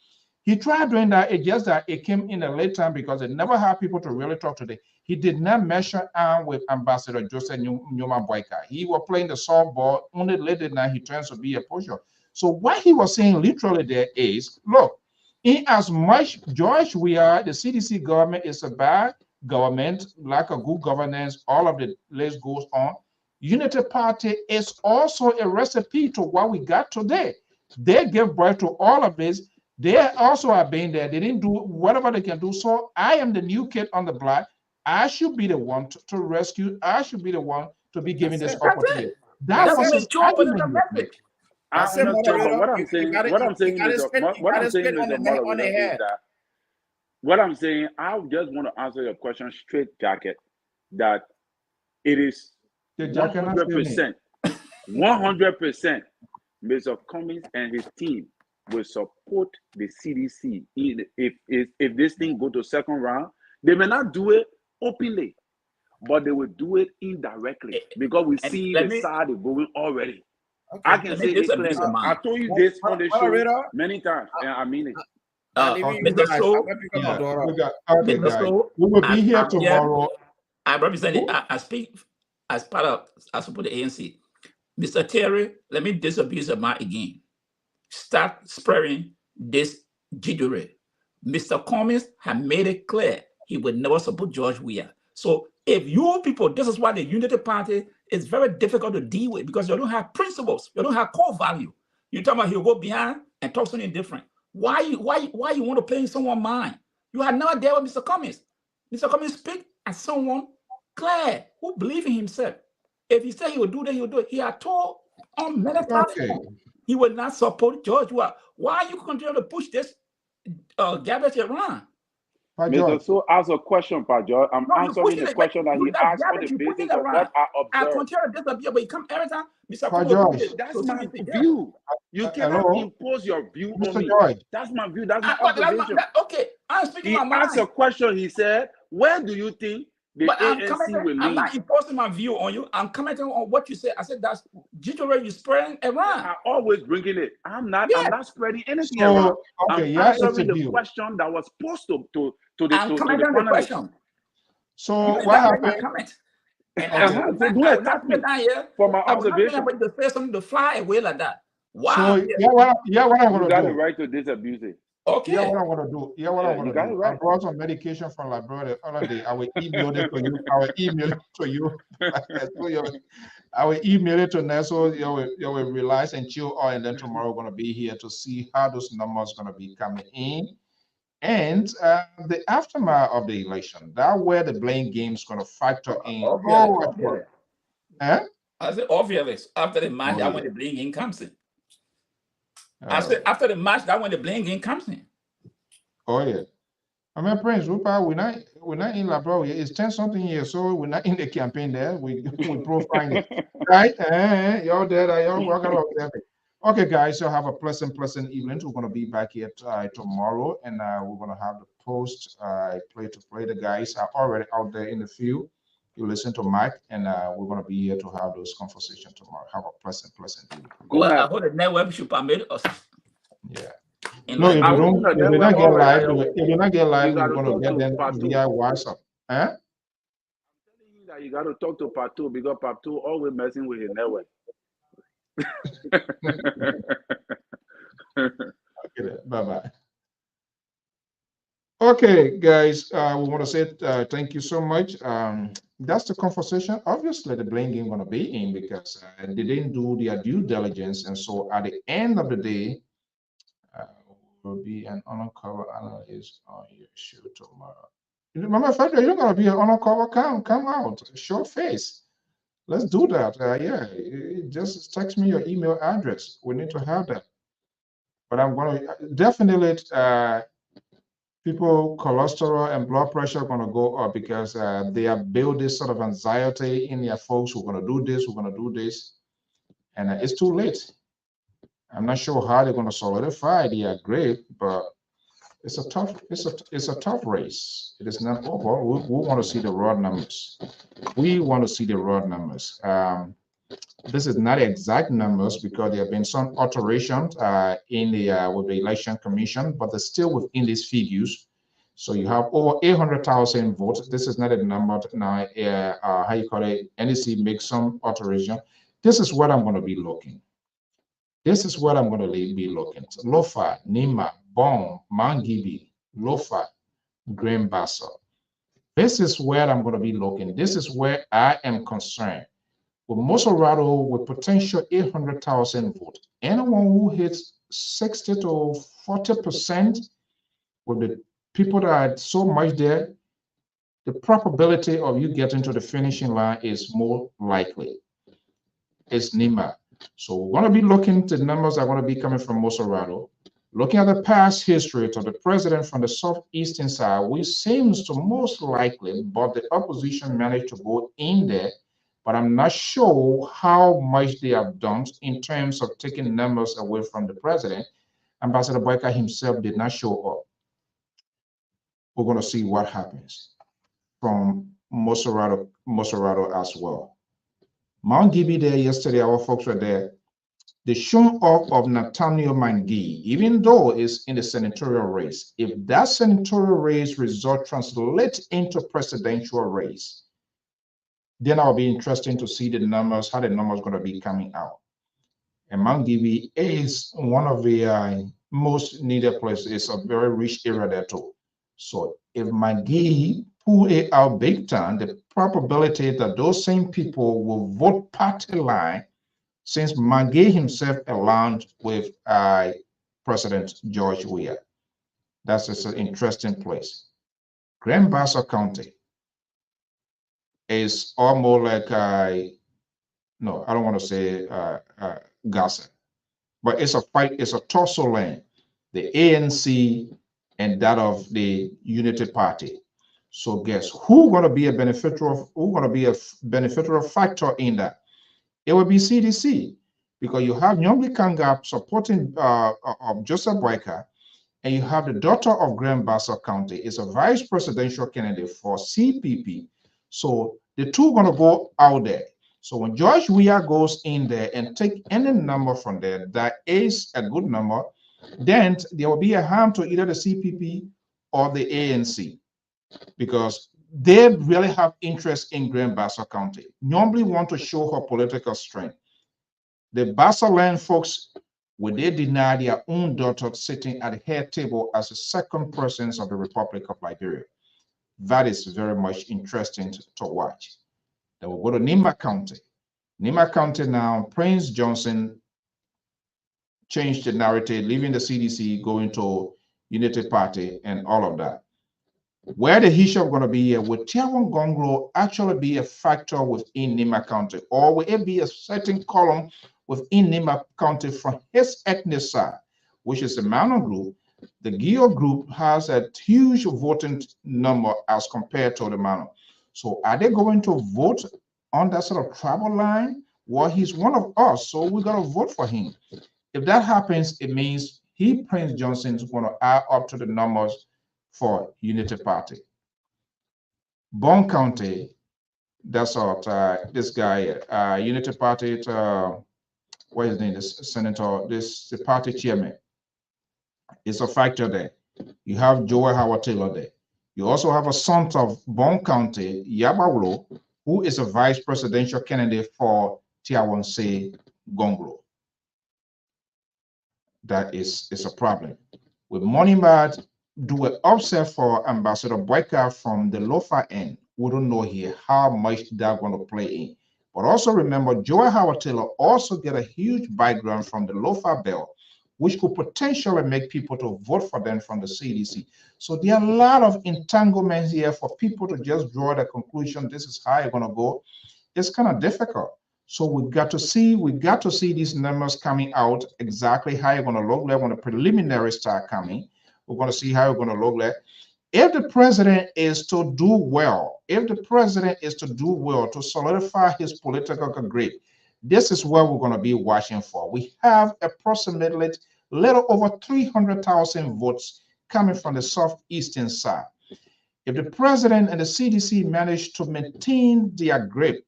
Speaker 1: He tried doing that. It's just that it came in a late time because they never had people to really talk to them. He did not measure arm with Ambassador Joseph Newman Boyka. He was playing the softball. Only later now he turns to be a pusher. So what he was saying literally there is, look, in as much George we are, the CDC government is a bad government, lack of good governance, all of the list goes on. Unity Party is also a recipe to what we got today. They gave birth to all of this. They also are being there. They didn't do whatever they can do. So I am the new kid on the block. I should be the one to rescue. I should be the one to be given this opportunity. That was his argument.
Speaker 2: I understand, but what I'm saying is that what I'm saying, I just want to answer your question straight, Jacket, that it is 100%, 100%, Mr. Cummings and his team will support the CDC. If this thing go to second round, they may not do it openly, but they will do it indirectly because we see the side is going already. Okay. I can say it clearly. I told you this on the show many times, and I mean it.
Speaker 1: We will be here tomorrow.
Speaker 3: I represent it. I speak as part of, I support the ANC. Mr. Terry, let me disabuse the mind again. Start spreading this jiggery. Mr. Cummings had made it clear he would never support George Weah. So if you people, this is why the Unity Party is very difficult to deal with because you don't have principles, you don't have core value. You talk about he'll go behind and talk something different. Why you want to play in someone's mind? You are never there with Mr. Cummings. Mr. Cummings speak as someone clear who believes in himself. If he said he would do that, he would do it. He had told on many platforms he would not support George Weah. Why you continue to push this garbage around?
Speaker 2: Mr. So ask a question, Pajor. I'm answering the question that he asked on the basis of what I observed.
Speaker 3: I continue to disappear, but he come every time. Mr.
Speaker 2: That's my view. You cannot impose your view on me. That's my view. That's my observation.
Speaker 3: Okay, I'm speaking my mind.
Speaker 2: He asked a question. He said, "Where do you think the ANC will lead?"
Speaker 3: I'm not imposing my view on you. I'm commenting on what you said. I said that's jittery you spreading around.
Speaker 2: I'm always bringing it. I'm not spreading anything around.
Speaker 1: Okay,
Speaker 2: I'm answering the question that was posed to the
Speaker 3: question.
Speaker 1: So what happened?
Speaker 2: For my observation.
Speaker 3: But to say something to fly away like that. Wow.
Speaker 1: So what I'm gonna do?
Speaker 2: You got the right to disabuse it.
Speaker 3: Okay.
Speaker 1: Yeah, what I'm gonna do. I brought some medication from Liberia the other day. I will email it to you. I will email it to you. I will email it to Nestle. You will realize and chill out, and then tomorrow we're gonna be here to see how those numbers gonna be coming in. And the aftermath of the election, that's where the blame game is gonna factor in.
Speaker 3: I said obviously after the match, that's when the blame game comes in. I said after the match, that's when the blame game comes in.
Speaker 1: Oh yeah. I mean, Prince, we're not in Liberia. It's 10-something years, so we're not in the campaign there. We profile it, right? Y'all there, y'all working on there. Okay, guys, so have a pleasant evening. We're gonna be back here tomorrow, and we're gonna have the post play. The guys are already out there in the field. You listen to Mike, and we're gonna be here to have those conversations tomorrow. Have a pleasant evening.
Speaker 3: Well, I hope the network should permit us.
Speaker 1: Yeah. No, if you not get live, we're gonna get them via WhatsApp.
Speaker 2: I'm telling you that you gotta talk to Part 2 because Part 2 always messing with his network.
Speaker 1: Okay, bye-bye. Okay, guys, we want to say thank you so much. That's the conversation. Obviously, the blame game going to be in because they didn't do their due diligence, and so at the end of the day, will be an undercover analyst on your show tomorrow. Remember, Frederick, you're going to be an undercover. Come out, show face. Let's do that. Just text me your email address. We need to have that. But I'm going to definitely people cholesterol and blood pressure are going to go up because they have built this sort of anxiety in their folks. We're going to do this. We're going to do this, and it's too late. I'm not sure how they're going to solidify their grade, but it's a tough race. It is not over. We want to see the raw numbers. We want to see the raw numbers. This is not exact numbers because there have been some alterations in the with the election commission, but they're still within these figures. So you have over 800,000 votes. This is not a number now. How you call it? NEC makes some alteration. This is what I'm going to be looking. This is what I'm going to be looking. So Lofa, Nima, Bon, Mangibi, Lofa, Green Basso. This is where I'm going to be looking. This is where I am concerned. With Mosorado with potential 800,000 votes, anyone who hits 60 to 40% with the people that are so much there, the probability of you getting to the finishing line is more likely. It's Nima. So we're going to be looking to the numbers that are going to be coming from Mosorado. Looking at the past history of the president from the southeastern side, which seems to most likely, but the opposition managed to go in there. But I'm not sure how much they have done in terms of taking numbers away from the president. Ambassador Boyka himself did not show up. We're going to see what happens from Mosorado as well. Mount Gibby there yesterday, our folks were there. The showing off of Nathaniel Mangi, even though it's in the senatorial race, if that senatorial race result translates into presidential race, then it'll be interesting to see the numbers, how the numbers are going to be coming out. And Mount Gibby is one of the most needed places. It's a very rich area there too. So if Mangi pull it out big time, the probability that those same people will vote party line, since Mangi himself aligned with President George Weah. That's just an interesting place. Grand Bassa County is almost like no, I don't want to say Gaza, but it's a fight, it's a tussle line, the ANC and that of the Unity Party. So guess who's going to be a beneficial, factor in that? It will be CDC, because you have Nyongli Kanga supporting of Joseph Boyka, and you have the daughter of Grand Bassa County is a vice presidential candidate for CPP. So the two are going to go out there. So when George Weah goes in there and take any number from there that is a good number, then there will be a harm to either the CPP or the ANC, because they really have interest in Grand Bassa County. Normally want to show her political strength. The Bassa land folks, would they deny their own daughter sitting at the head table as the second president of the Republic of Liberia? That is very much interesting to watch. Then we'll go to Nima County. Nima County now, Prince Johnson changed the narrative, leaving the CDC, going to Unity Party and all of that. Where the issue is going to be here, will Tiawan Gonglo actually be a factor within Nima County, or will it be a certain column within Nima County from his ethnic side, which is the Mano group? The Gio group has a huge voting number as compared to the Mano. So are they going to vote on that sort of tribal line? Well, he's one of us, so we got to vote for him. If that happens, it means Prince Johnson, is going to add up to the numbers for Unity Party. Bon County, that's what this guy, Unity Party, what is his name, this senator, the party chairman, is a factor there. You have Joel Howard Taylor there. You also have a son of Bon County, Yabawlo, who is a vice presidential candidate for Tiawanse Gonglo. That is a problem. With Monimad, do an offset for Ambassador Boyka from the Lofa end. We don't know here how much they're going to play in. But also remember, Joel Howard Taylor also get a huge background from the Lofa belt, which could potentially make people to vote for them from the CDC. So there are a lot of entanglements here for people to just draw the conclusion, this is how you're going to go. It's kind of difficult. So we got to see these numbers coming out, exactly how you're going to look like when the preliminary start coming. We're going to see how you're going to look like. If the president is to do well, to solidify his political grip, this is where we're going to be watching for. We have approximately little over 300,000 votes coming from the southeastern side. If the president and the CDC manage to maintain their grip,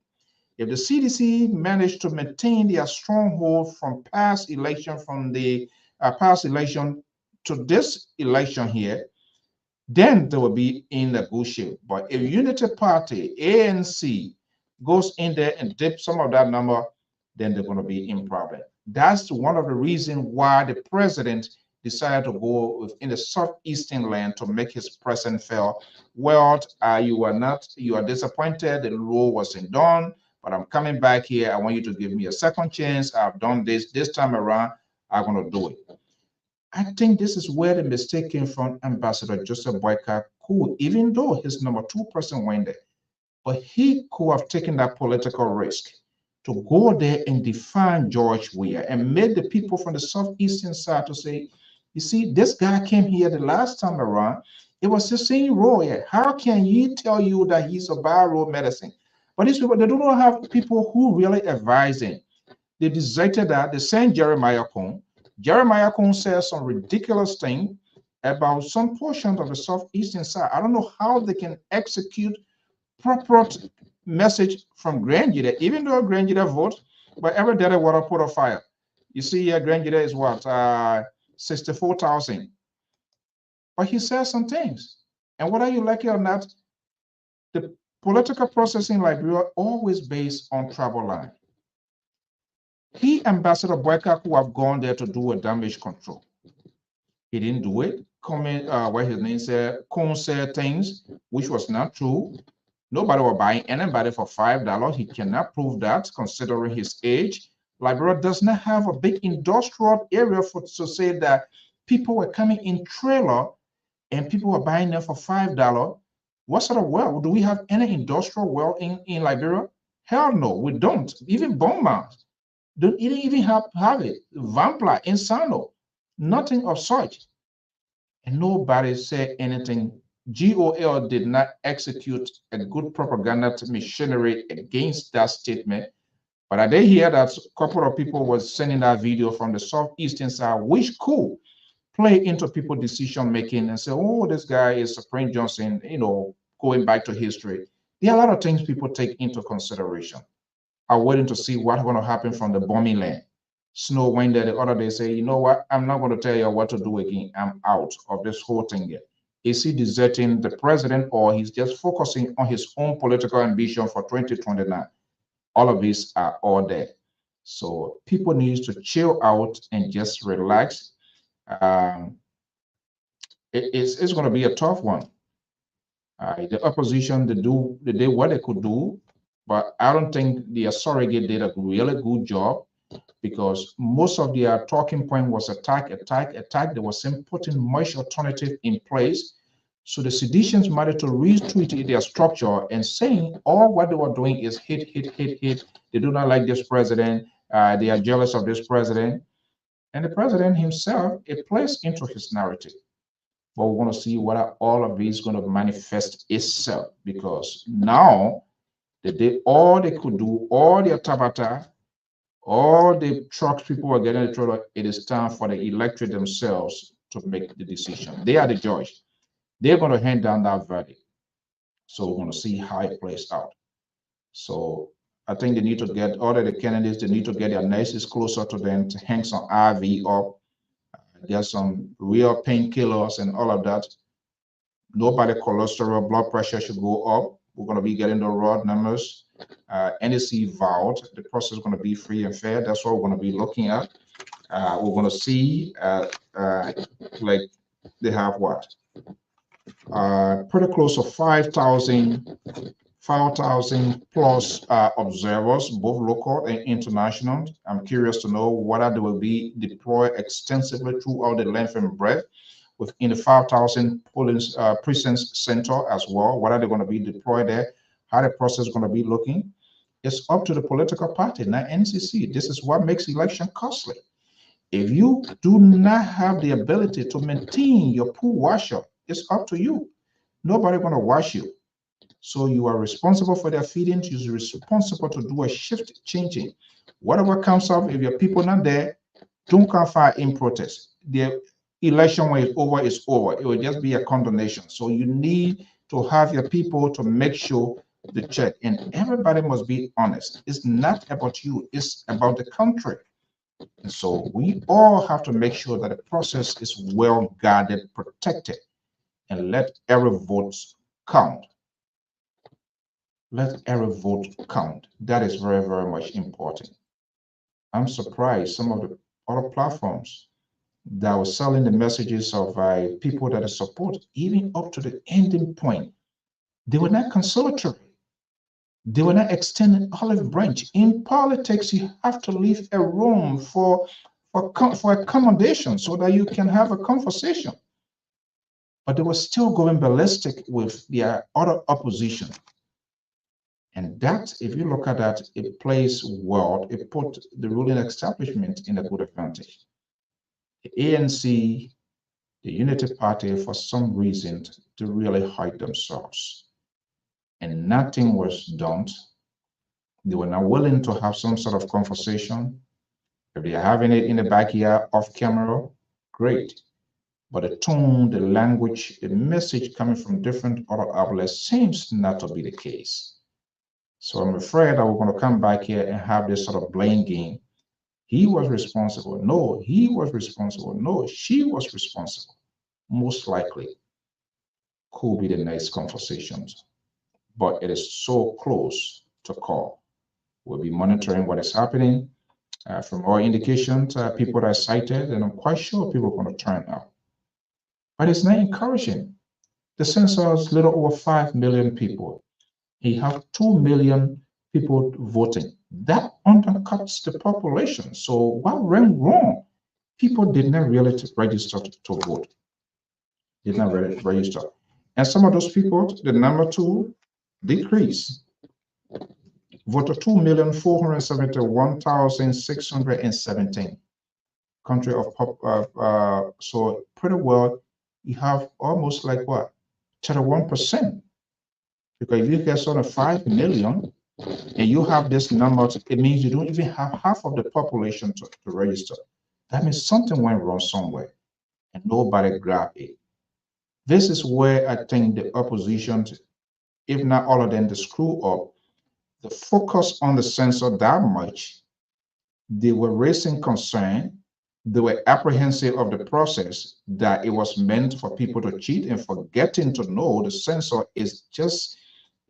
Speaker 1: If the CDC managed to maintain their stronghold from past election, to this election here, then they will be in a good shape. But if Unity Party, ANC, goes in there and dips some of that number, then they're going to be in problem. That's one of the reasons why the president decided to go within the southeastern land to make his presence felt. Well, you are disappointed, the role wasn't done, but I'm coming back here. I want you to give me a second chance. I've done this time around. I'm going to do it. I think this is where the mistake came from Ambassador Joseph Boyka, who, even though his number 2 person went there, but he could have taken that political risk to go there and define George Weah and made the people from the southeastern side to say, you see, this guy came here the last time around. It was the same role here. How can he tell you that he's a viral medicine? But these people, they do not have people who really advise him. They deserted that. They sent Jeremiah Cohn. Jeremiah Cohn says some ridiculous thing about some portions of the southeastern side. I don't know how they can execute proper message from Grand Jida, even though Grand Jida vote, but every day water put a fire. You see here, Grand Jida is what, 64,000. But he says some things. And whether you like it or not, the political process in Liberia always based on travel line. He, Ambassador Boyka, who have gone there to do a damage control. He didn't do it. What his name said, Cohn said things which was not true. Nobody will buy anybody for $5. He cannot prove that, considering his age. Liberia does not have a big industrial area to say that people were coming in trailer and people were buying them for $5. What sort of well? Do we have any industrial well in Liberia? Hell no, we don't. Even Beaumont don't even have it. Vampla, Insano, nothing of such. And nobody said anything. GOL did not execute a good propaganda machinery against that statement. But I did hear that a couple of people were sending that video from the southeastern side, which could play into people's decision making and say, oh, this guy is Supreme Johnson, going back to history. There are a lot of things people take into consideration. I'm waiting to see what's going to happen from the bombing land. Snow went there the other day, say, you know what? I'm not going to tell you what to do again. I'm out of this whole thing here. Is he deserting the president, or he's just focusing on his own political ambition for 2029? All of these are all there. So people need to chill out and just relax. It's going to be a tough one. The opposition, they did what they could do, but I don't think the surrogate did a really good job, because most of their talking point was attack. They were saying putting much alternative in place. So the seditions managed to retweet their structure and saying all what they were doing is hit. They do not like this president. They are jealous of this president. And the president himself, it plays into his narrative. But we want to see whether all of this is going to manifest itself, because now they did all they could do, all their tabata, all the trucks people were getting the trouble. It is time for the electorate themselves to make the decision. They are the judge. They're going to hand down that verdict. So we're going to see how it plays out. So I think they need to get all of the candidates, they need to get their nurses closer to them to hang some IV up, get some real painkillers and all of that. Nobody cholesterol, blood pressure should go up. We're going to be getting the raw numbers. NEC vowed the process is going to be free and fair. That's what we're going to be looking at. We're going to see like they have what? Pretty close to 5,000 plus observers, both local and international. I'm curious to know whether they will be deployed extensively throughout the length and breadth within the 5,000 polling precincts center as well. Whether they're going to be deployed there, how the process is going to be looking. It's up to the political party, not NCC. This is what makes election costly. If you do not have the ability to maintain your pool washer, it's up to you. Nobody going to wash you. So you are responsible for their feeding. You're responsible to do a shift changing. Whatever comes up, if your people not there, don't come fire in protest. The election, when it's over, is over. It will just be a condemnation. So you need to have your people to make sure the check, and everybody must be honest. It's not about you, it's about the country. And so we all have to make sure that the process is well guarded, protected, and let every vote count. Let every vote count. That is very, very much important. I'm surprised some of the other platforms that were selling the messages of people that are support, even up to the ending point, they were not conciliatory. They were not extending olive branch. In politics, you have to leave a room for accommodation so that you can have a conversation. But they were still going ballistic with their other opposition. And that, if you look at that, it plays well. It put the ruling establishment in a good advantage. The ANC, the Unity Party, for some reason, to really hide themselves. And nothing was done. They were not willing to have some sort of conversation. If they are having it in the backyard off camera, great. But the tone, the language, the message coming from different other outlets seems not to be the case. So I'm afraid that we're going to come back here and have this sort of blame game. He was responsible. No, he was responsible. No, she was responsible. Most likely could be the next conversations. But it is so close to call. We'll be monitoring what is happening. From all indications, people that are cited, and I'm quite sure people are going to turn out. But it's not encouraging. The census, little over 5 million people. You have 2 million people voting. That undercuts the population. So what went wrong? People did not really register to vote. Did not really register. And some of those people, the number two, decrease. Voted 2,471,617. Country of so pretty well, you have almost like what, 31%. Because if you get sort of 5 million and you have this number, it means you don't even have half of the population to register. That means something went wrong somewhere and nobody grabbed it. This is where I think the opposition, if not all of them, the screw up, the focus on the census that much, they were raising concern, they were apprehensive of the process, that it was meant for people to cheat and forgetting to know the census is just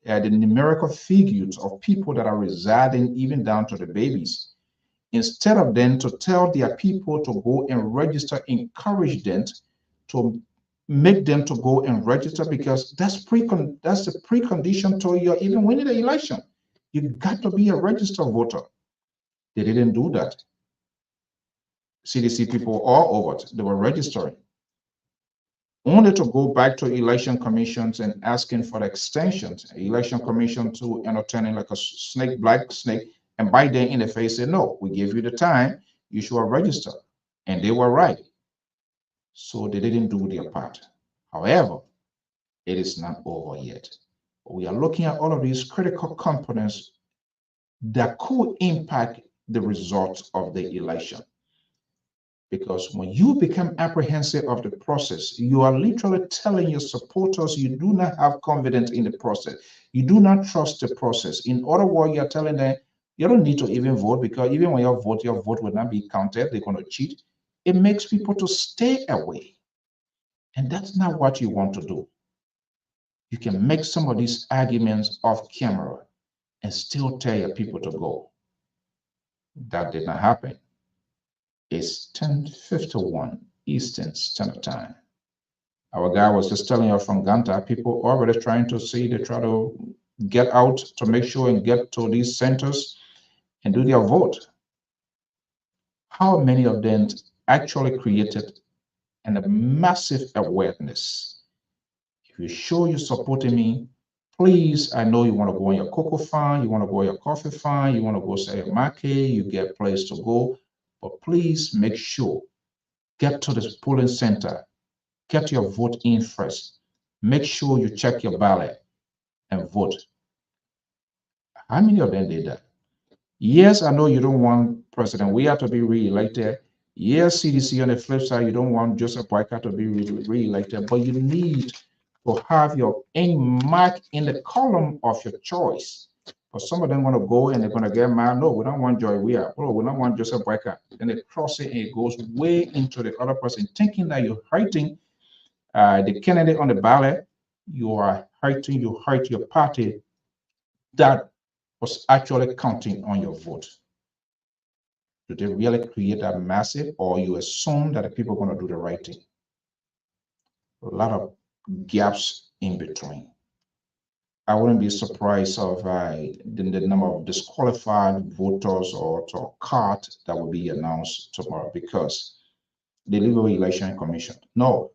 Speaker 1: the numerical figures of people that are residing even down to the babies. Instead of them to tell their people to go and register, encourage them to make them to go and register, because that's the precondition to your even winning the election. You got to be a registered voter. They didn't do that. CDC people all over it, they were registering. Only to go back to election commissions and asking for the extensions, election commission to entertaining like a snake, black snake, and bite them in the face say, no, we gave you the time, you should register. And they were right. So they didn't do their part. However, it is not over yet. We are looking at all of these critical components that could impact the results of the election. Because when you become apprehensive of the process, you are literally telling your supporters you do not have confidence in the process. You do not trust the process. In other words, you're telling them you don't need to even vote, because even when you vote, your vote will not be counted. They're going to cheat. It makes people to stay away. And that's not what you want to do. You can make some of these arguments off camera and still tell your people to go. That did not happen. It's 10:51 Eastern Standard Time. Our guy was just telling you from Ganta, people already trying to see, they try to get out to make sure and get to these centers and do their vote. How many of them actually created a massive awareness? If you show you're supporting me, please, I know you want to go on your cocoa farm, you want to go on your coffee farm, you want to go sell your market, you get a place to go. But please make sure, get to the polling center, get your vote in first. Make sure you check your ballot and vote. How many of them did that? Yes, I know you don't want President Weah to be re-elected. Yes, CDC on the flip side, you don't want Joseph Boyka to be re-elected, but you need to have your name marked in the column of your choice. But some of them want to go and they're going to get mad. No, we don't want Joy Weir. Oh, we don't want Joseph Boyka. Then they cross it and it goes way into the other person, thinking that you're hurting the candidate on the ballot. You are hurting, you hurt your party that was actually counting on your vote. Do they really create that massive, or you assume that the people are going to do the right thing? A lot of gaps in between. I wouldn't be surprised of the number of disqualified voters or to card that will be announced tomorrow, because the Liberia Election Commission, no,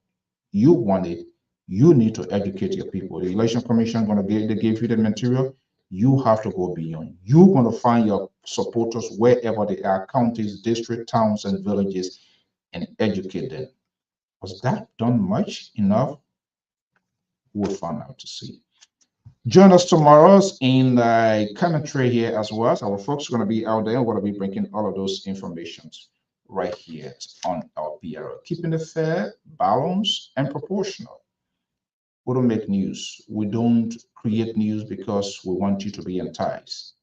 Speaker 1: you want it, you need to educate your people. The Election Commission going to give you the material. You have to go beyond. You're going to find your supporters wherever they are, counties, districts, towns, and villages, and educate them. Was that done much enough? We'll find out to see. Join us tomorrow in commentary here as well. So our folks are going to be out there. We're going to be bringing all of those informations right here on LPR, keeping it fair, balanced, and proportional. We don't make news. We don't create news because we want you to be enticed.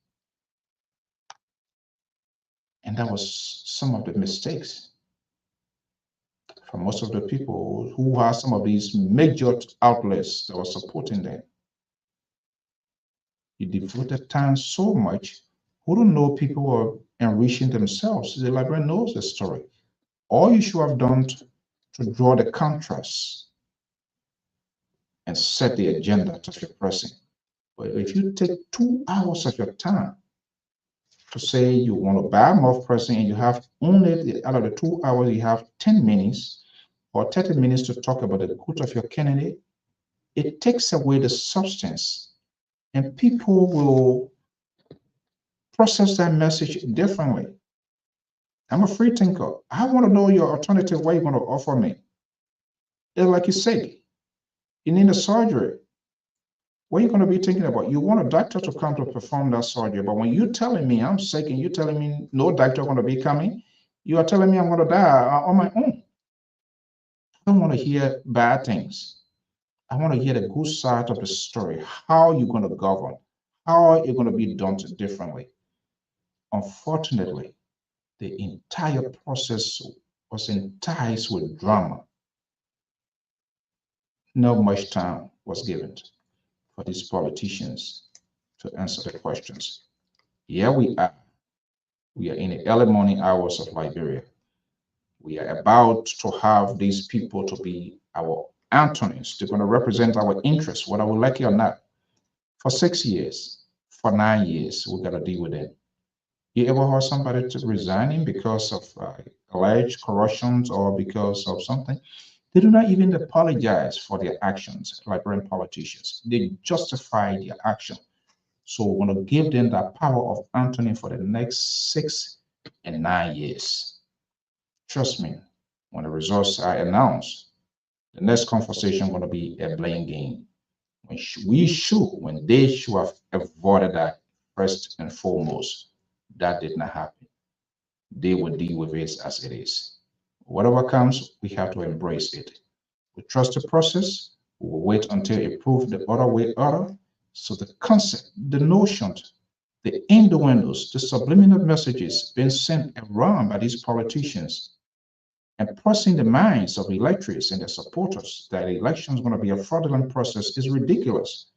Speaker 1: And that was some of the mistakes for most of the people who have some of these major outlets that were supporting them. You devoted time so much, who don't know people were enriching themselves. The librarian knows the story. All you should have done to draw the contrast and set the agenda to your pressing. But if you take 2 hours of your time to say you want to buy more pressing, and you have only out of the 2 hours, you have 10 minutes or 30 minutes to talk about the good of your candidate, it takes away the substance. And people will process that message differently. I'm a free thinker. I want to know your alternative, what you're going to offer me. It's like you said, you need a surgery. What are you going to be thinking about? You want a doctor to come to perform that surgery, but when you're telling me I'm sick and you're telling me no doctor going to be coming, you are telling me I'm going to die on my own. I don't want to hear bad things. I want to hear the good side of the story, how you're going to govern, how you're going to be done differently. Unfortunately, the entire process was enticed with drama. Not much time was given for these politicians to answer the questions. Here we are. We are in the early morning hours of Liberia. We are about to have these people to be our Antonies. They're going to represent our interests, whether we like it or not. For 6 years, for 9 years, we got to deal with it. You ever heard somebody resigning because of alleged corruptions or because of something? They do not even apologize for their actions, Liberian politicians. They justify their action. So we're going to give them that power of Anthony for the next 6 and 9 years. Trust me, when the results are announced, the next conversation is going to be a blame game. When they should have avoided that first and foremost. That did not happen. They will deal with it as it is. Whatever comes, we have to embrace it. We trust the process. We will wait until it proves the other way other. So the concept, the notions, the innuendos, the subliminal messages being sent around by these politicians and pressing the minds of electors and their supporters that the election is going to be a fraudulent process is ridiculous.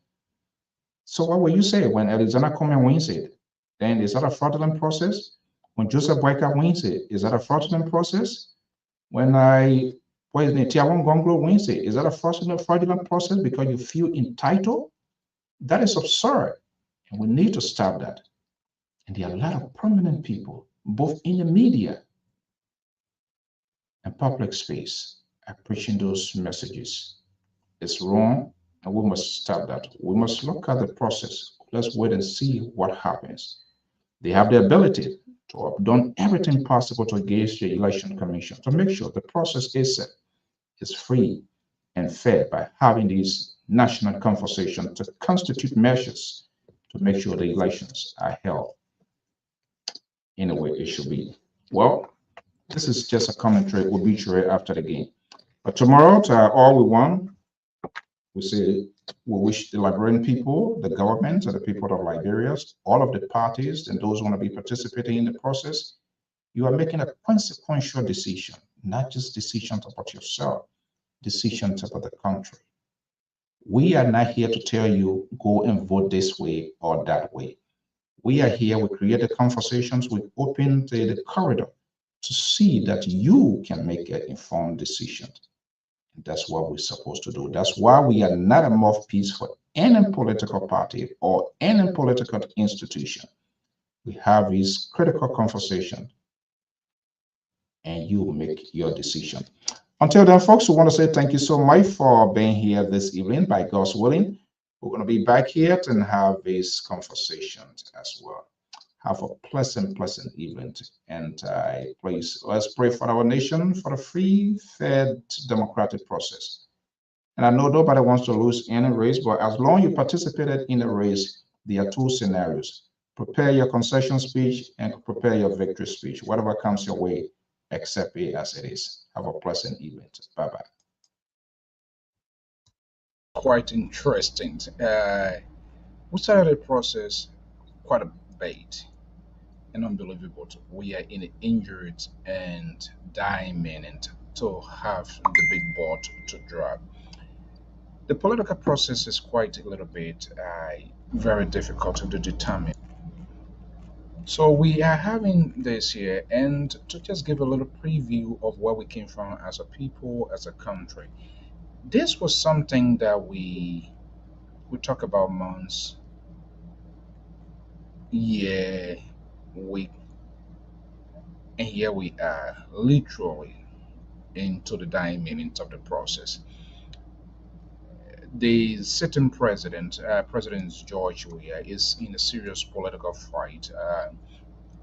Speaker 1: So what will you say when Alexander Komen wins it? Then is that a fraudulent process? When Joseph Boyka wins it, is that a fraudulent process? When Tiawan Gonglo wins it, is that a fraudulent process because you feel entitled? That is absurd. And we need to stop that. And there are a lot of prominent people, both in the media and public space, are preaching those messages. It's wrong, and we must stop that. We must look at the process. Let's wait and see what happens. They have the ability to have done everything possible to engage the election commission to make sure the process is free and fair by having these national conversations to constitute measures to make sure the elections are held in the way it should be. Well, this is just a commentary, obituary after the game. But tomorrow, all we want We say we wish the Liberian people, the government, and the people of Liberia, all of the parties and those who want to be participating in the process, you are making a consequential decision, not just decisions about yourself, decisions about the country. We are not here to tell you, go and vote this way or that way. We are here, we create the conversations, we open the corridor to see that you can make an informed decision. That's what we're supposed to do. That's why we are not a mouthpiece for any political party or any political institution. We have this critical conversation and you make your decision. Until then, folks, we want to say thank you so much for being here this evening. By God's willing, we're going to be back here and have these conversations as well. Have a pleasant evening. And please, let's pray for our nation, for a free, fair, democratic process. And I know nobody wants to lose any race, but as long as you participated in a race, there are two scenarios. Prepare your concession speech and prepare your victory speech. Whatever comes your way, accept it as it is. Have a pleasant evening. Bye-bye. Quite interesting. We started the process quite a bit and unbelievable. We are in an injured and dying minute to have the big boat to drag. The political process is quite a little bit very difficult to determine. So we are having this here, and to just give a little preview of where we came from as a people, as a country. This was something that we talk about months, year, week, and here we are, literally into the dying minutes of the process. The sitting president, President George Weah, is in a serious political fight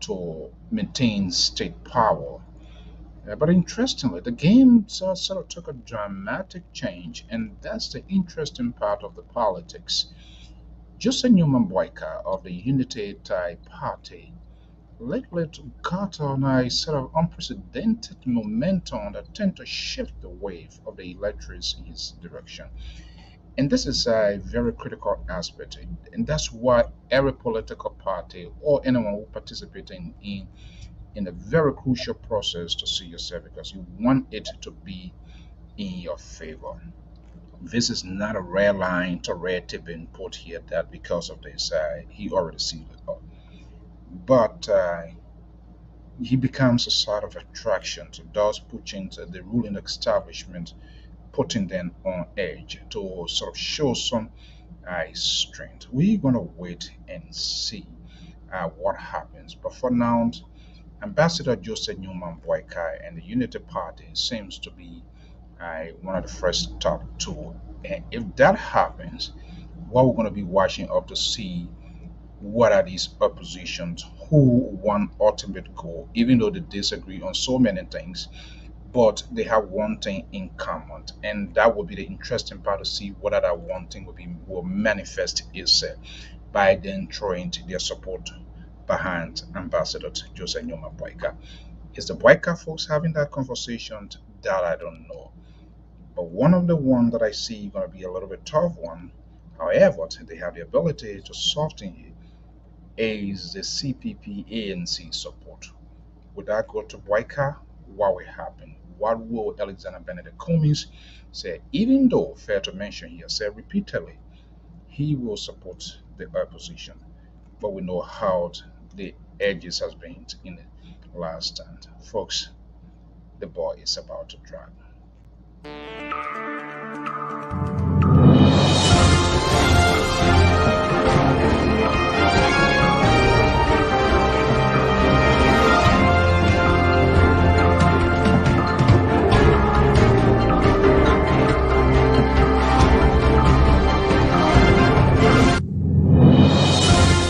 Speaker 1: to maintain state power. But interestingly, the game sort of took a dramatic change, and that's the interesting part of the politics. Joseph Newman Boyka of the Unity Party lately got on a sort of unprecedented momentum that tend to shift the wave of the electorates in his direction. And this is a very critical aspect, and that's why every political party or anyone who participates in a very crucial process to see yourself, because you want it to be in your favor. This is not a red line to red tip being put here that because of this, he already sealed it up. But he becomes a sort of attraction to those pushing to the ruling establishment, putting them on edge to sort of show some strength. We're going to wait and see what happens. But for now, Ambassador Joseph Newman Boyka and the Unity Party seems to be one of the first top two. And if that happens, what we're going to be watching up to see what are these oppositions who want ultimate goal, even though they disagree on so many things, but they have one thing in common, and that will be the interesting part to see whether that one thing will manifest itself by then throwing their support behind Ambassador Joseph Newman Boyka. Is the Boyka folks having that conversation? That I don't know. But one of the ones that I see going to be a little bit tough one, however, they have the ability to soften it, is the CPP ANC support. Would that go to Boyka? What will happen? What will Alexander Benedict Cummings say? Even though, fair to mention, he has said repeatedly he will support the opposition, but we know how the edges has been in the last stand. Folks, the ball is about to drag.